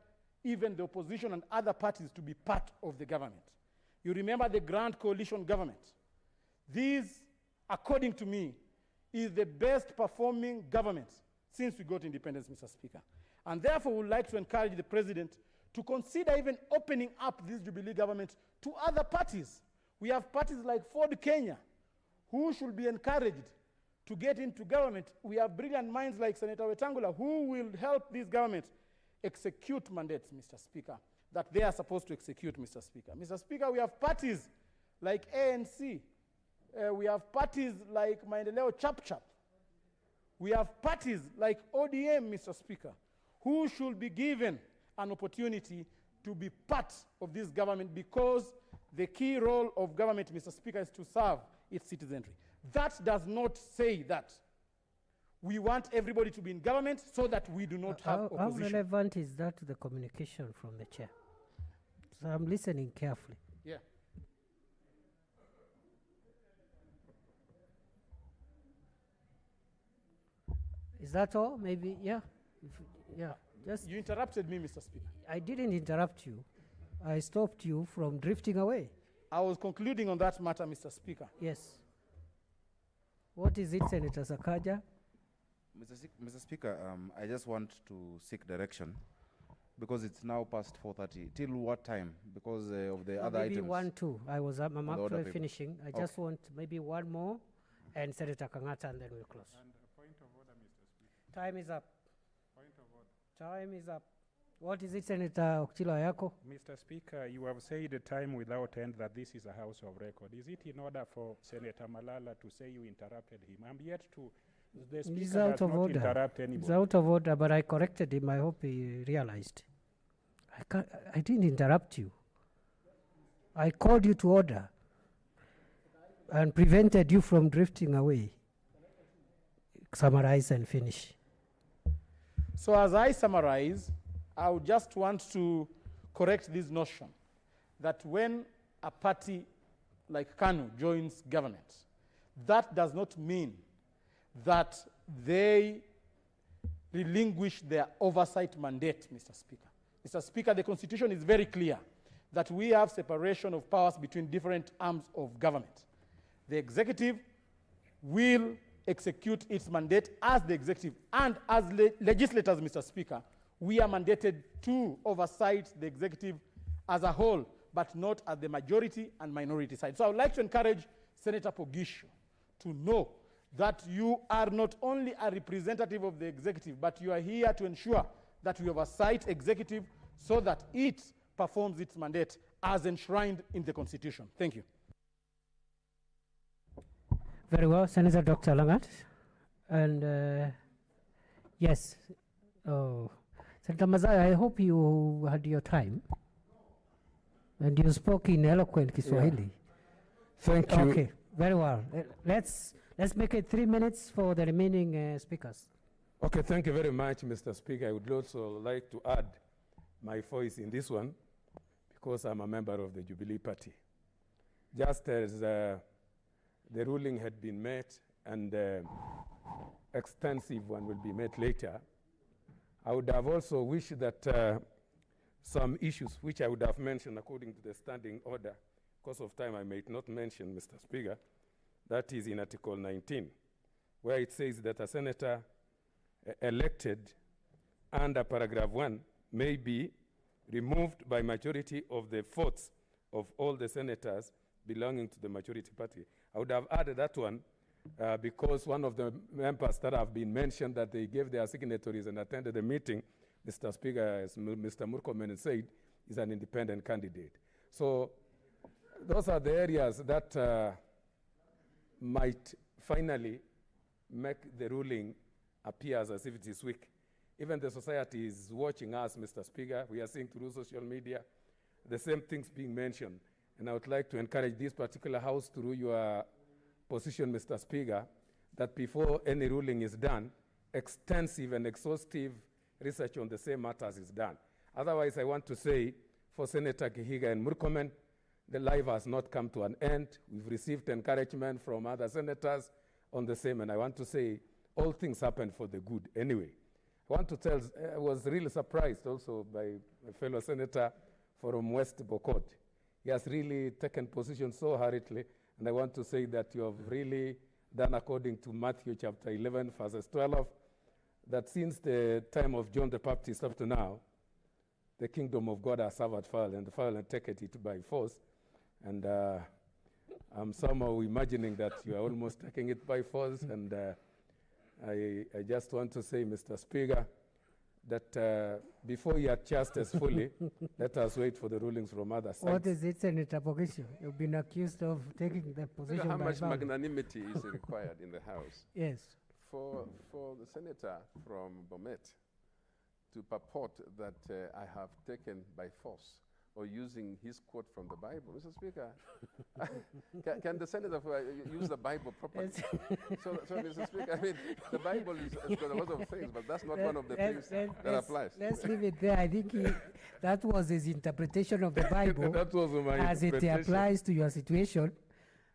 even the opposition and other parties to be part of the government. You remember the Grand Coalition government. These, according to me, is the best performing government since we got independence, Mr. Speaker. And therefore, we would like to encourage the president to consider even opening up this Jubilee government to other parties. We have parties like Ford Kenya, who should be encouraged to get into government. We have brilliant minds like Senator Wetangula, who will help this government execute mandates, Mr. Speaker, that they are supposed to execute, Mr. Speaker. Mr. Speaker, we have parties like ANC. We have parties like Maendeleo Chap Chap. We have parties like ODM, Mr. Speaker, who should be given an opportunity to be part of this government, because the key role of government, Mr. Speaker, is to serve its citizenry. That does not say that we want everybody to be in government so that we do not have opposition. How relevant is that to the communication from the chair? So I'm listening carefully. Yeah. Is that all? Maybe, yeah. Yeah. Just. You interrupted me, Mr. Speaker. I didn't interrupt you. I stopped you from drifting away. I was concluding on that matter, Mr. Speaker. Yes. What is it, Senator Sakaja? Mr. Speaker, I just want to seek direction, because it's now past 4:30. Till what time? Because of the other maybe items. 1, 2. I'm actually paper. finishing. I just want maybe one more, and Senator Kangata, and then we'll close. And a point of order, Mr. Speaker. Time is up. Point of order. Time is up. What is it, Senator Okchilo Ayako? Mr. Speaker, you have said a time without end that this is a house of record. Is it in order for Senator Malala to say you interrupted him? I'm yet to. The Speaker It's out does of not order. interrupt anybody. It's out of order, but I corrected him. I hope he realized. I didn't interrupt you. I called you to order and prevented you from drifting away. Summarize and finish. So as I summarize, I would just want to correct this notion that when a party like KANU joins government, that does not mean that they relinquish their oversight mandate, Mr. Speaker. Mr. Speaker, the Constitution is very clear that we have separation of powers between different arms of government. The executive will execute its mandate as the executive, and as legislators, Mr. Speaker, we are mandated to oversight the executive as a whole, but not at the majority and minority side. So I would like to encourage Senator Pogisho to know that you are not only a representative of the executive, but you are here to ensure that we oversight executive so that it performs its mandate as enshrined in the Constitution. Thank you. Very well, Senator Dr. Langat. And yes, Senator Mazai, I hope you had your time. And you spoke in eloquent Kiswahili. Yeah. Thank you. Okay, very well. Let's make it 3 minutes for the remaining speakers. Okay, thank you very much, Mr. Speaker. I would also like to add my voice in this one because I'm a member of the Jubilee Party. Just as the ruling had been made and extensive one will be made later, I would have also wished that some issues which I would have mentioned according to the standing order, because of time I might not mention, Mr. Speaker, that is in Article 19, where it says that a senator elected under paragraph 1 may be removed by majority of the votes of all the senators belonging to the majority party. I would have added that one because one of the members that have been mentioned that they gave their signatories and attended the meeting, Mr. Speaker, as Mr. Murkomen said, is an independent candidate. So those are the areas that might finally make the ruling appear as if it is weak. Even the society is watching us, Mr. Speaker. We are seeing through social media the same things being mentioned. And I would like to encourage this particular House through your position, Mr. Speaker, that before any ruling is done, extensive and exhaustive research on the same matters is done. Otherwise, I want to say for Senator Kihiga and Murkomen, the life has not come to an end. We've received encouragement from other senators on the same, and I want to say all things happen for the good anyway. I want to tell, I was really surprised also by a fellow senator from West Bokot. He has really taken position so hurriedly, and I want to say that you have really done according to Matthew chapter 11, verses 12, that since the time of John the Baptist up to now, the kingdom of God has suffered fall, and the fall and taken it by force. And I'm somehow imagining that you are almost taking it by force, and I just want to say, Mr. Speaker, that before you adjust us fully, let us wait for the rulings from other sides. What is it, Senator Pogisho? You've been accused of taking the position How by much violence. magnanimity is required in the House? Yes. For the senator from Bomet to purport that I have taken by force or using his quote from the Bible. Mr. Speaker, can the senator use the Bible properly? So, Mr. Speaker, I mean, the Bible has got a lot of things, but that's not one of the things that applies. Let's leave it there. I think that was his interpretation of the Bible That was my as it interpretation. applies to your situation.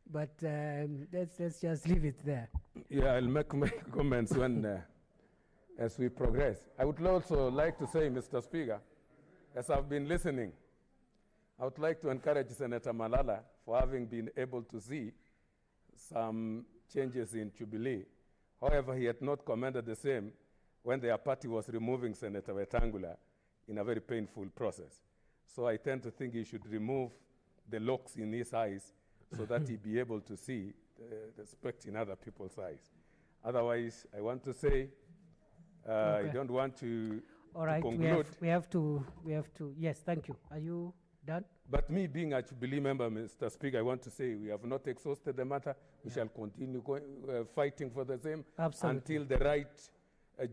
But let's just leave it there. Yeah, I'll make my comments when, as we progress. I would also like to say, Mr. Speaker, as I've been listening, I would like to encourage Senator Malala for having been able to see some changes in Jubilee. However, he had not commended the same when their party was removing Senator Wetangula in a very painful process. So I tend to think he should remove the locks in his eyes so that he be able to see the speck in other people's eyes. Otherwise, I want to say, I don't want to, All right, conclude. we have to, yes, thank you. Are you done? But me being a Jubilee member, Mr. Speaker, I want to say we have not exhausted the matter. We shall continue fighting for the same until the right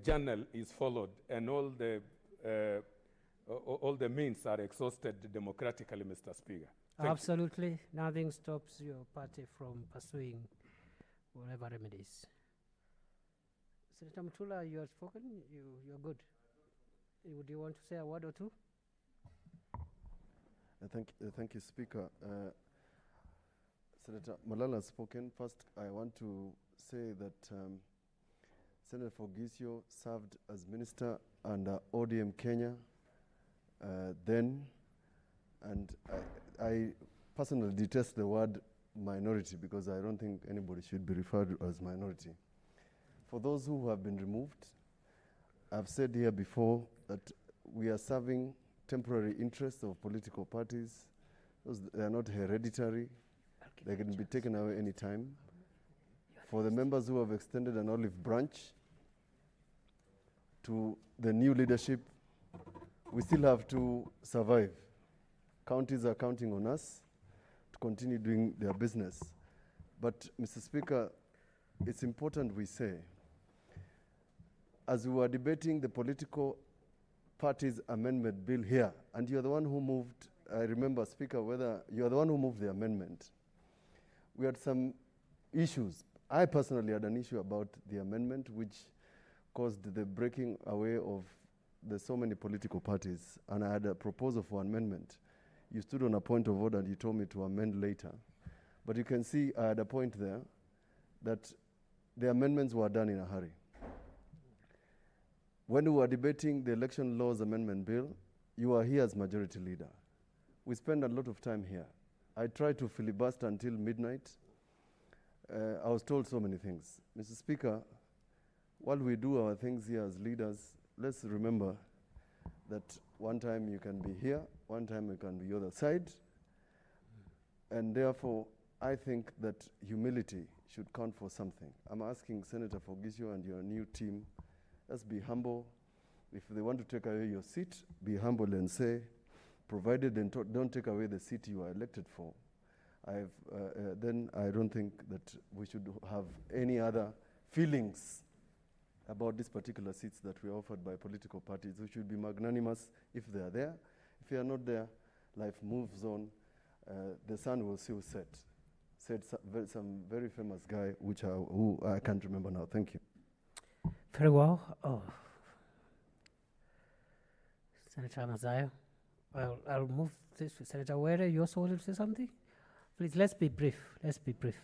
journal is followed and all the means are exhausted democratically, Mr. Speaker. Thank Absolutely. Nothing stops your party from pursuing whatever remedies. Senator Mutula, you have spoken. You're good. Would you want to say a word or two? Thank you, Speaker. Senator Malala has spoken. First, I want to say that Senator Fogisio served as minister under ODM Kenya then, and I personally detest the word minority because I don't think anybody should be referred to as minority. For those who have been removed, I've said here before that we are serving temporary interests of political parties. They are not hereditary. They can be taken away any time. For the members who have extended an olive branch to the new leadership, we still have to survive. Counties are counting on us to continue doing their business. But, Mr. Speaker, it's important we say, as we were debating the political parties amendment bill here, and you're the one who moved, I remember, Speaker, whether you're the one who moved the amendment, we had some issues. I personally had an issue about the amendment, which caused the breaking away of so many political parties, and I had a proposal for amendment. You stood on a point of order and you told me to amend later. But you can see I had a point there that the amendments were done in a hurry. When we were debating the election laws amendment bill, you were here as majority leader. We spent a lot of time here. I tried to filibuster until midnight. I was told so many things. Mr. Speaker, while we do our things here as leaders, let's remember that one time you can be here, one time you can be the other side. And therefore, I think that humility should count for something. I'm asking Senator Fogisio and your new team, let's be humble. If they want to take away your seat, be humble and say, provided they don't take away the seat you are elected for, then I don't think that we should have any other feelings about these particular seats that were offered by political parties. We should be magnanimous if they are there. If they are not there, life moves on. The sun will still set. Said some very famous guy, who I can't remember now. Thank you. Very well. Senator Mazayo. I'll move this to Senator Were. You also wanted to say something? Please, let's be brief. Let's be brief.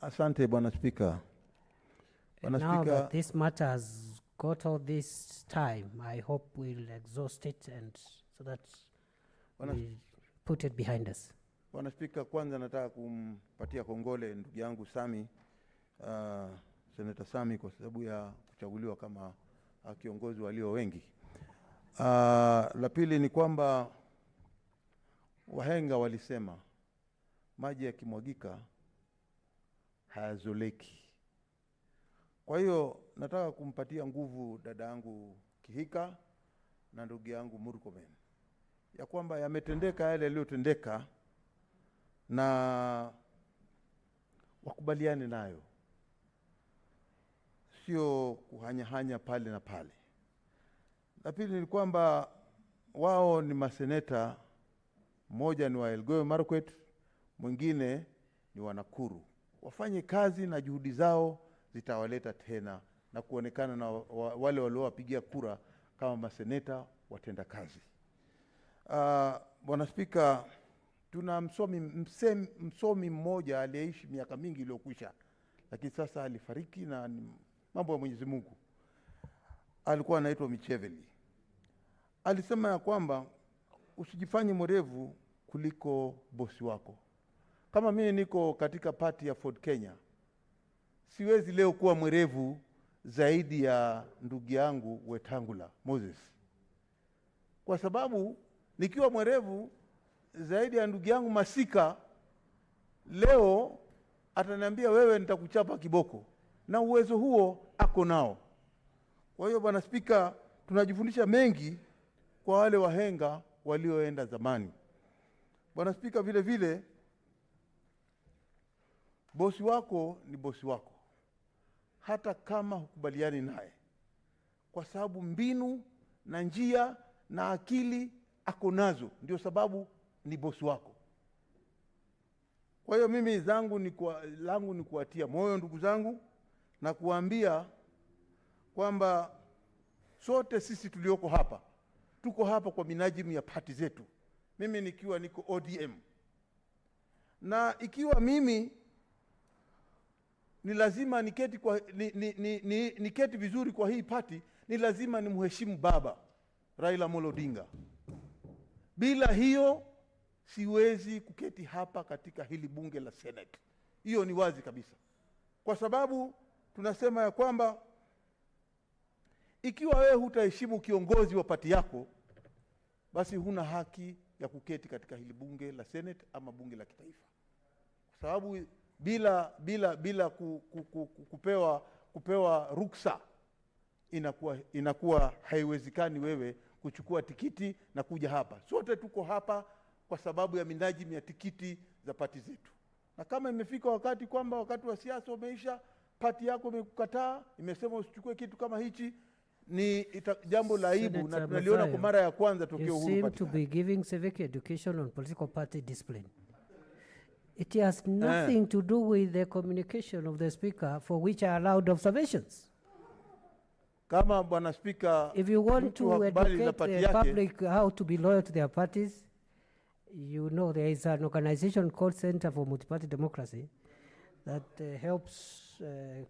Asante, Bwana Speaker. Now that this matter has got all this time, I hope we'll exhaust it and so that we put it behind us. Bwana Speaker, kwanza nataka kumpatia kongole ndugu yangu Sami, Senator Sami, kwa sababu ya kuchaguliwa kama kiongozi walio wengi. La pili ni kwamba wahenga walisema maji yakimwagika hayazoleki. Kwa hiyo nataka kumpatia nguvu dada yangu Kihika na ndugu yangu Murkomen, ya kwamba yametendeka yale yaliyotendeka na wakubaliane nayo, sio kuhanya-hanya pale na pale. La pili ni kwamba wao ni maseneta, mmoja ni wa Elgeyo Marakwet, mwingine ni wa Nakuru. Wafanye kazi na juhudi zao zitawaleta tena na kuonekana na wale waliowapigia kura kama maseneta watenda kazi. Bwana Spika, tuna msomi mmoja aliyeishi miaka mingi iliyokwisha, lakini sasa alifariki na mambo ya Mwenyezi Mungu. Alikuwa anaitwa Micheveli. Alisema ya kwamba usijifanye mwerevu kuliko bosi wako. Kama mimi niko katika party ya Ford Kenya, siwezi leo kuwa mwerevu zaidi ya ndugu yangu Wetangula Moses. Kwa sababu nikiwa mwerevu zaidi ya ndugu yangu Masika, leo ataniambia wewe nitakuchapa kiboko, na uwezo huo ako nao. Kwa hiyo Bwana Spika, tunajifundisha mengi kwa wale wahenga walioenda zamani. Bwana Spika, vile vile bosi wako ni bosi wako, hata kama hukubaliani naye, kwa sababu mbinu na njia na akili ako nazo, ndio sababu ni bosi wako. Kwa hiyo mimi langu ni kuwatia moyo ndugu zangu na kuambia kwamba sote sisi tulioko hapa tuko hapa kwa minajimu ya pati zetu, mimi nikiwa niko ODM. Na ikiwa mimi ni lazima niketi kwa niketi vizuri kwa hii party, ni lazima nimheshimu baba Raila Amolo Odinga. Bila hiyo siwezi kuketi hapa katika hili bunge la Senate. Hiyo ni wazi kabisa. Kwa sababu tunasema ya kwamba ikiwa wewe hutaheshimu kiongozi wa pati yako, basi huna haki ya kuketi katika hili bunge la Senate ama bunge la kitaifa. Kwa sababu bila kupewa ruksa, inakuwa haiwezekani wewe kuchukua tikiti na kuja hapa. Sote tuko hapa kwa sababu ya minajili ya tikiti za pati zetu. Na kama imefika wakati kwamba wakati wa siasa umeisha, pati yako imekukataa, imesema usichukue kitu kama hichi, ni jambo la aibu, na tunaliona kwa mara ya kwanza tokeo huru. You seem to be giving civic education on political party discipline. It has nothing to do with the communication of the speaker, for which are allowed observations. Kama Bwana Speaker, if you want to educate the public how to be loyal to their parties, you know there is an organization called Center for Multi-Party Democracy that helps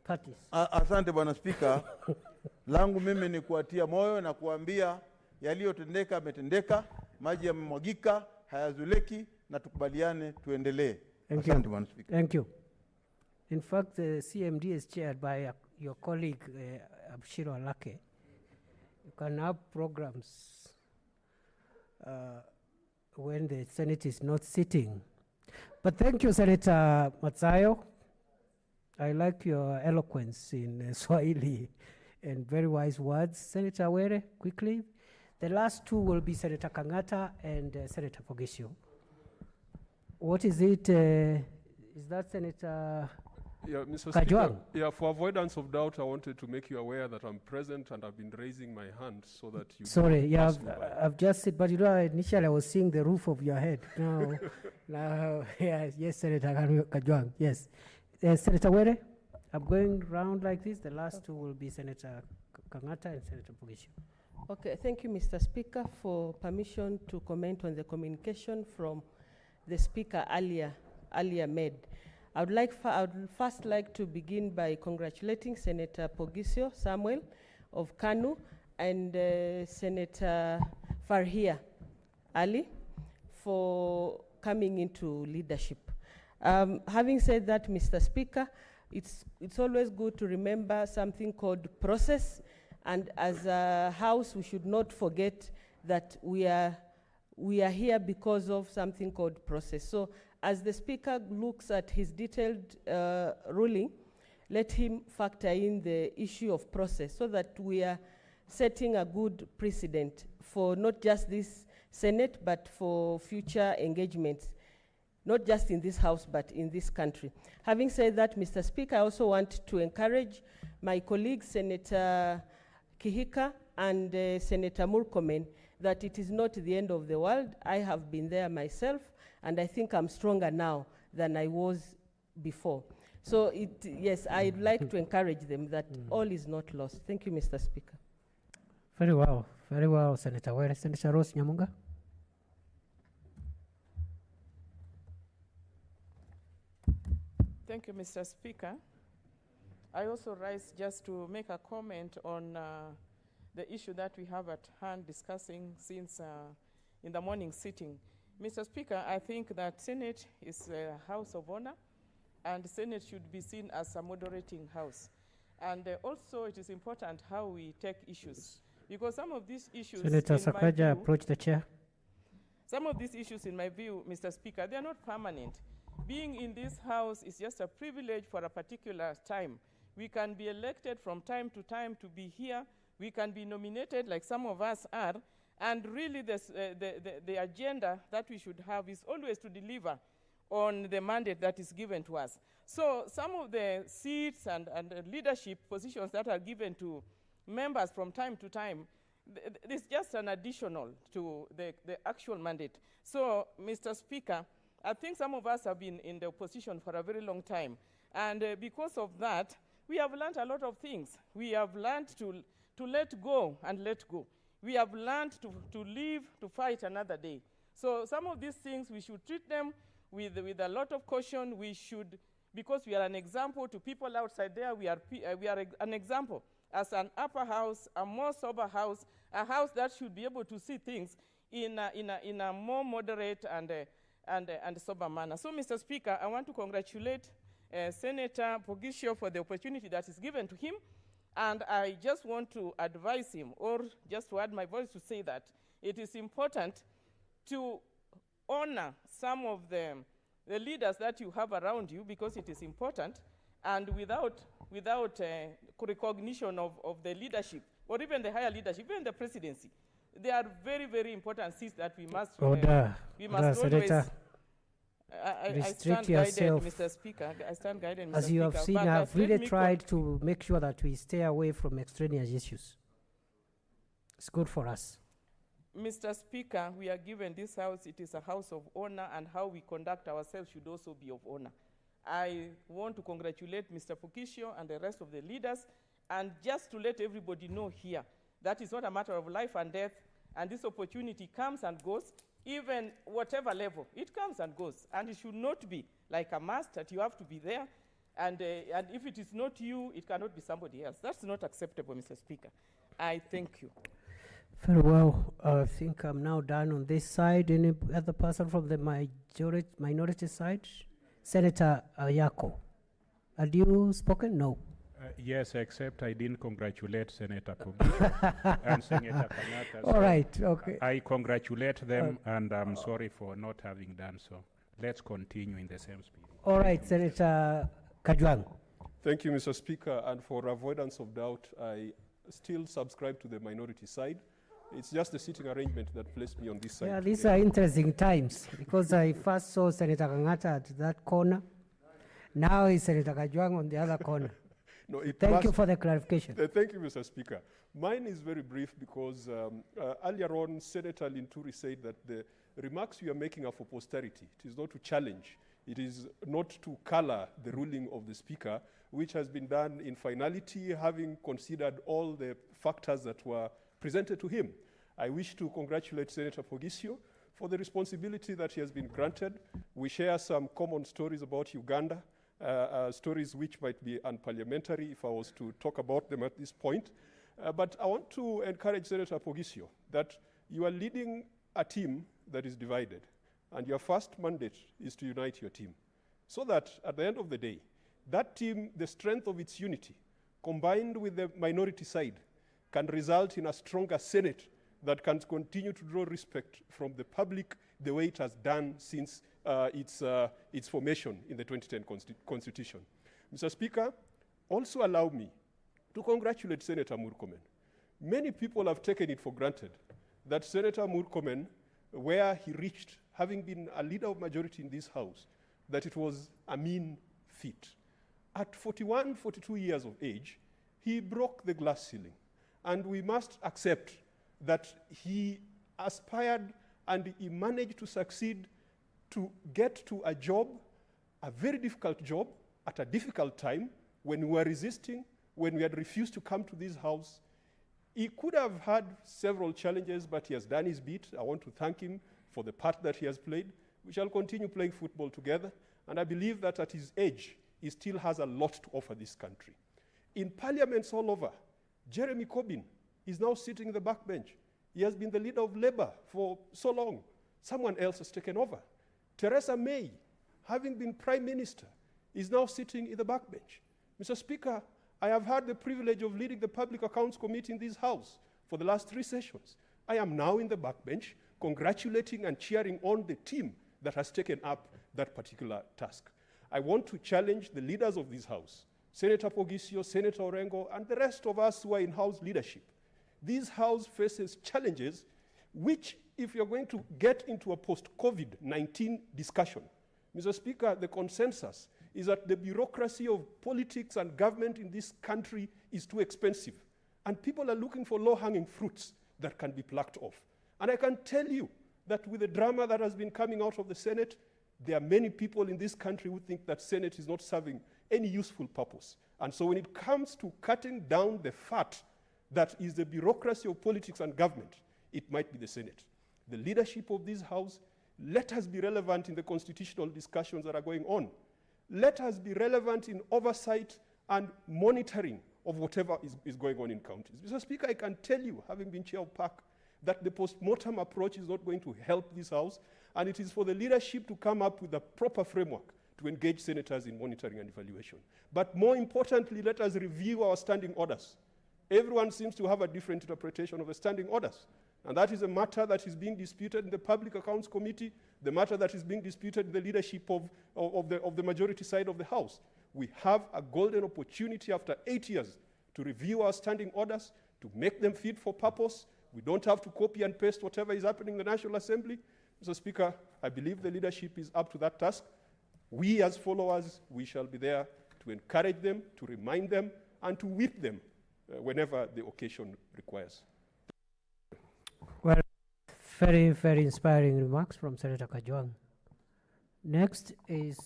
parties. Asante Bwana Speaker. Langu mimi ni kuatia moyo na kuambia yaliyotendeka yametendeka, maji yamemwagika, hayazuleki, na tukubaliane tuendelee. Asante Bwana Speaker. Thank you. In fact, the CMD is chaired by your colleague Abshiro Alake. You can have programs when the Senate is not sitting. But thank you, Senator Matsayo. I like your eloquence in Swahili and very wise words. Senator Were, quickly. The last two will be Senator Kangata and Senator Pogisho. What is it? Is that Senator Mr. Kajwang? Speaker, for avoidance of doubt, I wanted to make you aware that I'm present and I've been raising my hand so that you. Sorry, yeah, I've just said, but you know, initially I was seeing the roof of your head. Now, yes, Senator Kajwang, yes. Senator Were, I'm going round like this. The last two will be Senator Kangata and Senator Pogisho. Okay, thank you, Mr. Speaker, for permission to comment on the communication from the Speaker earlier made. I would first like to begin by congratulating Senator Pogisho Samuel of Kanu and Senator Farhia Ali for coming into leadership. Having said that, Mr. Speaker, it's always good to remember something called process, and as a House, we should not forget that we are here because of something called process. So as the Speaker looks at his detailed ruling, let him factor in the issue of process so that we are setting a good precedent for not just this Senate, but for future engagements, not just in this House, but in this country. Having said that, Mr. Speaker, I also want to encourage my colleagues, Senator Kihika and Senator Murkomen, that it is not the end of the world. I have been there myself, and I think I'm stronger now than I was before. So yes, I'd like to encourage them that all is not lost. Thank you, Mr. Speaker. Very well, Senator Were. Senator Rose Nyamunga. Thank you, Mr. Speaker. I also rise just to make a comment on the issue that we have at hand discussing since in the morning sitting. Mr. Speaker, I think that Senate is a house of honor, and Senate should be seen as a moderating house. And also it is important how we take issues, because some of these issues— Senator Sakaja, approach the chair. Some of these issues, in my view, Mr. Speaker, they are not permanent. Being in this house is just a privilege for a particular time. We can be elected from time to time to be here. We can be nominated like some of us are. And really the agenda that we should have is always to deliver on the mandate that is given to us. So some of the seats and leadership positions that are given to members from time to time, it's just an additional to the actual mandate. So, Mr. Speaker, I think some of us have been in the opposition for a very long time. And because of that, we have learned a lot of things. We have learned to let go and let go. We have learned to live, to fight another day. So some of these things, we should treat them with a lot of caution. We should, because we are an example to people outside there, we are an example as an upper house, a more sober house, a house that should be able to see things in a more moderate and sober manner. So, Mr. Speaker, I want to congratulate Senator Pogisho for the opportunity that is given to him, and I just want to advise him, or just to add my voice to say that it is important to honor some of the leaders that you have around you, because it is important, and without recognition of the leadership, or even the higher leadership, even the presidency, they are very, very important seats that we must always. Senator, I restrict stand yourself. guided, Mr. Speaker. I stand guided, Mr. As you have Speaker, seen, but I have let really me tried to make sure that we stay away from extraneous issues. It's good for us. Mr. Speaker, we are given this house, it is a house of honor, and how we conduct ourselves should also be of honor. I want to congratulate Mr. Pukisho and the rest of the leaders, and just to let everybody know here, that is not a matter of life and death, and this opportunity comes and goes, even whatever level, it comes and goes, and it should not be like a must that you have to be there, and if it is not you, it cannot be somebody else. That's not acceptable, Mr. Speaker. I thank you. Very well. I think I'm now done on this side. Any other person from the minority side? Senator Yako, had you spoken? No. Yes, except I didn't congratulate Senator Pogisho and Senator Kanata. All right, okay. I congratulate them, and I'm sorry for not having done so. Let's continue in the same spirit. All right, Senator Kajwang. Thank you, Mr. Speaker, and for avoidance of doubt, I still subscribe to the minority side. It's just the seating arrangement that placed me on this side. Yeah, these are interesting times, because I first saw Senator Kangata at that corner. Now it's Senator Kajwang on the other corner. No, Thank you for the clarification. Thank you, Mr. Speaker. Mine is very brief because earlier on, Senator Linturi said that the remarks you are making are for posterity. It is not to challenge. It is not to color the ruling of the Speaker, which has been done in finality, having considered all the factors that were presented to him. I wish to congratulate Senator Pogisho for the responsibility that he has been granted. We share some common stories about Uganda, stories which might be unparliamentary if I was to talk about them at this point. But I want to encourage Senator Pogisho that you are leading a team that is divided, and your first mandate is to unite your team, so that at the end of the day, that team, the strength of its unity, combined with the minority side, can result in a stronger Senate that can continue to draw respect from the public the way it has done since its formation in the 2010 Constitution. Mr. Speaker, also allow me to congratulate Senator Murkomen. Many people have taken it for granted that Senator Murkomen, where he reached, having been a leader of majority in this House, that it was a mean feat. At 41, 42 years of age, he broke the glass ceiling. And we must accept that he aspired and he managed to succeed to get to a job, a very difficult job, at a difficult time, when we were resisting, when we had refused to come to this House. He could have had several challenges, but he has done his bit. I want to thank him for the part that he has played. We shall continue playing football together, and I believe that at his age, he still has a lot to offer this country. In parliaments all over, Jeremy Corbyn is now sitting in the backbench. He has been the leader of Labour for so long. Someone else has taken over. Theresa May, having been Prime Minister, is now sitting in the backbench. Mr. Speaker, I have had the privilege of leading the Public Accounts Committee in this House for the last 3 sessions. I am now in the backbench, congratulating and cheering on the team that has taken up that particular task. I want to challenge the leaders of this House, Senator Pogisho, Senator Orengo, and the rest of us who are in House leadership. This House faces challenges which, if you're going to get into a post-COVID-19 discussion, Mr. Speaker, the consensus is that the bureaucracy of politics and government in this country is too expensive. And people are looking for low-hanging fruits that can be plucked off. And I can tell you that with the drama that has been coming out of the Senate, there are many people in this country who think that Senate is not serving any useful purpose. And so when it comes to cutting down the fat that is the bureaucracy of politics and government, it might be the Senate. The leadership of this House, let us be relevant in the constitutional discussions that are going on. Let us be relevant in oversight and monitoring of whatever is going on in counties. Mr. Speaker, I can tell you, having been chair of PAC, that the post-mortem approach is not going to help this House, and it is for the leadership to come up with a proper framework to engage senators in monitoring and evaluation. But more importantly, let us review our standing orders. Everyone seems to have a different interpretation of the standing orders. And that is a matter that is being disputed in the Public Accounts Committee, the matter that is being disputed in the leadership of the majority side of the House. We have a golden opportunity after 8 years to review our standing orders, to make them fit for purpose. We don't have to copy and paste whatever is happening in the National Assembly. Mr. Speaker, I believe the leadership is up to that task. We as followers, we shall be there to encourage them, to remind them, and to whip them whenever the occasion requires. Well, very, very inspiring remarks from Senator Kajwang. Next is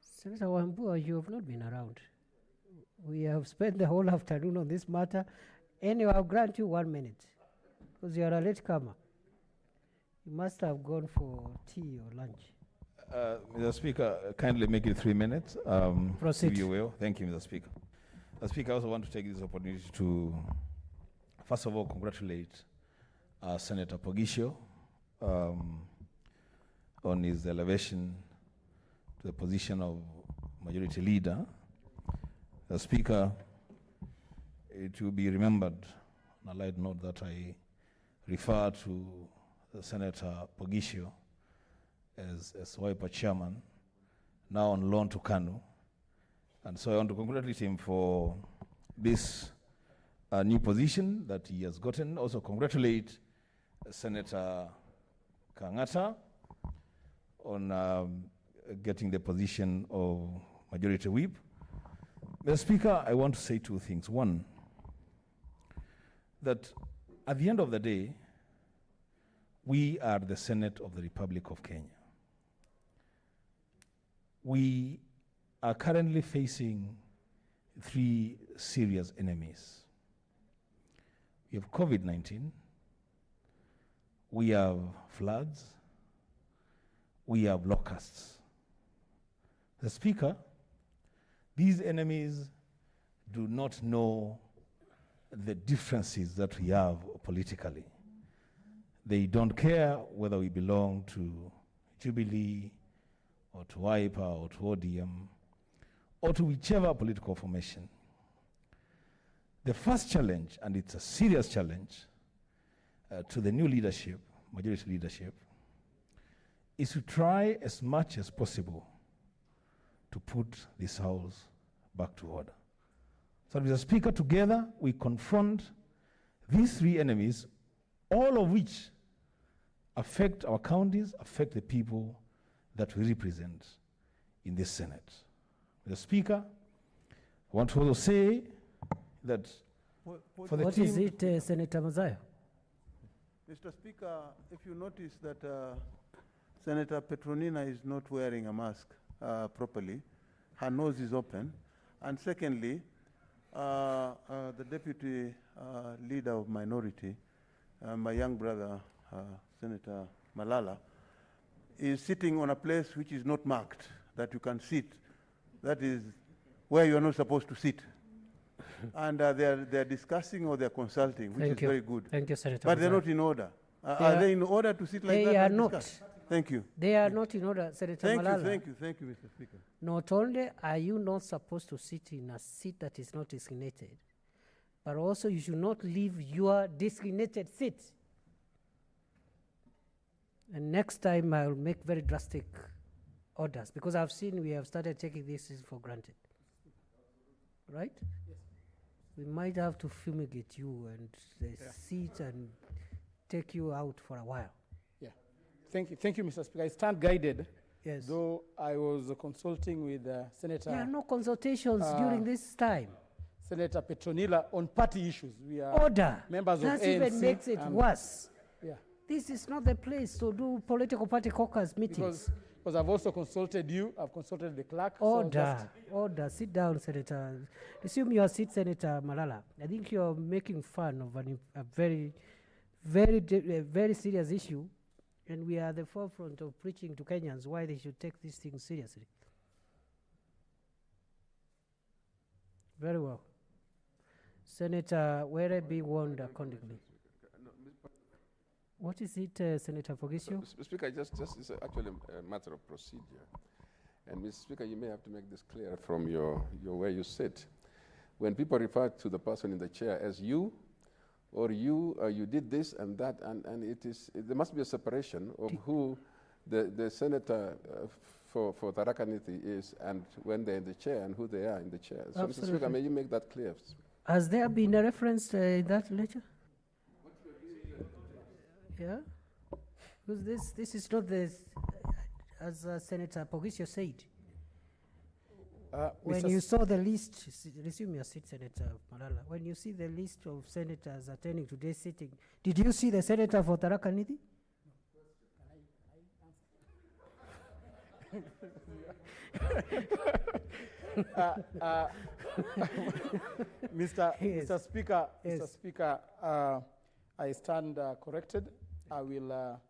Senator Wambua. You have not been around. We have spent the whole afternoon on this matter. Anyway, I'll grant you 1 minute because you are a late comer. You must have gone for tea or lunch. Mr. Speaker, kindly make it 3 minutes. Proceed. If you will. Thank you, Mr. Speaker. Mr. Speaker, I also want to take this opportunity to, first of all, congratulate Senator Pogisho on his elevation to the position of Majority Leader. The Speaker, it will be remembered on a light note that I refer to Senator Pogisho as Wiper Chairman, now on loan to KANU. And so I want to congratulate him for this new position that he has gotten. Also congratulate Senator Kangata on getting the position of Majority Whip. Mr. Speaker, I want to say two things. One, that at the end of the day, we are the Senate of the Republic of Kenya. We are currently facing 3 serious enemies. We have COVID-19, we have floods, we have locusts. The Speaker, these enemies do not know the differences that we have politically. They don't care whether we belong to Jubilee or to Wiper or to ODM or to whichever political formation. The first challenge, and it's a serious challenge to the new leadership, majority leadership, is to try as much as possible to put this House back to order. So, Mr. Speaker, together we confront these 3 enemies, all of which affect our counties, affect the people that we represent in this Senate. Mr. Speaker, I want to also say that for the what team... is it, Senator Mazayo? Mr. Speaker, if you notice that Senator Petronina is not wearing a mask properly, her nose is open, and secondly, the deputy leader of minority, my young brother, Senator Malala, is sitting on a place which is not marked, that you can sit. That is where you are not supposed to sit. And they're discussing or they're consulting, which is very good. Thank you, Senator. But they're not in order. Are they in order to sit like that? They are not. Thank you. They are not in order, Senator Malala. Thank you, Mr. Speaker. Not only are you not supposed to sit in a seat that is not designated, but also you should not leave your designated seat. And next time I will make very drastic orders, because I've seen we have started taking this for granted. Right? Yes. We might have to fumigate you and seat and take you out for a while. Yeah. Thank you, Mr. Speaker. I stand guided. Yes. Though I was consulting with Senator... There are no consultations during this time. Senator Petronila on party issues. We are Order. members of ANC. That even makes it worse. Yeah. This is not the place to do political party caucus meetings. Because I've also consulted you, I've consulted the clerk. Order. Sit down, Senator. Resume your seat, Senator Malala. I think you're making fun of a very, very serious issue, and we are at the forefront of preaching to Kenyans why they should take these things seriously. Very well. Senator Were, be warned accordingly. What is it, Senator Fogisio? Speaker, just it's actually a matter of procedure. And Mr. Speaker, you may have to make this clear from your where you sit. When people refer to the person in the chair as you, or you did this and that, and there must be a separation of who the senator for Tharaka Nithi is, and when they're in the chair, and who they are in the chair. So, Mr. Speaker, may you make that clear? Has there been a reference in that letter? Yeah, because this is not this, as Senator Pogisio said. When you saw the list, resume your seat, Senator Malala. When you see the list of senators attending today's sitting, did you see the senator for Tharaka Nithi? Mr. Speaker, Mr. Speaker, I stand corrected. I will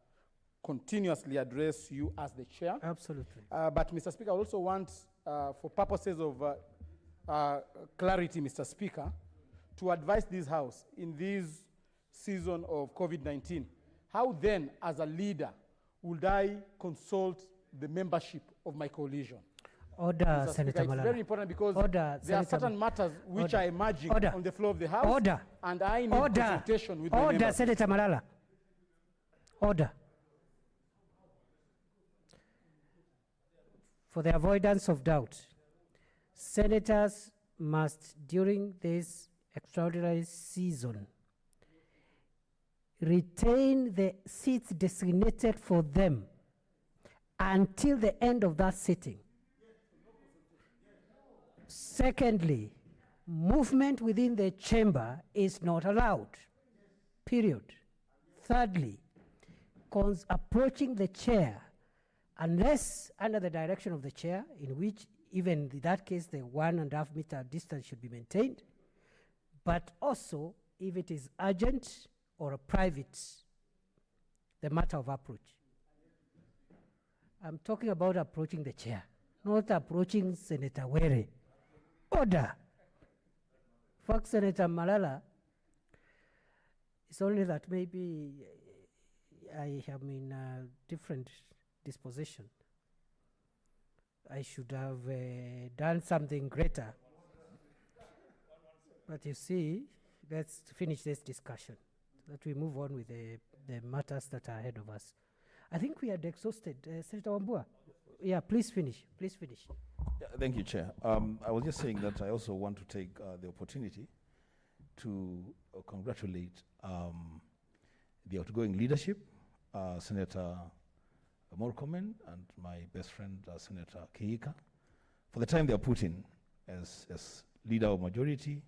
continuously address you as the chair. Absolutely. But Mr. Speaker, I also want, for purposes of clarity, Mr. Speaker, to advise this House in this season of COVID-19, how then, as a leader, would I consult the membership of my coalition? Order, Mr. Senator Speaker, Malala. it's very important because there are certain matters which are emerging on the floor of the House, and I need consultation with the members. Order, Senator Malala. Order. For the avoidance of doubt, senators must, during this extraordinary season, retain the seats designated for them until the end of that sitting. Secondly, movement within the chamber is not allowed, period. Thirdly, approaching the chair, unless under the direction of the chair, in which even in that case the 1.5 meter distance should be maintained, but also if it is urgent or a private, the matter of approach. I'm talking about approaching the chair, not approaching Senator Were. Order. Fuck Senator Malala. It's only that maybe I am in a different disposition. I should have done something greater. But you see, let's finish this discussion, so that we move on with the matters that are ahead of us. I think we had exhausted. Senator Wambua, yeah, please finish. Please finish. Yeah, thank you, Chair. I was just saying that I also want to take the opportunity to congratulate the outgoing leadership, Senator Murkomen and my best friend, Senator Kihika, for the time they are put in as leader of majority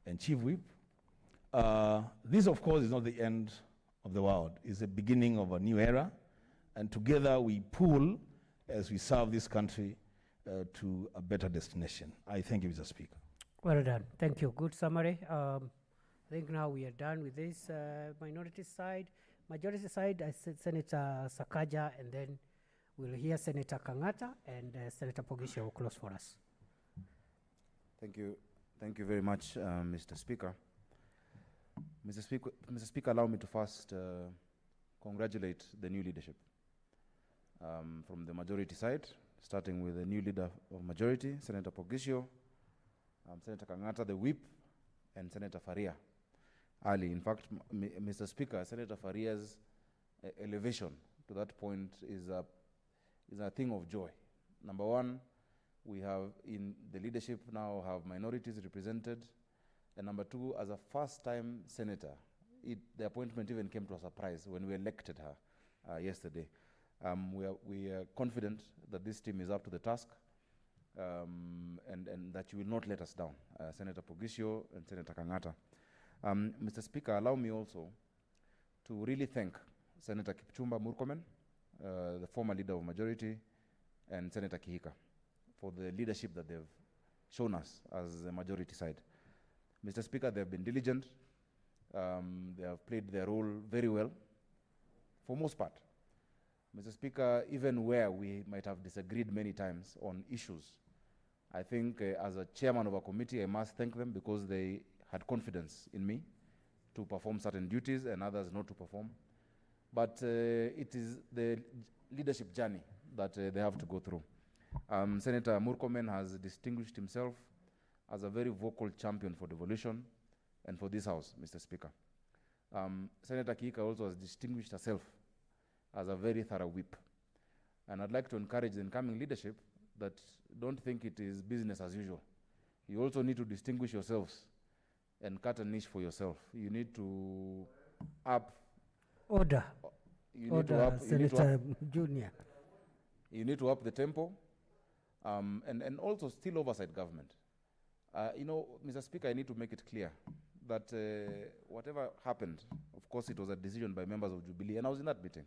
and chief whip. This, of course, is not the end of the world. It's the beginning of a new era, and together we pull as we serve this country to a better destination. I thank you, Mr. Speaker. Well done. Thank you. Good summary. I think now we are done with this minority side. Majority side, I said Senator Sakaja, and then we'll hear Senator Kangata, and Senator Pogisha will close for us. Thank you. Thank you very much, Mr. Speaker. Mr. Speaker, allow me to first congratulate the new leadership from the majority side, starting with the new leader of majority, Senator Pogisho, Senator Kangata, the whip, and Senator Faria. In fact, Mr. Speaker, Senator Faria's elevation to that point is a thing of joy. Number one, we have in the leadership now have minorities represented, and number two, as a first-time senator, the appointment even came to a surprise when we elected her yesterday. We are confident that this team is up to the task, and that you will not let us down, Senator Pogisho and Senator Kangata. Mr. Speaker, allow me also to really thank Senator Kipchumba Murkomen, the former leader of majority, and Senator Kihika for the leadership that they've shown us as the majority side. Mr. Speaker, they've been diligent. They have played their role very well, for most part. Mr. Speaker, even where we might have disagreed many times on issues, I think as a chairman of a committee, I must thank them because they had confidence in me to perform certain duties and others not to perform. But it is the leadership journey that they have to go through. Senator Murkomen has distinguished himself as a very vocal champion for devolution and for this House, Mr. Speaker. Senator Kihika also has distinguished herself as a very thorough whip. And I'd like to encourage the incoming leadership that don't think it is business as usual. You also need to distinguish yourselves and cut a niche for yourself. You need to up. Order. Order, Senator Junior. You need to up the tempo and also still oversight government. You know, Mr. Speaker, I need to make it clear that whatever happened, of course, it was a decision by members of Jubilee, and I was in that meeting.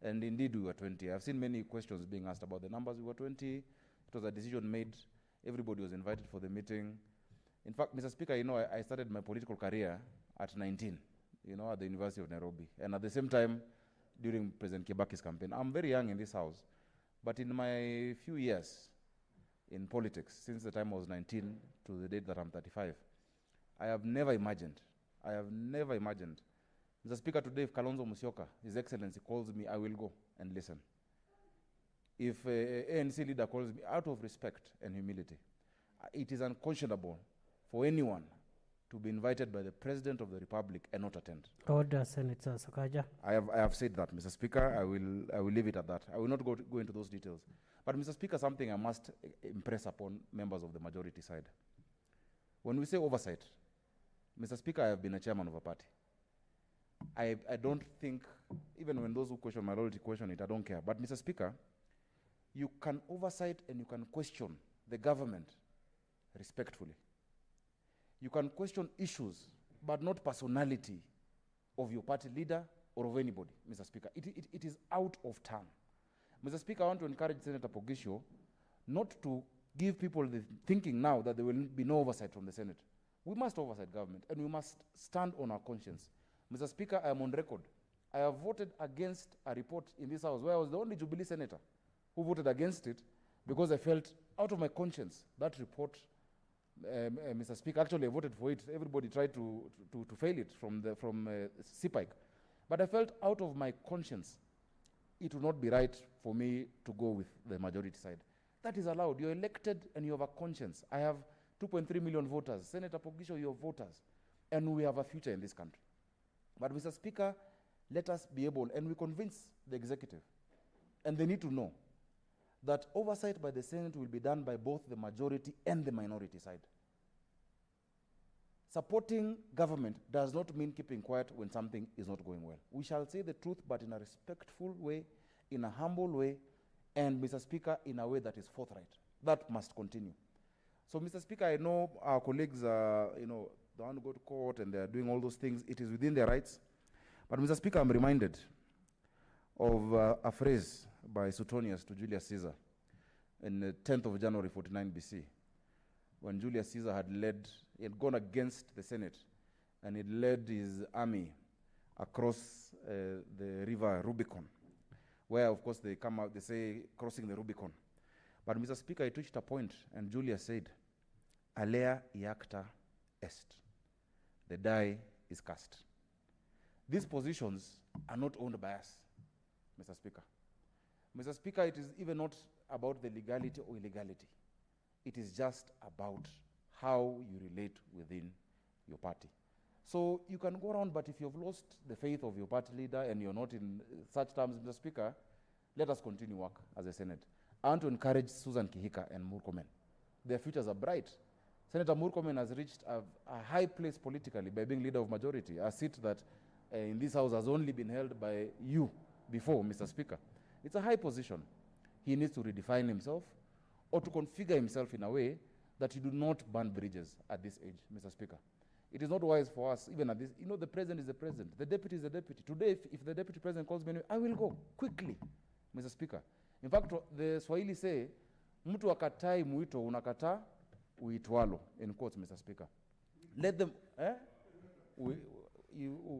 And indeed, we were 20. I've seen many questions being asked about the numbers. We were 20. It was a decision made. Everybody was invited for the meeting. In fact, Mr. Speaker, you know, I started my political career at 19, you know, at the University of Nairobi. And at the same time, during President Kibaki's campaign. I'm very young in this House, but in my few years in politics, since the time I was 19 to the date that I'm 35, I have never imagined, Mr. Speaker, today if Kalonzo Musyoka, His Excellency, calls me, I will go and listen. If ANC leader calls me, out of respect and humility, it is unconscionable for anyone to be invited by the President of the Republic and not attend. Order, Senator Sakaja. I have said that, Mr. Speaker. I will leave it at that. I will not go into those details. But, Mr. Speaker, something I must impress upon members of the majority side. When we say oversight, Mr. Speaker, I have been a chairman of a party. I don't think, even when those who question minority question it, I don't care. But, Mr. Speaker, you can oversight and you can question the government respectfully. You can question issues, but not personality of your party leader or of anybody, Mr. Speaker. It is out of turn. Mr. Speaker, I want to encourage Senator Pogisho not to give people the thinking now that there will be no oversight from the Senate. We must oversight government, and we must stand on our conscience. Mr. Speaker, I am on record. I have voted against a report in this House where I was the only Jubilee senator who voted against it because I felt out of my conscience that report, Mr. Speaker, actually I voted for it. Everybody tried to fail it from CPIC. But I felt out of my conscience it would not be right for me to go with the majority side. That is allowed. You're elected and you have a conscience. I have 2.3 million voters. Senator Pogisho, you have voters. And we have a future in this country. But Mr. Speaker, let us be able, and we convince the executive, and they need to know that oversight by the Senate will be done by both the majority and the minority side. Supporting government does not mean keeping quiet when something is not going well. We shall say the truth, but in a respectful way, in a humble way, and, Mr. Speaker, in a way that is forthright. That must continue. So, Mr. Speaker, I know our colleagues are, they want to go to court and they're doing all those things. It is within their rights. But, Mr. Speaker, I'm reminded of a phrase by Suetonius to Julius Caesar in the 10th of January, 49 BC, when Julius Caesar he had gone against the Senate, and he led his army across the river Rubicon, where, of course, they come out, they say, crossing the Rubicon. But, Mr. Speaker, it reached a point, and Julius said, Alea iacta est. The die is cast. These positions are not owned by us, Mr. Speaker. Mr. Speaker, it is even not about the legality or illegality. It is just about how you relate within your party. So you can go around, but if you've lost the faith of your party leader and you're not in such terms, Mr. Speaker, let us continue work as a Senate. I want to encourage Susan Kihika and Murkomen. Their futures are bright. Senator Murkomen has reached a high place politically by being leader of majority, a seat that in this House has only been held by you before, Mr. Speaker. It's a high position. He needs to redefine himself or to configure himself in a way that you do not burn bridges at this age, Mr. Speaker. It is not wise for us, even at this, the president is the president, the deputy is the deputy. Today, if the deputy president calls me, I will go quickly, Mr. Speaker. In fact, the Swahili say, mtu akatai muito unakata uitwalo, in quotes, Mr. Speaker. Let them,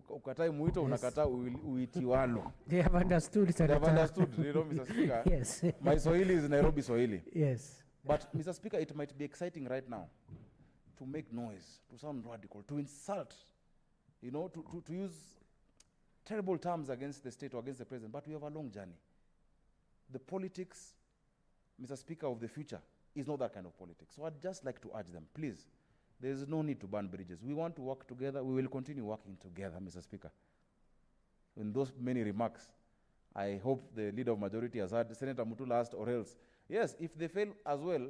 ukatai mwito, unakataa uitiwalo. They have understood, Senator. They have understood, you know, Mr. Speaker. Yes. My Swahili is Nairobi Swahili. Yes. But, Mr. Speaker, it might be exciting right now to make noise, to sound radical, to insult, you know, to use terrible terms against the state or against the president, but we have a long journey. The politics, Mr. Speaker, of the future is not that kind of politics. So I'd just like to urge them, please, there is no need to burn bridges. We want to work together. We will continue working together, Mr. Speaker. In those many remarks, I hope the leader of majority has heard. Senator Mutula asked, or else. Yes, if they fail as well,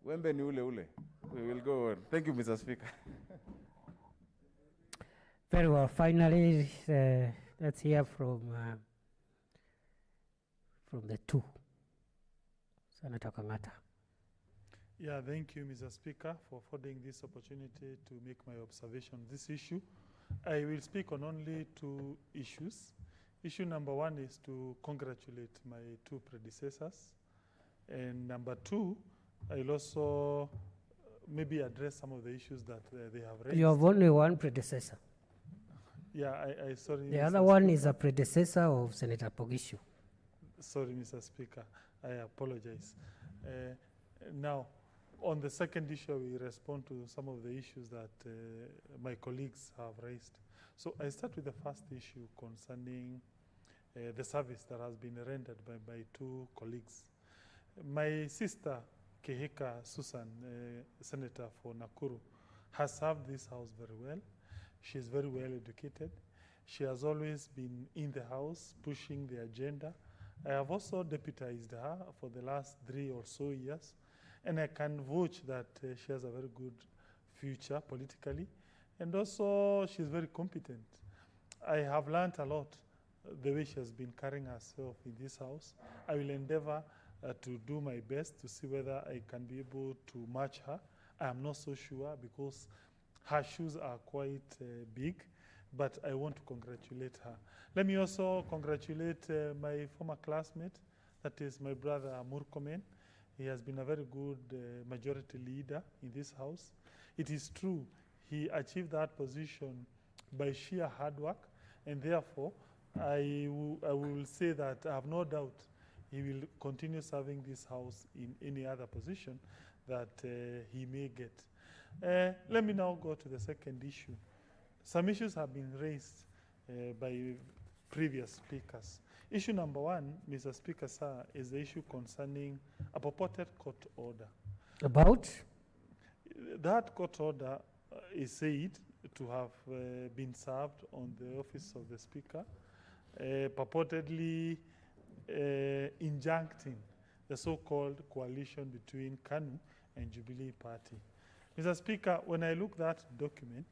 wembe ni ule ule. We will go on. Thank you, Mr. Speaker. Very well. Finally, let's hear from the two. Senator Kangata. Yeah, thank you, Mr. Speaker, for affording this opportunity to make my observation on this issue. I will speak on only two issues. Issue number one is to congratulate my two predecessors. And number two, I'll also maybe address some of the issues that they have raised. You have only one predecessor. Yeah, I sorry. The Mr. other one Speaker. is a predecessor of Senator Pogisho. Sorry, Mr. Speaker. I apologize. Now, on the second issue, we respond to some of the issues that my colleagues have raised. So I start with the first issue concerning the service that has been rendered by my two colleagues. My sister, Kehika Susan, Senator for Nakuru, has served this house very well. She is very well educated. She has always been in the house pushing the agenda. I have also deputized her for the last 3 or so years, and I can vouch that she has a very good future politically, and also she's very competent. I have learned a lot the way she has been carrying herself in this house. I will endeavor to do my best to see whether I can be able to match her. I am not so sure because her shoes are quite big, but I want to congratulate her. Let me also congratulate my former classmate, that is my brother Murkomen. He has been a very good majority leader in this house. It is true, he achieved that position by sheer hard work, and therefore I will say that I have no doubt he will continue serving this house in any other position that he may get. Let me now go to the second issue. Some issues have been raised by previous speakers. Issue number one, Mr. Speaker, sir, is the issue concerning a purported court order. About? That court order is said to have been served on the office of the Speaker, purportedly injuncting the so-called coalition between KANU and Jubilee Party. Mr. Speaker, when I look at that document,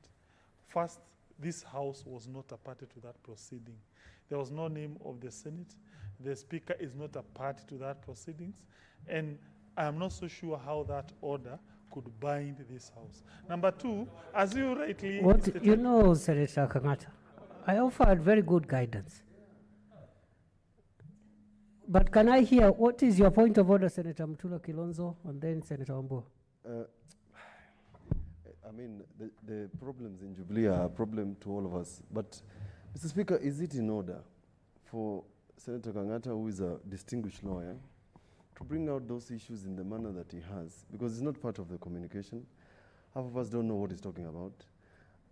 first, this House was not a party to that proceeding. There was no name of the Senate. The Speaker is not a party to that proceedings. And I am not so sure how that order could bind this House. Number two, as you rightly stated, You know, Senator Kangata, I offered very good guidance. But can I hear, what is your point of order, Senator Mutula Kilonzo, and then Senator Ombo? I mean, the problems in Jubilee are a problem to all of us. But, Mr. Speaker, is it in order for Senator Kangata, who is a distinguished lawyer, to bring out those issues in the manner that he has? Because it's not part of the communication. Half of us don't know what he's talking about.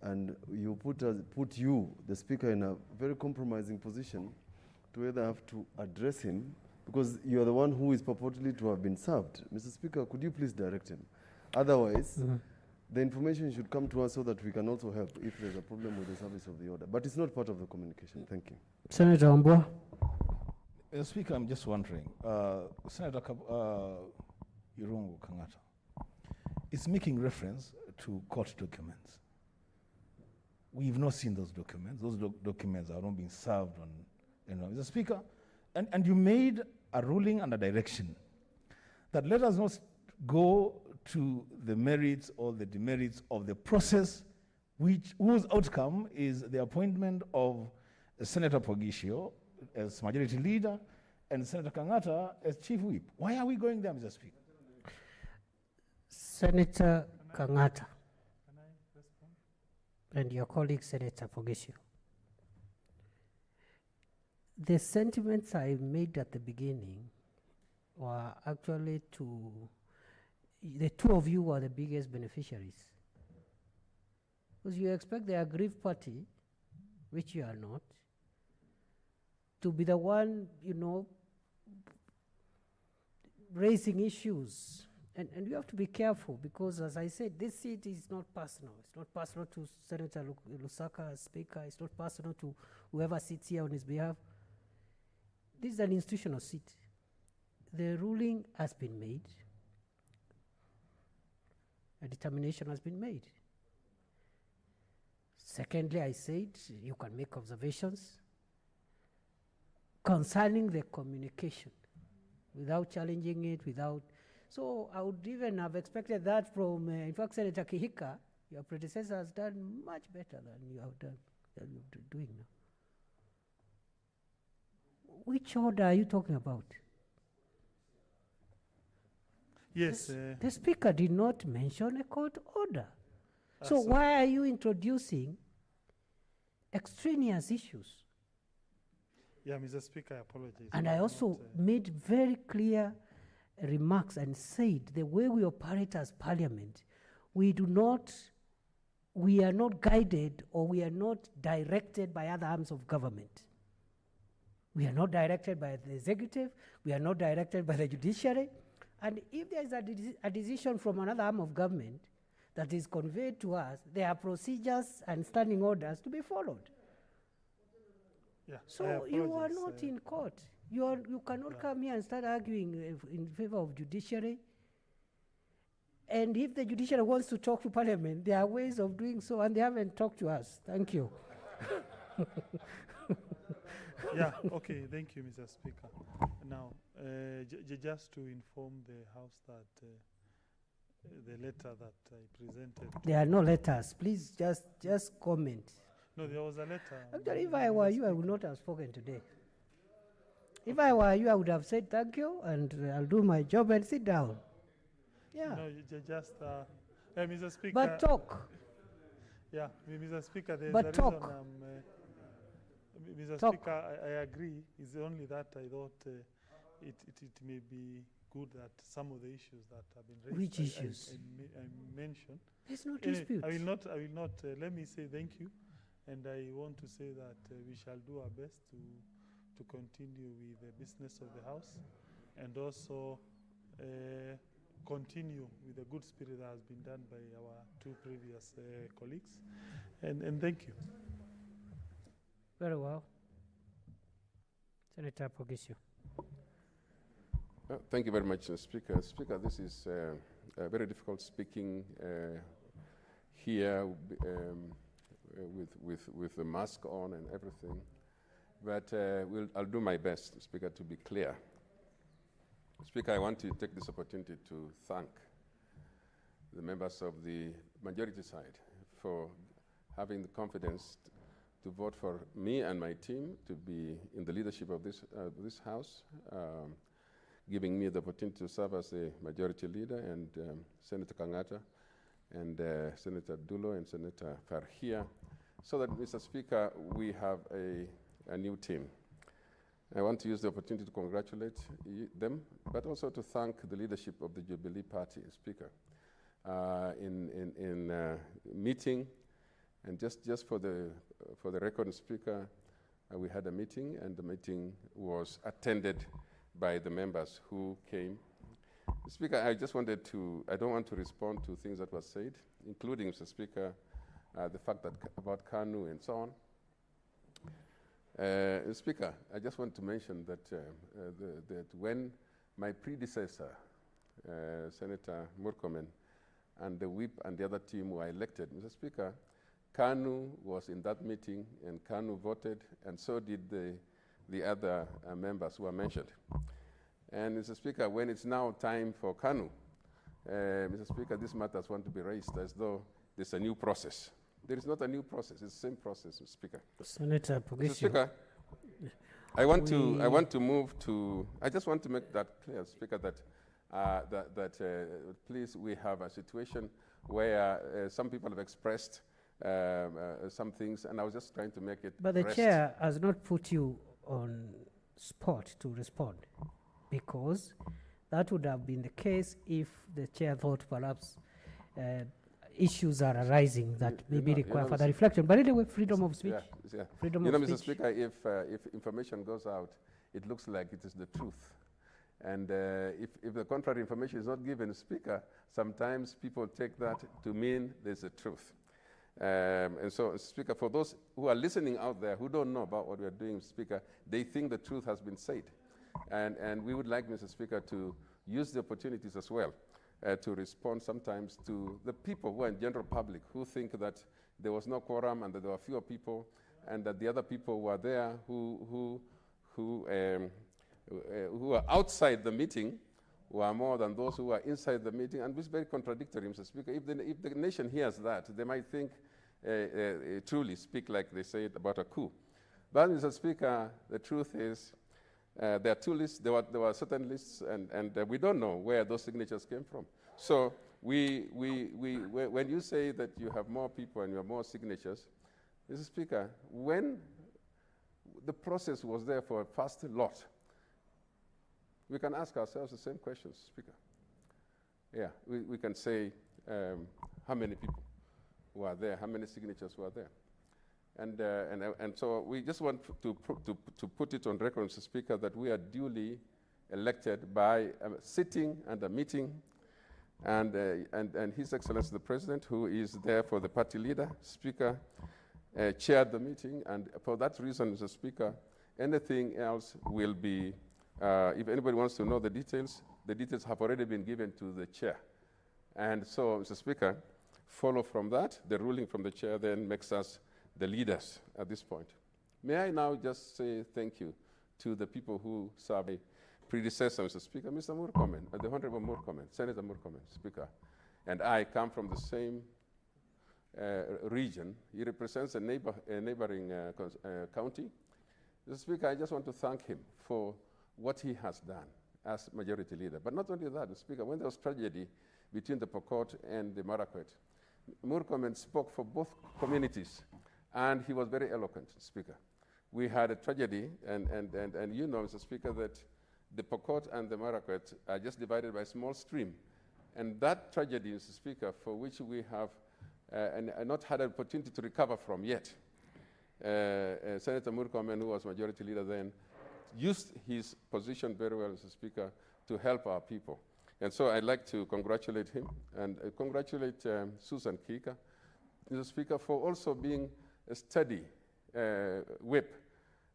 And you put you, the Speaker, in a very compromising position to either have to address him, because you are the one who is purportedly to have been served. Mr. Speaker, could you please direct him? Otherwise, the information should come to us so that we can also help if there's a problem with the service of the order. But it's not part of the communication. Thank you. Senator Ombo. Speaker, I'm just wondering, Senator Irungu Kangata is making reference to court documents. We've not seen those documents. Those documents are not being served on, Mr. Speaker, and you made a ruling and a direction that let us not go to the merits or the demerits of the process whose outcome is the appointment of Senator Pogisho as majority leader and Senator Kangata as chief whip. Why are we going there, Mr. Speaker? Senator Kangata. and your colleague, Senator Pogisio. The sentiments I made at the beginning were actually the two of you were the biggest beneficiaries. Because you expect the aggrieved party, which you are not, to be the one, raising issues. And you have to be careful because, as I said, this seat is not personal. It's not personal to Senator Lusaka as Speaker. It's not personal to whoever sits here on his behalf. This is an institutional seat. The ruling has been made. A determination has been made. Secondly, I said you can make observations concerning the communication without challenging it, So I would even have expected that from, in fact, Senator Kihika, your predecessor has done much better than you have done, than you're doing now. Which order are you talking about? Yes. The Speaker did not mention a court order. So why are you introducing extraneous issues? Yeah, Mr. Speaker, I apologize. And I also made very clear remarks and said the way we operate as Parliament, we are not guided or we are not directed by other arms of government. We are not directed by the executive, we are not directed by the judiciary, and if there is a decision from another arm of government that is conveyed to us, there are procedures and standing orders to be followed. Yeah, so you are not in court. You cannot come here and start arguing in favor of judiciary. And if the judiciary wants to talk to Parliament, there are ways of doing so, and they haven't talked to us. Thank you. Yeah, okay, thank you, Mr. Speaker. Now, just to inform the House that the letter that I presented... There are no letters. Please just comment. No, there was a letter. Actually, if I were you, I would not have spoken today. If I were you, I would have said thank you, and I'll do my job and sit down. Yeah. No, just... Mr. Speaker... But talk. Yeah, Mr. Speaker, there's but a talk. reason... Mr. Talk. Speaker, I agree. It's only that I thought it may be good that some of the issues that have been raised... Which issues? I mentioned. There's no Anyway, dispute. I will not, let me say thank you. And I want to say that we shall do our best to continue with the business of the House and also continue with the good spirit that has been done by our two previous colleagues. And thank you. Very well. Senator Pogisio. Thank you very much, Speaker. Speaker, this is very difficult speaking here with the mask on and everything. But I'll do my best, Speaker, to be clear. Speaker, I want to take this opportunity to thank the members of the majority side for having the confidence to vote for me and my team to be in the leadership of this House, giving me the opportunity to serve as a majority leader, and Senator Kangata, and Senator Dulo, and Senator Farhia, so that, Mr. Speaker, we have a new team. I want to use the opportunity to congratulate them, but also to thank the leadership of the Jubilee Party, Speaker, in meeting. And just for the record, Speaker, we had a meeting, and the meeting was attended by the members who came. Speaker, I don't want to respond to things that were said, including, Mr. Speaker, the fact that about KANU and so on. Speaker, I just want to mention that, that when my predecessor, Senator Murkomen, and the whip and the other team were elected, Mr. Speaker, KANU was in that meeting, and KANU voted, and so did the other members who were mentioned. And Mr. Speaker, when it's now time for KANU, Mr. Speaker, these matters want to be raised as though there's a new process. There is not a new process, it's the same process, Mr. Speaker. Senator Pogisio. Mr. Speaker, I want to move to, I just want to make that clear, Speaker, that please, we have a situation where some people have expressed some things, and I was just trying to make it But the rest. chair has not put you on spot to respond, because that would have been the case if the chair thought perhaps issues are arising that maybe require further reflection. But anyway, freedom of speech. Yeah. Freedom you know, of Mr. speech. Speaker, if information goes out, it looks like it is the truth. And if the contrary information is not given, Speaker, sometimes people take that to mean there's a truth. And so, Speaker, for those who are listening out there who don't know about what we are doing, Speaker, they think the truth has been said. And we would like, Mr. Speaker, to use the opportunities as well to respond sometimes to the people who are in general public who think that there was no quorum and that there were fewer people and that the other people were there who are outside the meeting were more than those who are inside the meeting, and this is very contradictory, Mr. Speaker. If the nation hears that, they might think, truly speak like they said about a coup. But, Mr. Speaker, the truth is there are two lists, there were certain lists, and we don't know where those signatures came from. So when you say that you have more people and you have more signatures, Mr. Speaker, when the process was there for a first lot, we can ask ourselves the same questions, Speaker. Yeah, we can say how many people were there, how many signatures were there. And so we just want to put it on record, Mr. Speaker, that we are duly elected by sitting and a meeting, and His Excellency the President, who is there for the party leader, Speaker, chaired the meeting, and for that reason, Mr. Speaker, anything else will be, if anybody wants to know the details have already been given to the chair. And so, Mr. Speaker, follow from that, the ruling from the chair then makes us the leaders at this point. May I now just say thank you to the people who served my predecessor, Mr. Speaker, Mr. Murkomen, the Honorable Murkomen, Senator Murkomen, Speaker, and I come from the same region. He represents a neighboring county. Mr. Speaker, I just want to thank him for what he has done as majority leader. But not only that, Mr. Speaker, when there was tragedy between the Pokot and the Marakwet, Murkomen spoke for both communities, and he was very eloquent, Speaker. We had a tragedy, and you know, Mr. Speaker, that the Pokot and the Marakwet are just divided by a small stream. And that tragedy, Mr. Speaker, for which we have not had an opportunity to recover from yet, Senator Murkomen, who was majority leader then, used his position very well, Mr. Speaker, to help our people. And so I'd like to congratulate him and congratulate Susan Kika, Mr. Speaker, for also being a steady whip.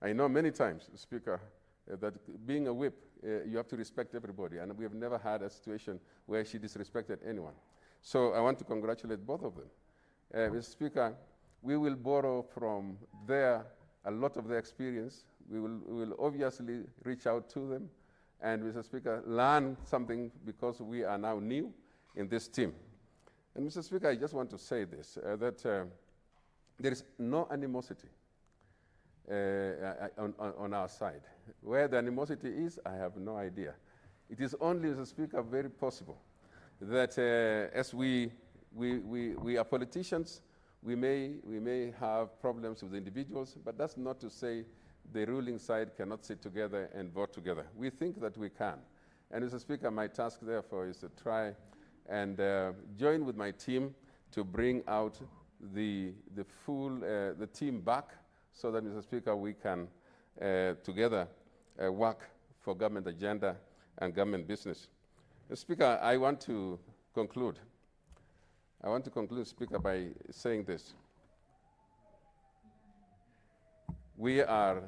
I know many times, Speaker, that being a whip, you have to respect everybody, and we have never had a situation where she disrespected anyone. So I want to congratulate both of them. Mr. Speaker, we will borrow from a lot of their experience. We will obviously reach out to them, and Mr. Speaker, learn something because we are now new in this team. And Mr. Speaker, I just want to say this, that there is no animosity on our side. Where the animosity is, I have no idea. It is only, Mr. Speaker, very possible that as we are politicians, we may have problems with individuals, but that's not to say the ruling side cannot sit together and vote together. We think that we can. And Mr. Speaker, my task, therefore, is to try and join with my team to bring out the team back so that, Mr. Speaker, we can together work for government agenda and government business. Mr. Speaker, I want to conclude. Speaker, by saying this. We are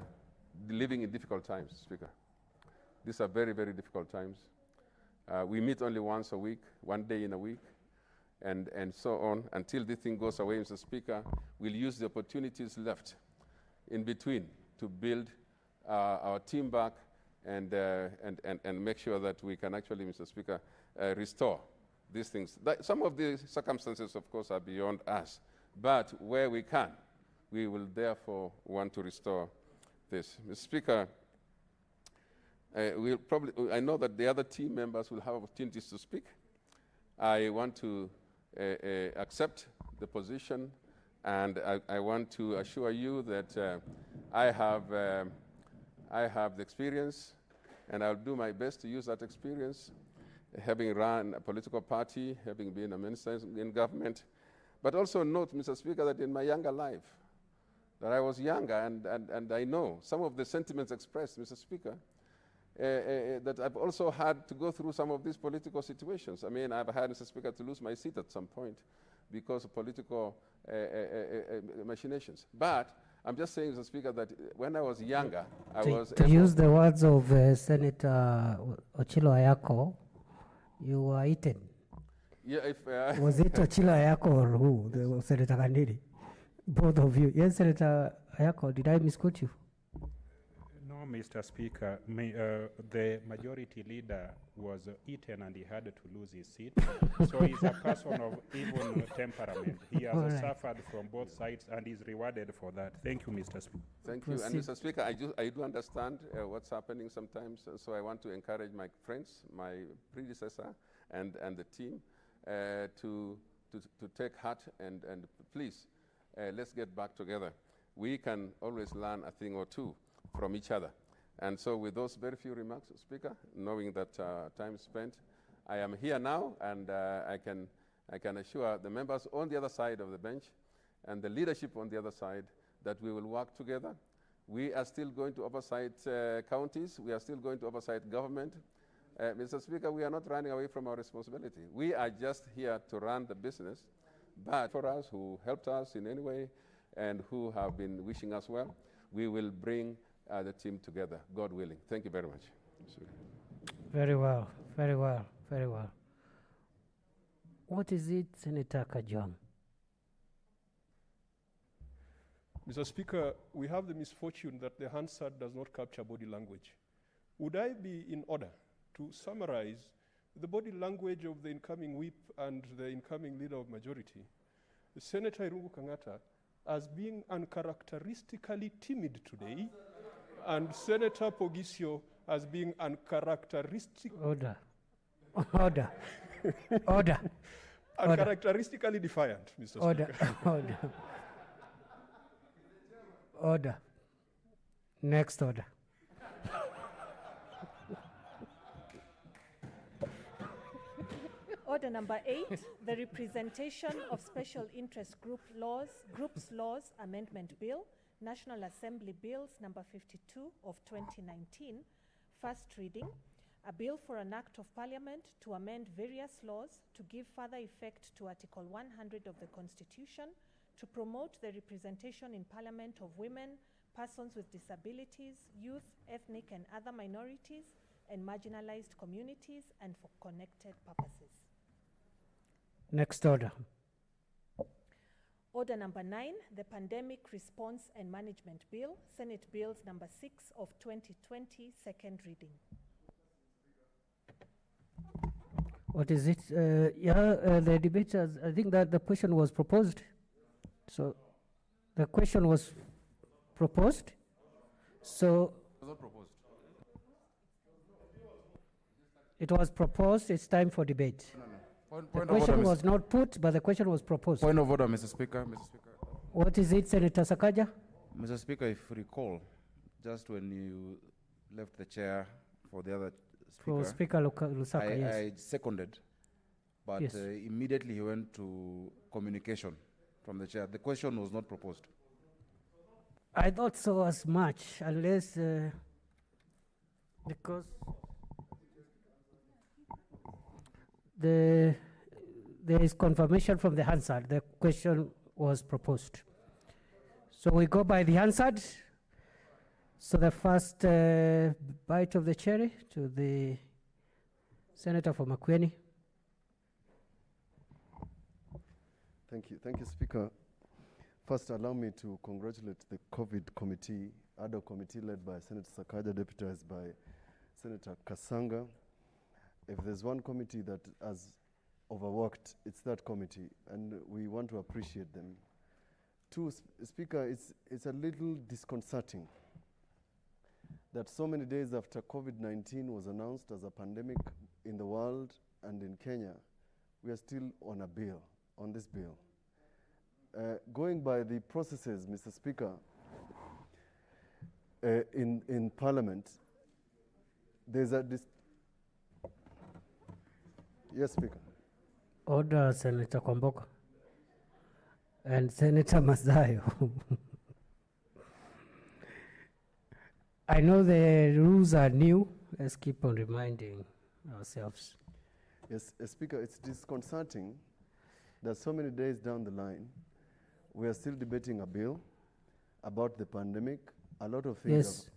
living in difficult times, Speaker. These are very, very difficult times. We meet only once a week, one day in a week, and so on. Until this thing goes away, Mr. Speaker, we'll use the opportunities left in between to build our team back and make sure that we can actually, Mr. Speaker, restore these things. Some of the circumstances, of course, are beyond us, but where we can, we will therefore want to restore this. Mr. Speaker, I know that the other team members will have opportunities to speak. I want to accept the position And I want to assure you that I have the experience, and I'll do my best to use that experience, having run a political party, having been a minister in government. But also note, Mr. Speaker, that in my younger life, that I was younger, and I know some of the sentiments expressed, Mr. Speaker, that I've also had to go through some of these political situations. I mean, I've had, Mr. Speaker, to lose my seat at some point because of political machinations. But I'm just saying, Mr. Speaker, that when I was younger, to use the words of Senator Ochilo Ayako, you were eaten. Yeah, if was it Ochilo Ayako or who? The Senator Kandidi? Both of you. Yes, Senator Ayako, did I misquote you? No, Mr. Speaker. The majority leader was eaten and he had to lose his seat. So he's a person of even temperament. He has suffered from both sides and is rewarded for that. Thank you, Mr. Speaker. Thank you. And Mr. Speaker, I do understand what's happening sometimes. So I want to encourage my friends, my predecessor, and the team to take heart and please, let's get back together. We can always learn a thing or two from each other. And so with those very few remarks, Speaker, knowing that time spent, I am here now, and I can assure the members on the other side of the bench and the leadership on the other side that we will work together. We are still going to oversight counties. We are still going to oversight government. Mr. Speaker, we are not running away from our responsibility. We are just here to run the business. But for us who helped us in any way and who have been wishing us well, we will bring the team together, God willing. Thank you very much. Very well, very well, very well. What is it, Senator Kajwang? Mr. Speaker, we have the misfortune that the Hansard does not capture body language. Would I be in order to summarize the body language of the incoming whip and the incoming leader of majority, Senator Irungu Kangata, as being uncharacteristically timid today, and Senator Pogisio as being uncharacteristic... Order. Order. Order. Uncharacteristically defiant, Mr. Order. Speaker. Order. Order. Next order. Order number 8, the Representation of Special Interest Groups Laws Amendment Bill, National Assembly Bills number 52 of 2019, first reading, a bill for an act of parliament to amend various laws to give further effect to Article 100 of the Constitution to promote the representation in parliament of women, persons with disabilities, youth, ethnic and other minorities, and marginalized communities, and for connected purposes. Next order. Order number 9, the Pandemic Response and Management Bill, Senate Bills number 6 of 2020, second reading. What is it? The debaters, I think that the question was proposed. So the question was proposed. So It was not proposed. it was proposed. It's time for debate. No. The Point of question order, was not put, but the question was proposed. Point of order, Mr. Speaker. Mr. Speaker. What is it, Senator Sakaja? Mr. Speaker, if you recall, just when you left the chair for the other speaker, For Speaker Lusaka, yes. I seconded, but Yes. Immediately he went to communication from the chair. The question was not proposed. I thought so as much, unless because there is confirmation from the Hansard. The question was proposed. So we go by the Hansard. So the first bite of the cherry to the Senator from Makueni. Thank you, Speaker. First, allow me to congratulate the COVID committee, ad hoc committee led by Senator Sakaja, deputized by Senator Kasanga. If there's one committee that has overworked, it's that committee, and we want to appreciate them. Two, Speaker, it's a little disconcerting that so many days after COVID-19 was announced as a pandemic in the world and in Kenya, we are still on this bill. going by the processes, Mr. Speaker, in Parliament, there's a... Yes, Speaker. Order, Senator Kwamboka and Senator Masayo. I know the rules are new. Let's keep on reminding ourselves. Yes, Speaker, it's disconcerting that so many days down the line, we are still debating a bill about the pandemic. A lot of things. Yes.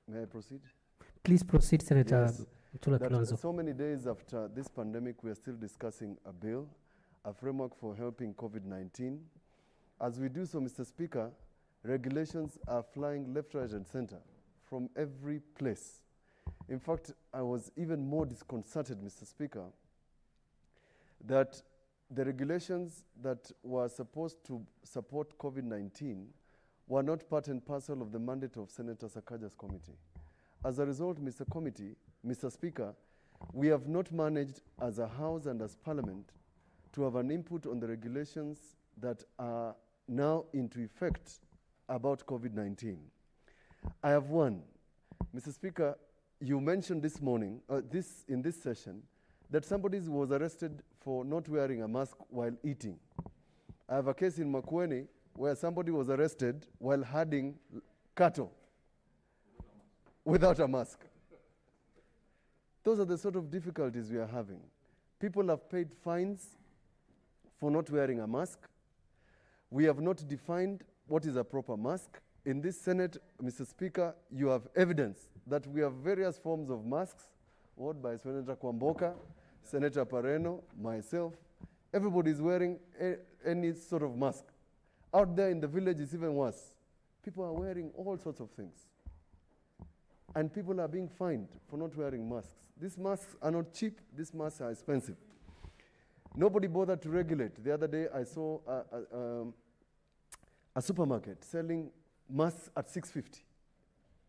May I proceed? Please proceed, Senator. Yes. That so many days after this pandemic, we are still discussing a bill, a framework for helping COVID-19. As we do so, Mr. Speaker, regulations are flying left, right, and center from every place. In fact, I was even more disconcerted, Mr. Speaker, that the regulations that were supposed to support COVID-19 were not part and parcel of the mandate of Senator Sakaja's committee. As a result, Mr. Speaker, we have not managed as a House and as Parliament to have an input on the regulations that are now into effect about COVID-19. I have one. Mr. Speaker, you mentioned this morning, in this session, that somebody was arrested for not wearing a mask while eating. I have a case in Makueni where somebody was arrested while herding cattle without a mask. Those are the sort of difficulties we are having. People have paid fines for not wearing a mask. We have not defined what is a proper mask. In this Senate, Mr. Speaker, you have evidence that we have various forms of masks, worn by Senator Kwamboka, Senator Pareno, myself. Everybody is wearing any sort of mask. Out there in the village, it's even worse. People are wearing all sorts of things. And people are being fined for not wearing masks. These masks are not cheap. These masks are expensive. Nobody bothered to regulate. The other day, I saw a supermarket selling masks at $650.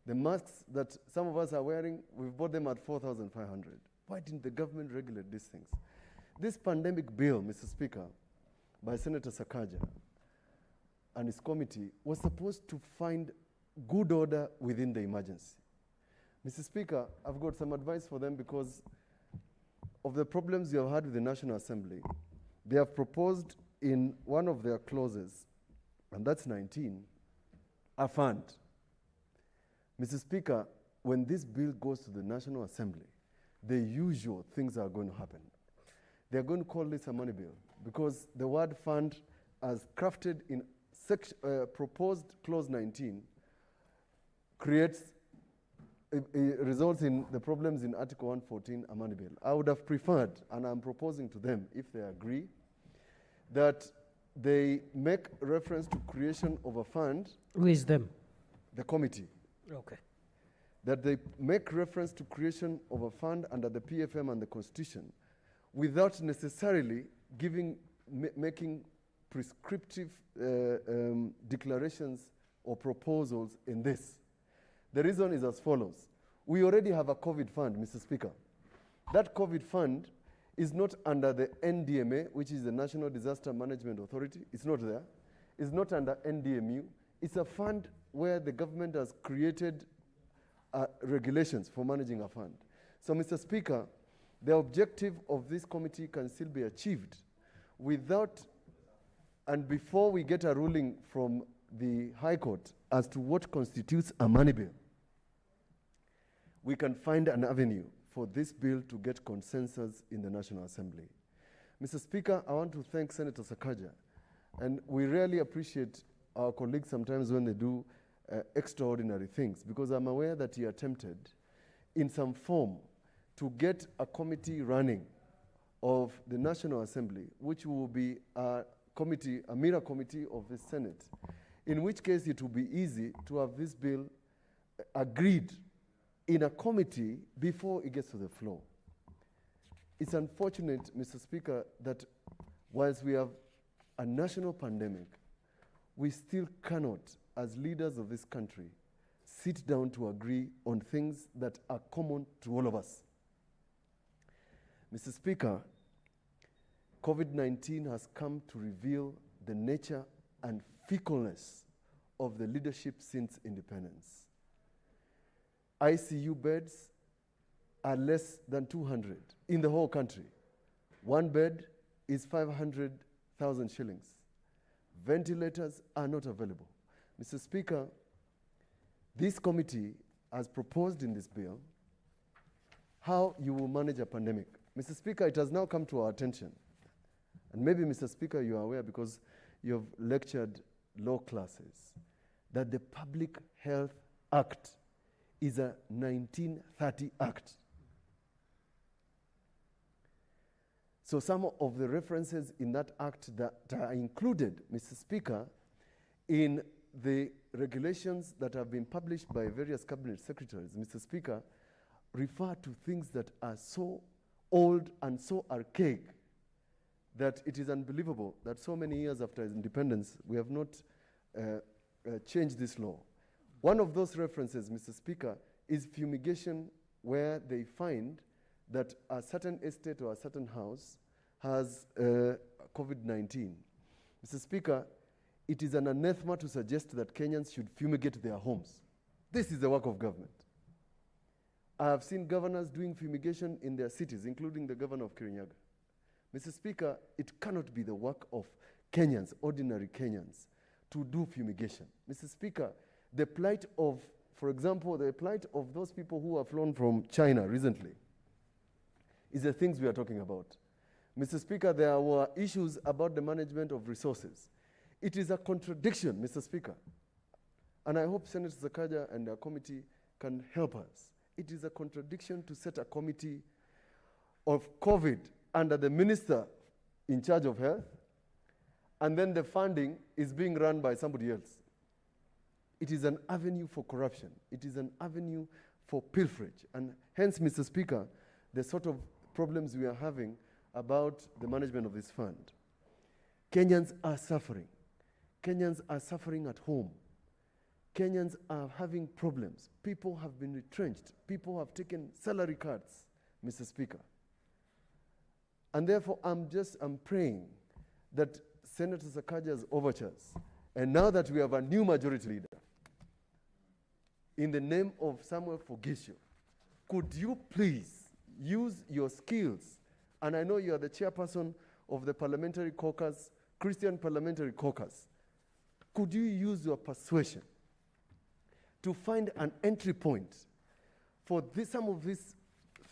The masks that some of us are wearing, we've bought them at $4,500. Why didn't the government regulate these things? This pandemic bill, Mr. Speaker, by Senator Sakaja and his committee was supposed to find good order within the emergency. Mr. Speaker, I've got some advice for them because of the problems you have had with the National Assembly. They have proposed in one of their clauses, and that's 19, a fund. Mr. Speaker, when this bill goes to the National Assembly, the usual things are going to happen. They're going to call this a money bill because the word fund, as crafted in proposed clause 19, results in the problems in Article 114, a money bill. I would have preferred, and I'm proposing to them, if they agree, that they make reference to creation of a fund. Who is them? The committee. Okay. That they make reference to creation of a fund under the PFM and the Constitution without necessarily making prescriptive declarations or proposals in this. The reason is as follows. We already have a COVID fund, Mr. Speaker. That COVID fund is not under the NDMA, which is the National Disaster Management Authority. It's not there. It's not under NDMU. It's a fund where the government has created regulations for managing a fund. So, Mr. Speaker, the objective of this committee can still be achieved without, and before we get a ruling from the High Court as to what constitutes a money bill, we can find an avenue for this bill to get consensus in the National Assembly. Mr. Speaker, I want to thank Senator Sakaja, and we really appreciate our colleagues sometimes when they do extraordinary things, because I'm aware that he attempted in some form to get a committee running of the National Assembly, which will be a mirror committee of the Senate, in which case it will be easy to have this bill agreed in a committee before it gets to the floor. It's unfortunate, Mr. Speaker, that whilst we have a national pandemic, we still cannot, as leaders of this country, sit down to agree on things that are common to all of us. Mr. Speaker, COVID-19 has come to reveal the nature and fickleness of the leadership since independence. ICU beds are less than 200 in the whole country. One bed is 500,000 shillings. Ventilators are not available. Mr. Speaker, this committee has proposed in this bill how you will manage a pandemic. Mr. Speaker, it has now come to our attention, and maybe, Mr. Speaker, you are aware because you have lectured law classes, that the Public Health Act is a 1930 act. So some of the references in that act that are included, Mr. Speaker, in the regulations that have been published by various cabinet secretaries, Mr. Speaker, refer to things that are so old and so archaic that it is unbelievable that so many years after independence, we have not changed this law. One of those references, Mr. Speaker, is fumigation, where they find that a certain estate or a certain house has COVID-19. Mr. Speaker, it is an anathema to suggest that Kenyans should fumigate their homes. This is the work of government. I have seen governors doing fumigation in their cities, including the governor of Kirinyaga. Mr. Speaker, it cannot be the work of Kenyans, ordinary Kenyans, to do fumigation. Mr. Speaker, the plight of, for example, the plight of those people who have flown from China recently is the things we are talking about. Mr. Speaker, there were issues about the management of resources. It is a contradiction, Mr. Speaker, and I hope Senator Sakaja and our committee can help us. It is a contradiction to set a committee of COVID under the minister in charge of health, and then the funding is being run by somebody else. It is an avenue for corruption. It is an avenue for pilferage. And hence, Mr. Speaker, the sort of problems we are having about the management of this fund. Kenyans are suffering. Kenyans are suffering at home. Kenyans are having problems. People have been retrenched. People have taken salary cuts, Mr. Speaker. And therefore, I'm praying that Senator Sakaja's overtures, and now that we have a new majority leader, in the name of Samuel Fogisio, could you please use your skills, and I know you are the chairperson of the parliamentary caucus, Christian parliamentary caucus, could you use your persuasion to find an entry point for some of these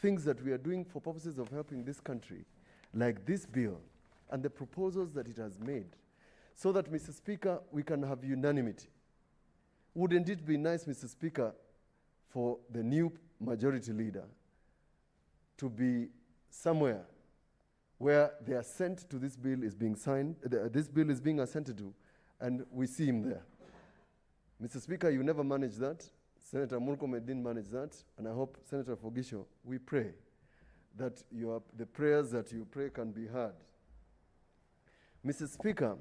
things that we are doing for purposes of helping this country, like this bill and the proposals that it has made, so that, Mr. Speaker, we can have unanimity. Wouldn't it be nice, Mr. Speaker, for the new majority leader to be somewhere where the assent to this bill is being signed, this bill is being assented to, and we see him there? Mr. Speaker, you never managed that. Senator Murkomen didn't manage that, and I hope, Senator Fogisho, we pray that the prayers that you pray can be heard. Mr. Speaker,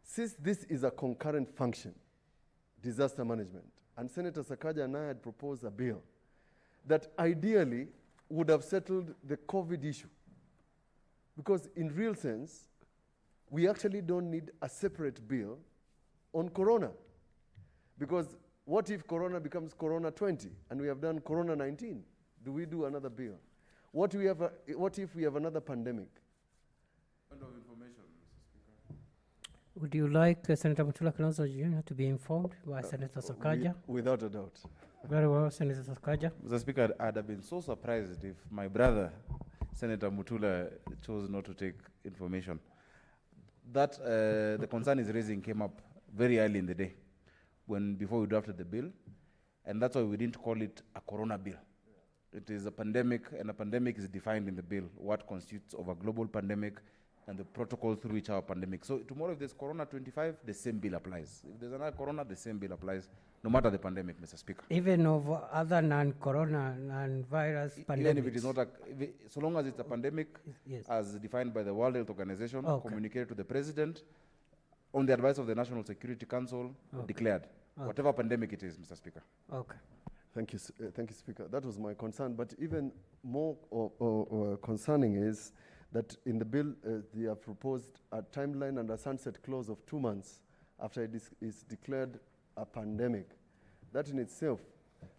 since this is a concurrent function, disaster management, and Senator Sakaja and I had proposed a bill that ideally would have settled the COVID issue, because in real sense, we actually don't need a separate bill on Corona. Because what if Corona becomes Corona 20 and we have done Corona 19? Do we do another bill? What if we have another pandemic? Point of information, Mr. Speaker. Would you like Senator Mutula Kilonzo Jr. to be informed by Senator Sakaja? Without a doubt. Very well, Senator Sakaja. Mr. Speaker, I'd have been so surprised if my brother, Senator Mutula, chose not to take information. That the concern is raising came up very early in the day, before we drafted the bill, and that's why we didn't call it a Corona bill. It is a pandemic, and a pandemic is defined in the bill, what constitutes of a global pandemic and the protocol through which our pandemic. So tomorrow, if there's Corona 25, the same bill applies. If there's another Corona, the same bill applies, no matter the pandemic, Mr. Speaker. Even of other non-Corona, non-virus pandemics? Even if it is not so long as it's a pandemic, yes, as defined by the World Health Organization, okay, communicated to the President, on the advice of the National Security Council, okay, declared. Okay. Whatever pandemic it is, Mr. Speaker. Okay. Thank you, Speaker. That was my concern. But even more concerning is that in the bill they have proposed a timeline and a sunset clause of 2 months after it is declared a pandemic. That in itself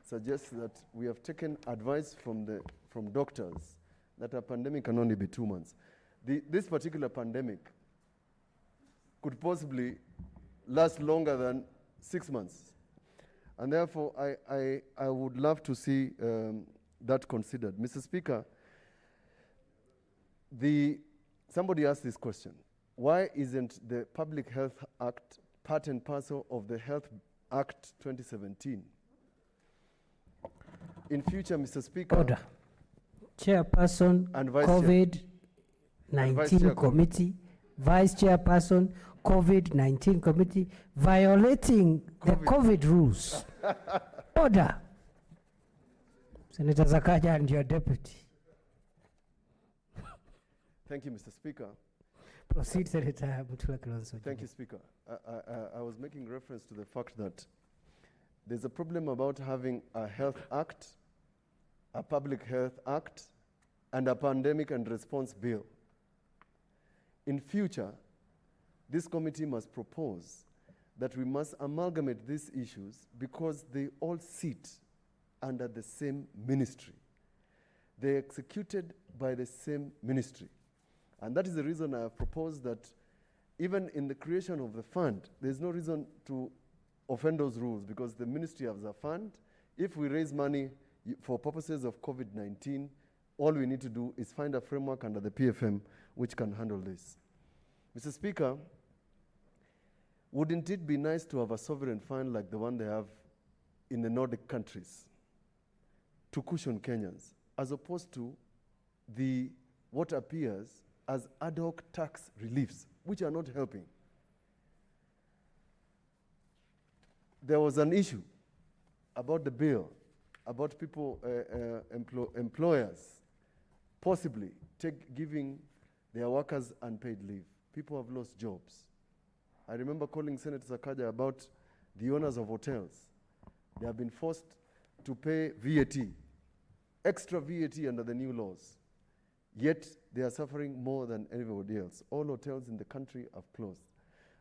suggests that we have taken advice from doctors that a pandemic can only be 2 months. This particular pandemic could possibly last longer than 6 months. And therefore, I would love to see that considered. Mr. Speaker, somebody asked this question. Why isn't the Public Health Act part and parcel of the Health Act 2017? In future, Mr. Speaker. Order. Chairperson, COVID-19 committee, Vice Chairperson, COVID-19 committee, violating the COVID rules. Order. Senator Zakaja and your deputy. Thank you, Mr. Speaker. Proceed, Senator Mutula Kilonzo. Thank you, Speaker. I was making reference to the fact that there's a problem about having a health act, a public health act, and a pandemic and response bill. In future, this committee must propose that we must amalgamate these issues because they all sit under the same ministry. They're executed by the same ministry. And that is the reason I have proposed that even in the creation of the fund, there's no reason to offend those rules because the ministry has a fund. If we raise money for purposes of COVID-19, all we need to do is find a framework under the PFM which can handle this. Mr. Speaker, wouldn't it be nice to have a sovereign fund like the one they have in the Nordic countries to cushion Kenyans, as opposed to what appears as ad hoc tax reliefs, which are not helping? There was an issue about the bill, about people, employers, possibly giving their workers unpaid leave. People have lost jobs. I remember calling Senator Zakaja about the owners of hotels. They have been forced to pay VAT, extra VAT under the new laws. Yet they are suffering more than everybody else. All hotels in the country have closed.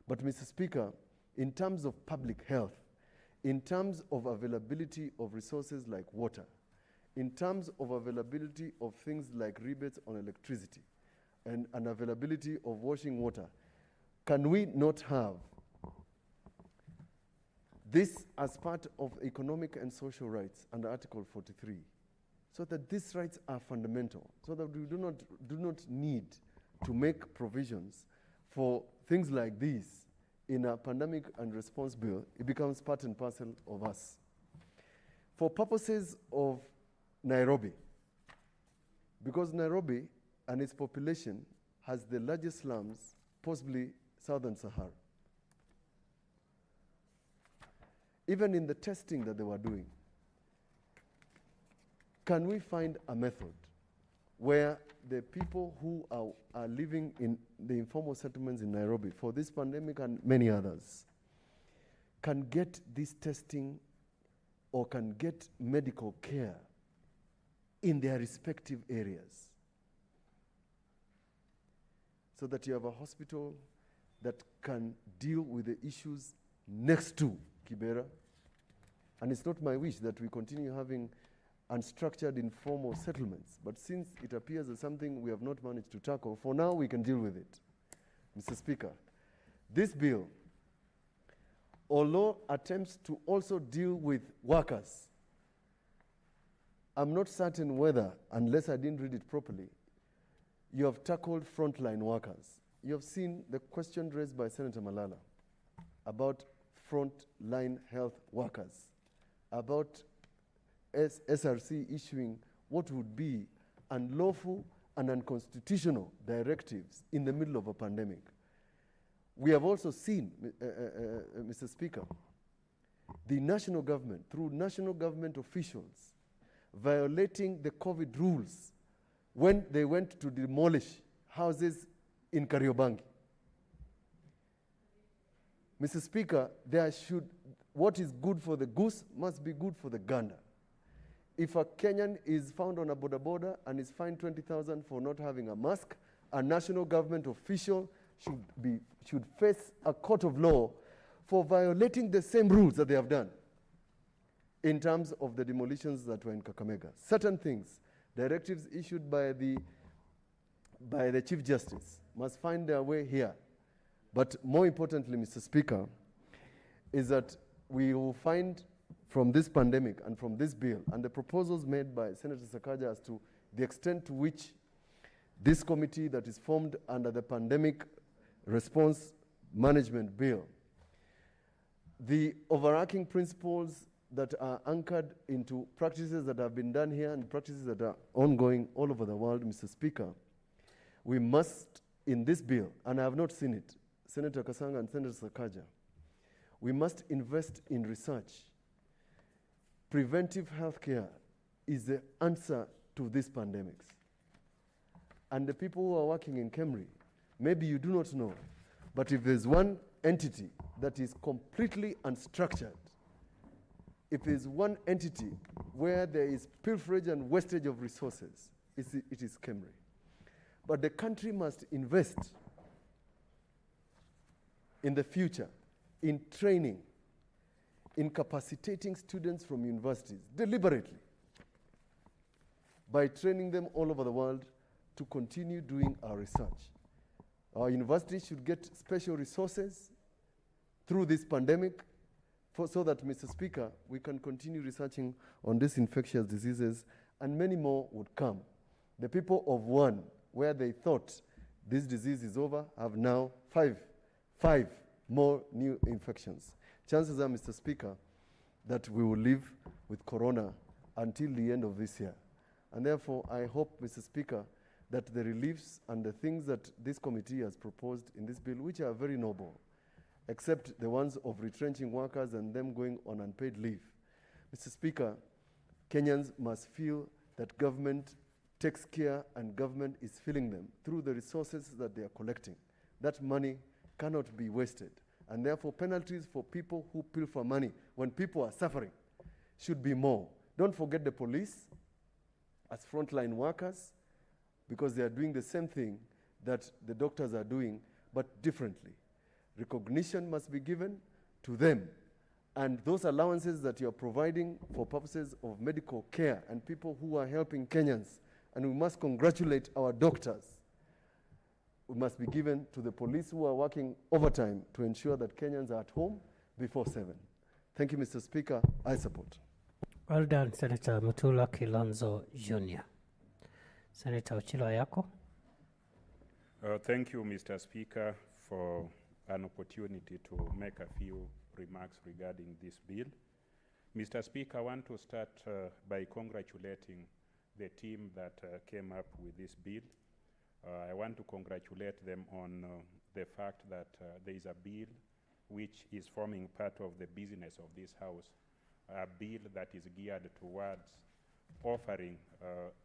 But Mr. Speaker, in terms of public health, in terms of availability of resources like water, in terms of availability of things like rebates on electricity, and availability of washing water, can we not have this as part of economic and social rights under Article 43, so that these rights are fundamental, so that we do not need to make provisions for things like these in a pandemic and response bill? It becomes part and parcel of us. For purposes of Nairobi, because Nairobi and its population has the largest slums, possibly Southern Sahara. Even in the testing that they were doing, can we find a method where the people who are living in the informal settlements in Nairobi for this pandemic and many others can get this testing or can get medical care in their respective areas, so that you have a hospital that can deal with the issues next to Kibera? And it's not my wish that we continue having unstructured informal settlements, but since it appears as something we have not managed to tackle, for now we can deal with it. Mr. Speaker, this bill, although attempts to also deal with workers, I'm not certain whether, unless I didn't read it properly, you have tackled frontline workers. You have seen the question raised by Senator Malala about frontline health workers, about SRC issuing what would be unlawful and unconstitutional directives in the middle of a pandemic. We have also seen, Mr. Speaker, the national government, through national government officials, violating the COVID rules when they went to demolish houses in Kariobangi. Mr. Speaker, what is good for the goose must be good for the gander. If a Kenyan is found on a border and is fined 20,000 for not having a mask, a national government official should face a court of law for violating the same rules that they have done in terms of the demolitions that were in Kakamega. Certain things, directives issued by the Chief Justice must find their way here. But more importantly, Mr. Speaker, is that we will find from this pandemic and from this bill and the proposals made by Senator Sakaja as to the extent to which this committee that is formed under the Pandemic Response Management Bill, the overarching principles that are anchored into practices that have been done here and practices that are ongoing all over the world, Mr. Speaker, we must, in this bill, and I have not seen it, Senator Kasanga and Senator Sakaja, we must invest in research. Preventive healthcare is the answer to these pandemics. And the people who are working in KEMRI, maybe you do not know, but if there's one entity that is completely unstructured, if there's one entity where there is pilferage and wastage of resources, it is KEMRI. But the country must invest in the future, in training, in capacitating students from universities deliberately, by training them all over the world to continue doing our research. Our universities should get special resources through this pandemic so that, Mr. Speaker, we can continue researching on these infectious diseases, and many more would come. The people of Wuhan, where they thought this disease is over, have now five more new infections. Chances are, Mr. Speaker, that we will live with corona until the end of this year. And therefore, I hope, Mr. Speaker, that the reliefs and the things that this committee has proposed in this bill, which are very noble, except the ones of retrenching workers and them going on unpaid leave. Mr. Speaker, Kenyans must feel that government takes care and government is filling them through the resources that they are collecting. That money cannot be wasted. And therefore, penalties for people who pilfer money when people are suffering should be more. Don't forget the police as frontline workers, because they are doing the same thing that the doctors are doing, but differently. Recognition must be given to them. And those allowances that you're providing for purposes of medical care and people who are helping Kenyans, and we must congratulate our doctors, we must be given to the police who are working overtime to ensure that Kenyans are at home before 7. Thank you, Mr. Speaker. I support. Well done, Senator Mutula Kilonzo Jr. Senator Ochilo Ayako. Thank you, Mr. Speaker, for an opportunity to make a few remarks regarding this bill. Mr. Speaker, I want to start by congratulating the team that came up with this bill. I want to congratulate them on the fact that there is a bill which is forming part of the business of this House, a bill that is geared towards offering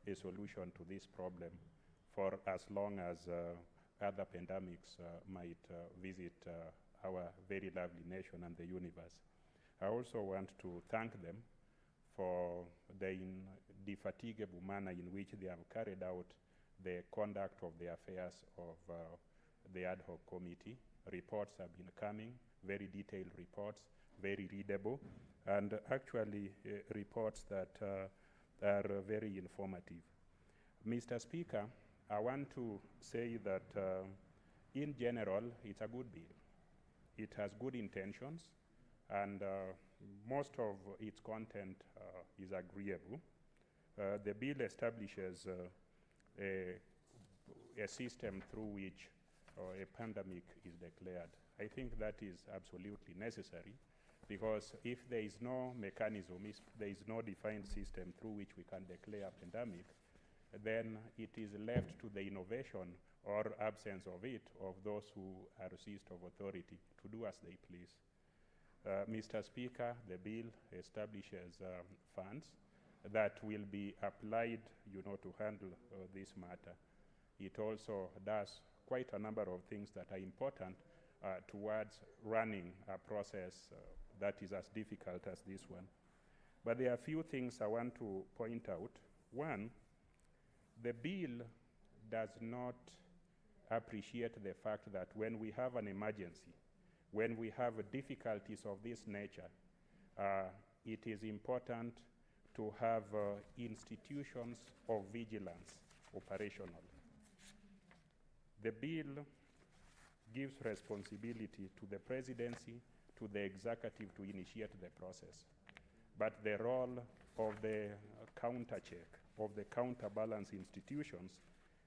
a solution to this problem for as long as other pandemics might visit our very lovely nation and the universe. I also want to thank them for the indefatigable manner in which they have carried out the conduct of the affairs of the ad hoc committee. Reports have been coming, very detailed reports, very readable, and actually reports that are very informative. Mr. Speaker, I want to say that in general, it's a good bill. It has good intentions, and most of its content is agreeable. The bill establishes a system through which a pandemic is declared. I think that is absolutely necessary, because if there is no mechanism, if there is no defined system through which we can declare a pandemic, then it is left to the innovation or absence of it of those who are seized of authority to do as they please. Mr. Speaker, the bill establishes funds that will be applied, to handle this matter. It also does quite a number of things that are important towards running a process that is as difficult as this one. But there are a few things I want to point out. One, the bill does not appreciate the fact that when we have an emergency, when we have difficulties of this nature, it is important to have institutions of vigilance operational. The bill gives responsibility to the presidency, to the executive to initiate the process. But the role of the counter-check, of the counterbalance institutions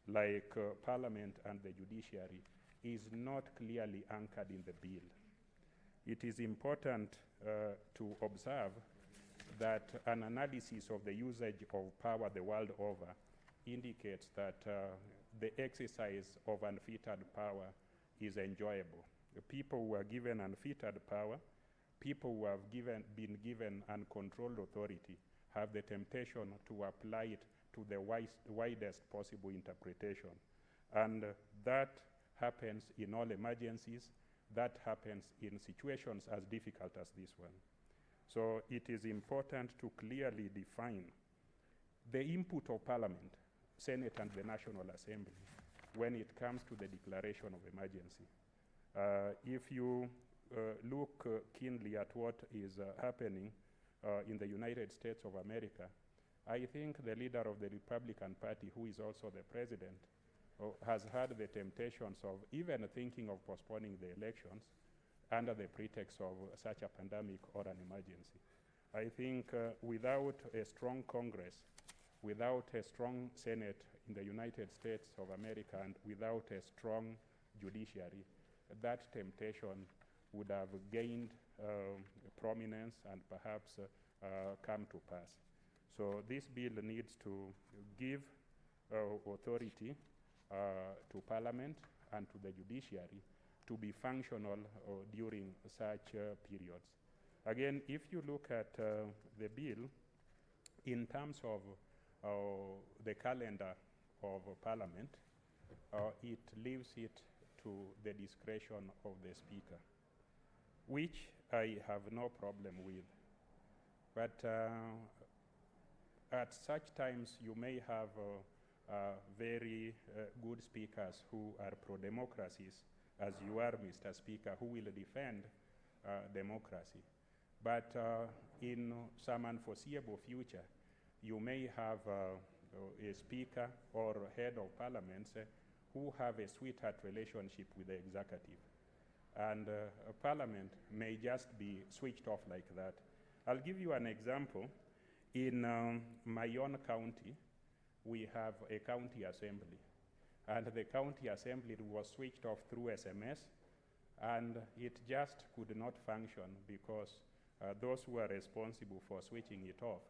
like Parliament and the judiciary is not clearly anchored in the bill. It is important to observe that an analysis of the usage of power the world over indicates that the exercise of unfettered power is enjoyable. The people who are given unfettered power, people who have been given uncontrolled authority, have the temptation to apply it to the widest possible interpretation. And that happens in all emergencies, that happens in situations as difficult as this one. So it is important to clearly define the input of Parliament, Senate and the National Assembly when it comes to the declaration of emergency. If you look keenly at what is happening in the United States of America, I think the leader of the Republican Party, who is also the president, has had the temptations of even thinking of postponing the elections under the pretext of such a pandemic or an emergency. I think without a strong Congress, without a strong Senate in the United States of America, and without a strong judiciary, that temptation would have gained prominence and perhaps come to pass. So this bill needs to give authority to Parliament and to the judiciary to be functional during such periods. Again, if you look at the bill in terms of the calendar of Parliament, it leaves it to the discretion of the Speaker, which I have no problem with. But at such times, you may have very good speakers who are pro-democracies, as you are, Mr. Speaker, who will defend democracy. But in some unforeseeable future, you may have a speaker or head of parliaments who have a sweetheart relationship with the executive. And Parliament may just be switched off like that. I'll give you an example. In my own county, we have a county assembly. And the county assembly was switched off through SMS, and it just could not function because those who are responsible for switching it off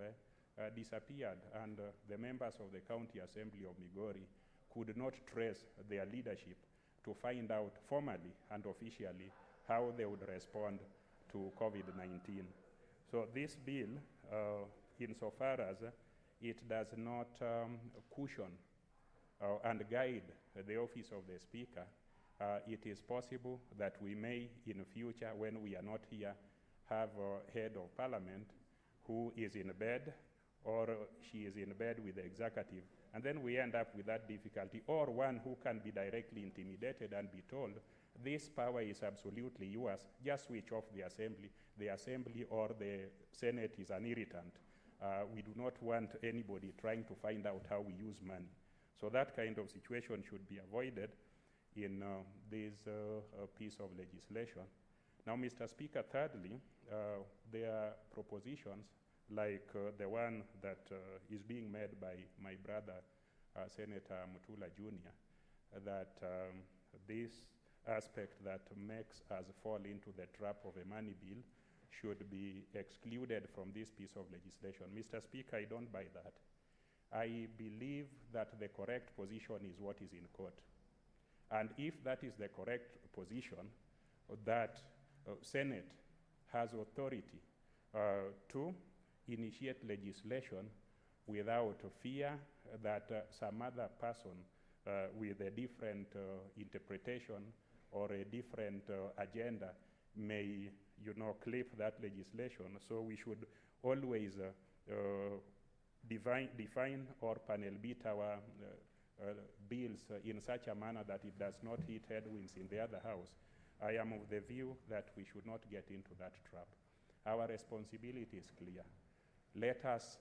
disappeared, and the members of the county assembly of Migori could not trace their leadership to find out formally and officially how they would respond to COVID-19. So this bill, insofar as it does not cushion and guide the office of the Speaker, it is possible that we may, in the future, when we are not here, have a head of Parliament who is in bed, or she is in bed with the executive, and then we end up with that difficulty, or one who can be directly intimidated and be told, this power is absolutely yours, just switch off the assembly or the Senate is an irritant. We do not want anybody trying to find out how we use money. So that kind of situation should be avoided in this piece of legislation. Now, Mr. Speaker, thirdly, there are propositions like the one that is being made by my brother, Senator Mutula Jr., that this aspect that makes us fall into the trap of a money bill should be excluded from this piece of legislation. Mr. Speaker, I don't buy that. I believe that the correct position is what is in court. And if that is the correct position, that Senate has authority to initiate legislation without fear that some other person with a different interpretation or a different agenda may, clip that legislation. So we should always define or panel beat our bills in such a manner that it does not hit headwinds in the other house, I am of the view that we should not get into that trap. Our responsibility is clear. Let us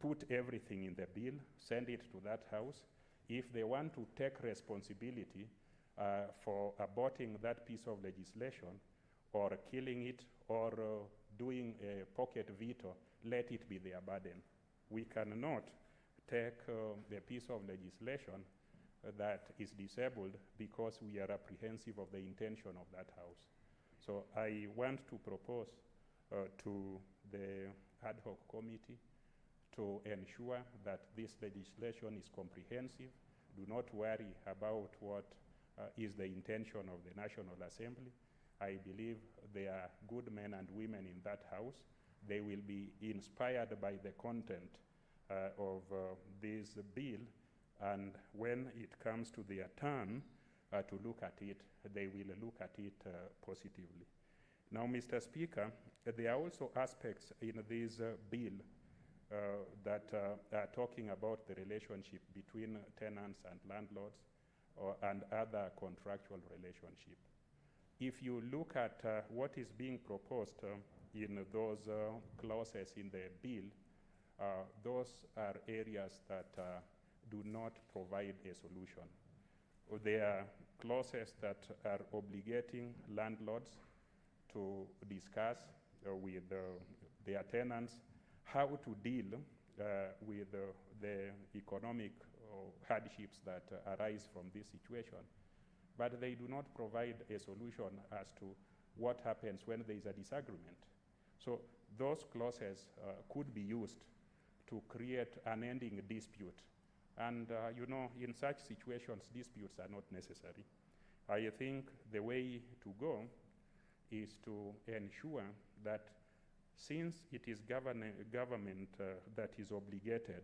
put everything in the bill, send it to that house. If they want to take responsibility for aborting that piece of legislation or killing it or doing a pocket veto, let it be their burden. We cannot take a piece of legislation that is disabled because we are apprehensive of the intention of that house. So I want to propose to the ad hoc committee to ensure that this legislation is comprehensive. Do not worry about what is the intention of the National Assembly. I believe there are good men and women in that house. They will be inspired by the content of this bill, and when it comes to their turn to look at it, they will look at it positively. Now, Mr. Speaker, there are also aspects in this bill that are talking about the relationship between tenants and landlords and other contractual relationship. If you look at what is being proposed in those clauses in the bill, those are areas that do not provide a solution. There are clauses that are obligating landlords to discuss with their tenants how to deal with the economic hardships that arise from this situation. But they do not provide a solution as to what happens when there is a disagreement. So those clauses could be used to create an ending dispute. And you know, in such situations, disputes are not necessary. I think the way to go is to ensure that since it is government that is obligated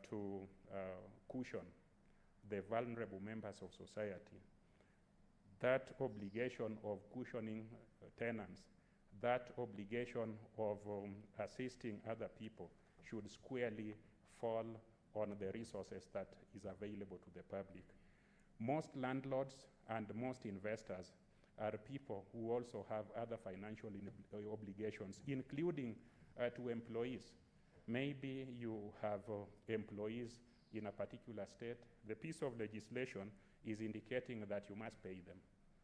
to cushion the vulnerable members of society, that obligation of cushioning tenants, that obligation of assisting other people should squarely fall on the resources that is available to the public. Most landlords and most investors are people who also have other financial obligations, including to employees. Maybe you have employees in a particular state. The piece of legislation is indicating that you must pay them.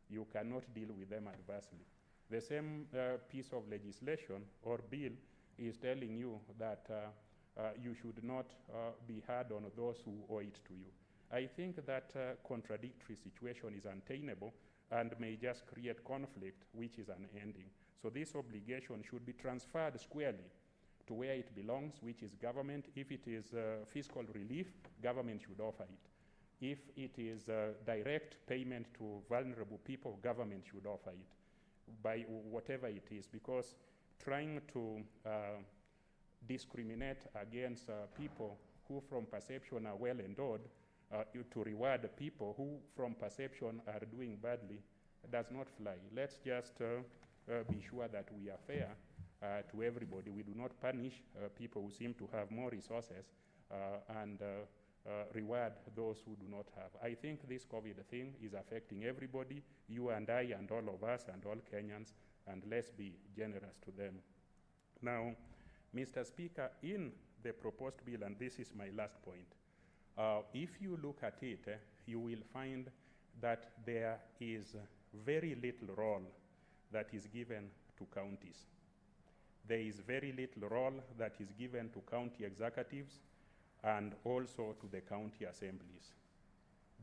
You cannot deal with them adversely. The same piece of legislation or bill is telling you that you should not be hard on those who owe it to you. I think that contradictory situation is untenable and may just create conflict, which is unending. So this obligation should be transferred squarely to where it belongs, which is government. If it is fiscal relief, government should offer it. If it is direct payment to vulnerable people, government should offer it, by whatever it is, because trying to discriminate against people who from perception are well endowed, to reward people who from perception are doing badly, does not fly. Let's just be sure that we are fair to everybody. We do not punish people who seem to have more resources and reward those who do not have. I think this COVID thing is affecting everybody, you and I and all of us and all Kenyans, and let's be generous to them. Now, Mr. Speaker, in the proposed bill, and this is my last point, if you look at it, you will find that there is very little role that is given to counties. There is very little role that is given to county executives and also to the county assemblies.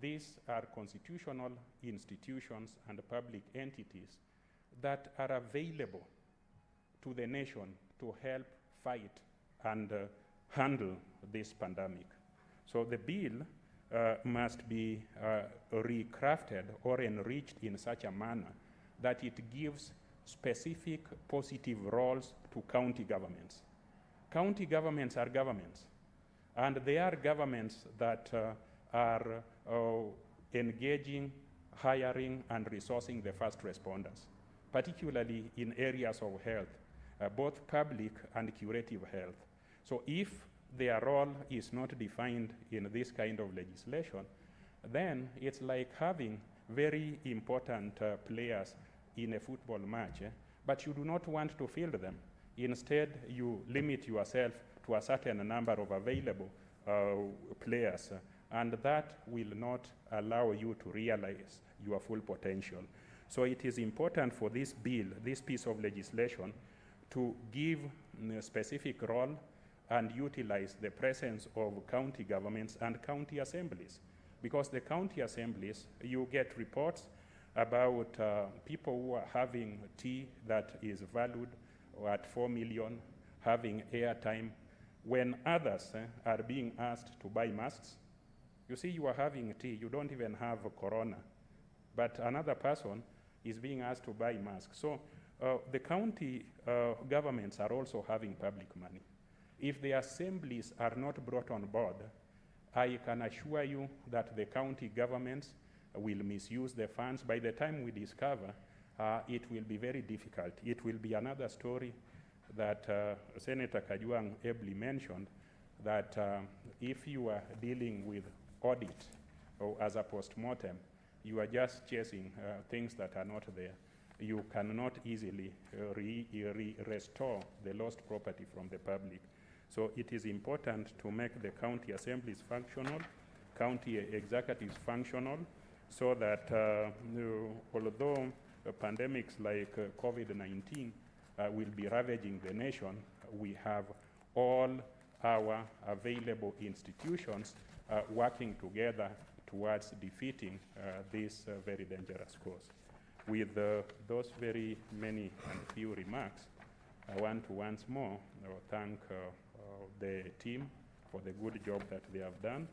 These are constitutional institutions and public entities that are available to the nation to help fight and handle this pandemic. So the bill must be recrafted or enriched in such a manner that it gives specific positive roles to county governments. County governments are governments, and they are governments that are engaging, hiring, and resourcing the first responders, particularly in areas of health, both public and curative health. So if their role is not defined in this kind of legislation, then it's like having very important players in a football match, but you do not want to field them. Instead, you limit yourself to a certain number of available players, and that will not allow you to realize your full potential. So it is important for this bill, this piece of legislation, to give a specific role and utilize the presence of county governments and county assemblies. Because the county assemblies, you get reports about people who are having tea that is valued at 4 million, having airtime, when others are being asked to buy masks. You see, you are having tea, you don't even have a corona, but another person is being asked to buy masks. So the county governments are also having public money. If the assemblies are not brought on board, I can assure you that the county governments will misuse the funds. By the time we discover, it will be very difficult. It will be another story that Senator Kajwang ably mentioned, that if you are dealing with audit or as a post-mortem, you are just chasing things that are not there. You cannot easily restore the lost property from the public. So it is important to make the county assemblies functional, county executives functional, so that although pandemics like COVID-19 will be ravaging the nation, we have all our available institutions working together towards defeating this very dangerous cause. With those very many and few remarks, I want to once more thank the team for the good job that they have done,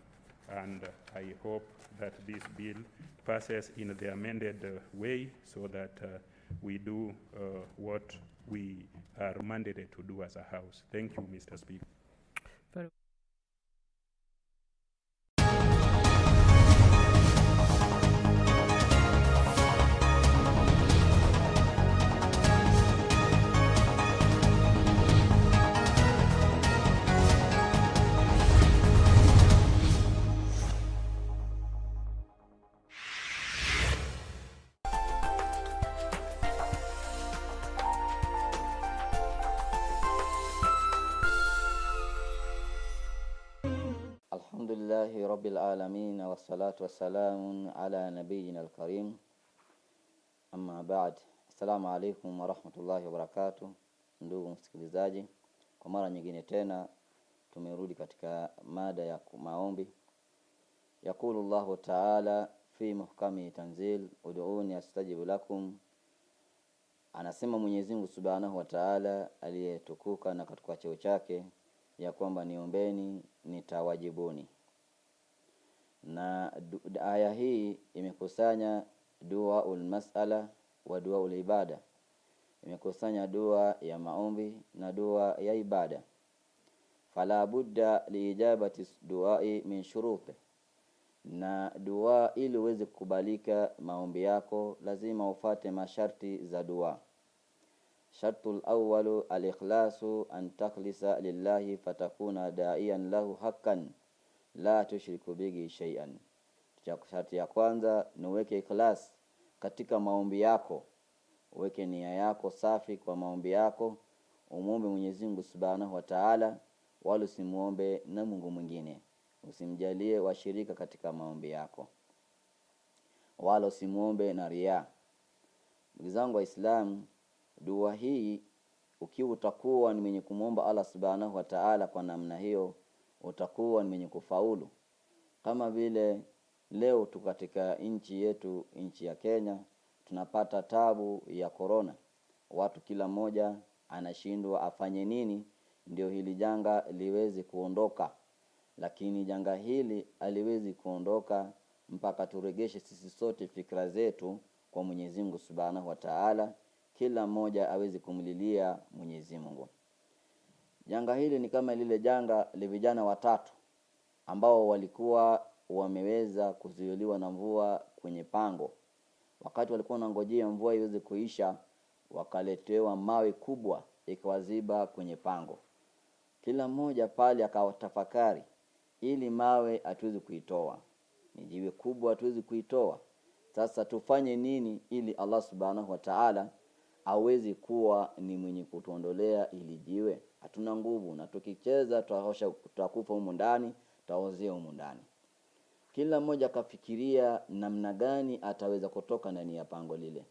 and I hope that this bill passes in the amended way so that we do what we are mandated to do as a House. Thank you, Mr. Speaker. Alhamdulillahi Rabbil Alamin, wassalatu wassalamu ala nabiyyina al-karim, amma ba'd. Assalamu alaikum wa rahmatullahi wa barakatuh. Ndugu msikilizaji, kwa mara nyingine tena tumerudi katika mada ya maombi. Yaqulu Allahu Ta'ala fi muhkami tanzil, ud'uni astajibu lakum. Anasema Mwenyezi Mungu Subhanahu wa Ta'ala aliyetukuka na katika cheo chake ya kwamba niombeni nitawajibuni. Na aya hii imekusanya dua mas'ala wa dua ibada. Imekusanya dua ya maombi na dua ya ibada. Fala budda liijabati duai min shuruti. Na dua ili uweze kukubalika maombi yako lazima ufate masharti za dua. Shartul awwalu al-ikhlasu an takhlisa lillahi fatakuna da'iyan lahu haqqan la tushriku bihi shay'an. Sharti ya kwanza ni uweke ikhlas katika maombi yako. Uweke nia yako safi kwa maombi yako. Umuombe Mwenyezi Mungu Subhanahu wa Ta'ala, wala usimuombe na Mungu mwingine. Usimjalie washirika katika maombi yako, wala usimuombe na riya. Ndugu zangu Waislamu, dua hii ukiwa utakuwa ni mwenye kumuomba Allah Subhanahu wa Ta'ala kwa namna hiyo, utakuwa ni mwenye kufaulu. Kama vile leo tu katika nchi yetu, nchi ya Kenya, tunapata tabu ya corona. Watu kila mmoja anashindwa afanye nini ndio hili janga liweze kuondoka. Lakini janga hili haliwezi kuondoka mpaka turegeshe sisi sote fikra zetu kwa Mwenyezi Mungu Subhanahu wa Ta'ala, kila mmoja aweze kumlilia Mwenyezi Mungu. Janga hili ni kama lile janga la vijana watatu ambao walikuwa wameweza kuzuiliwa na mvua kwenye pango. Wakati walikuwa wanangojea mvua iweze kuisha, wakaletewa mawe kubwa ikawaziba kwenye pango. Kila mmoja pale akawatafakari, ili mawe hatuwezi kuitoa, ni jiwe kubwa hatuwezi kuitoa. Sasa tufanye nini ili Allah subhanahu wa ta'ala awezi kuwa ni mwenye kutuondolea ili jiwe? Hatuna nguvu, na tukicheza tutakufa humu ndani, tutaozea humu ndani. Kila mmoja akafikiria namna gani ataweza kutoka ndani ya pango lile.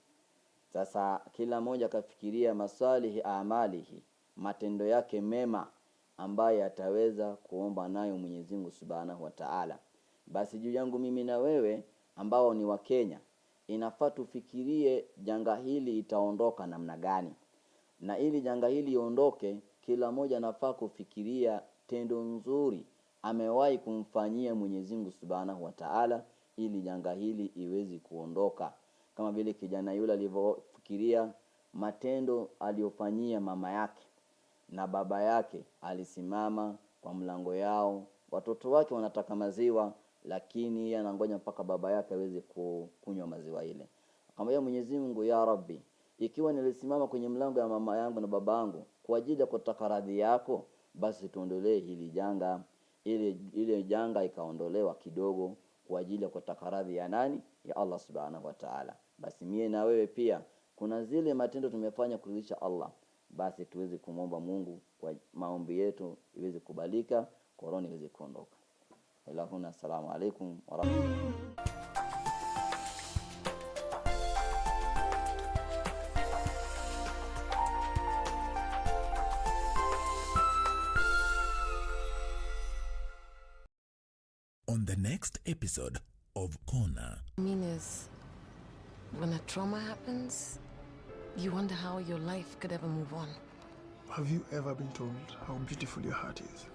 Sasa kila mmoja akafikiria masalihi amalihi, matendo yake mema ambaye ataweza kuomba nayo Mwenyezi Mungu Subhanahu wa Ta'ala. Basi juu yangu mimi na wewe ambao ni wa Kenya, inafaa tufikirie janga hili itaondoka namna gani. Na ili janga hili iondoke, kila mmoja anafaa kufikiria tendo nzuri amewahi kumfanyia Mwenyezi Mungu Subhanahu wa Ta'ala ili janga hili iwezi kuondoka. Kama vile kijana yule alivyofikiria matendo aliyofanyia mama yake na baba yake. Alisimama kwa mlango yao, watoto wake wanataka maziwa, lakini yeye anangoja mpaka baba yake aweze kunywa maziwa ile. Akamwambia Mwenyezi Mungu, ya Rabbi, ikiwa nilisimama kwenye mlango ya mama yangu na baba yangu kwa ajili ya kutaka radhi yako, basi tuondolee hili janga. Ile janga ikaondolewa kidogo kwa ajili ya kutaka radhi ya nani? Ya Allah Subhanahu wa Ta'ala. Basi mie na wewe pia kuna zile matendo tumefanya kuridhisha Allah, basi tuweze kumwomba Mungu kwa maombi yetu iweze kubalika, korona iweze kuondoka. Allahumma assalamu alaykum wa rahmatullahi. On the next episode of Corner. Is when a trauma happens, you wonder how your life could ever move on. Have you ever been told how beautiful your heart is?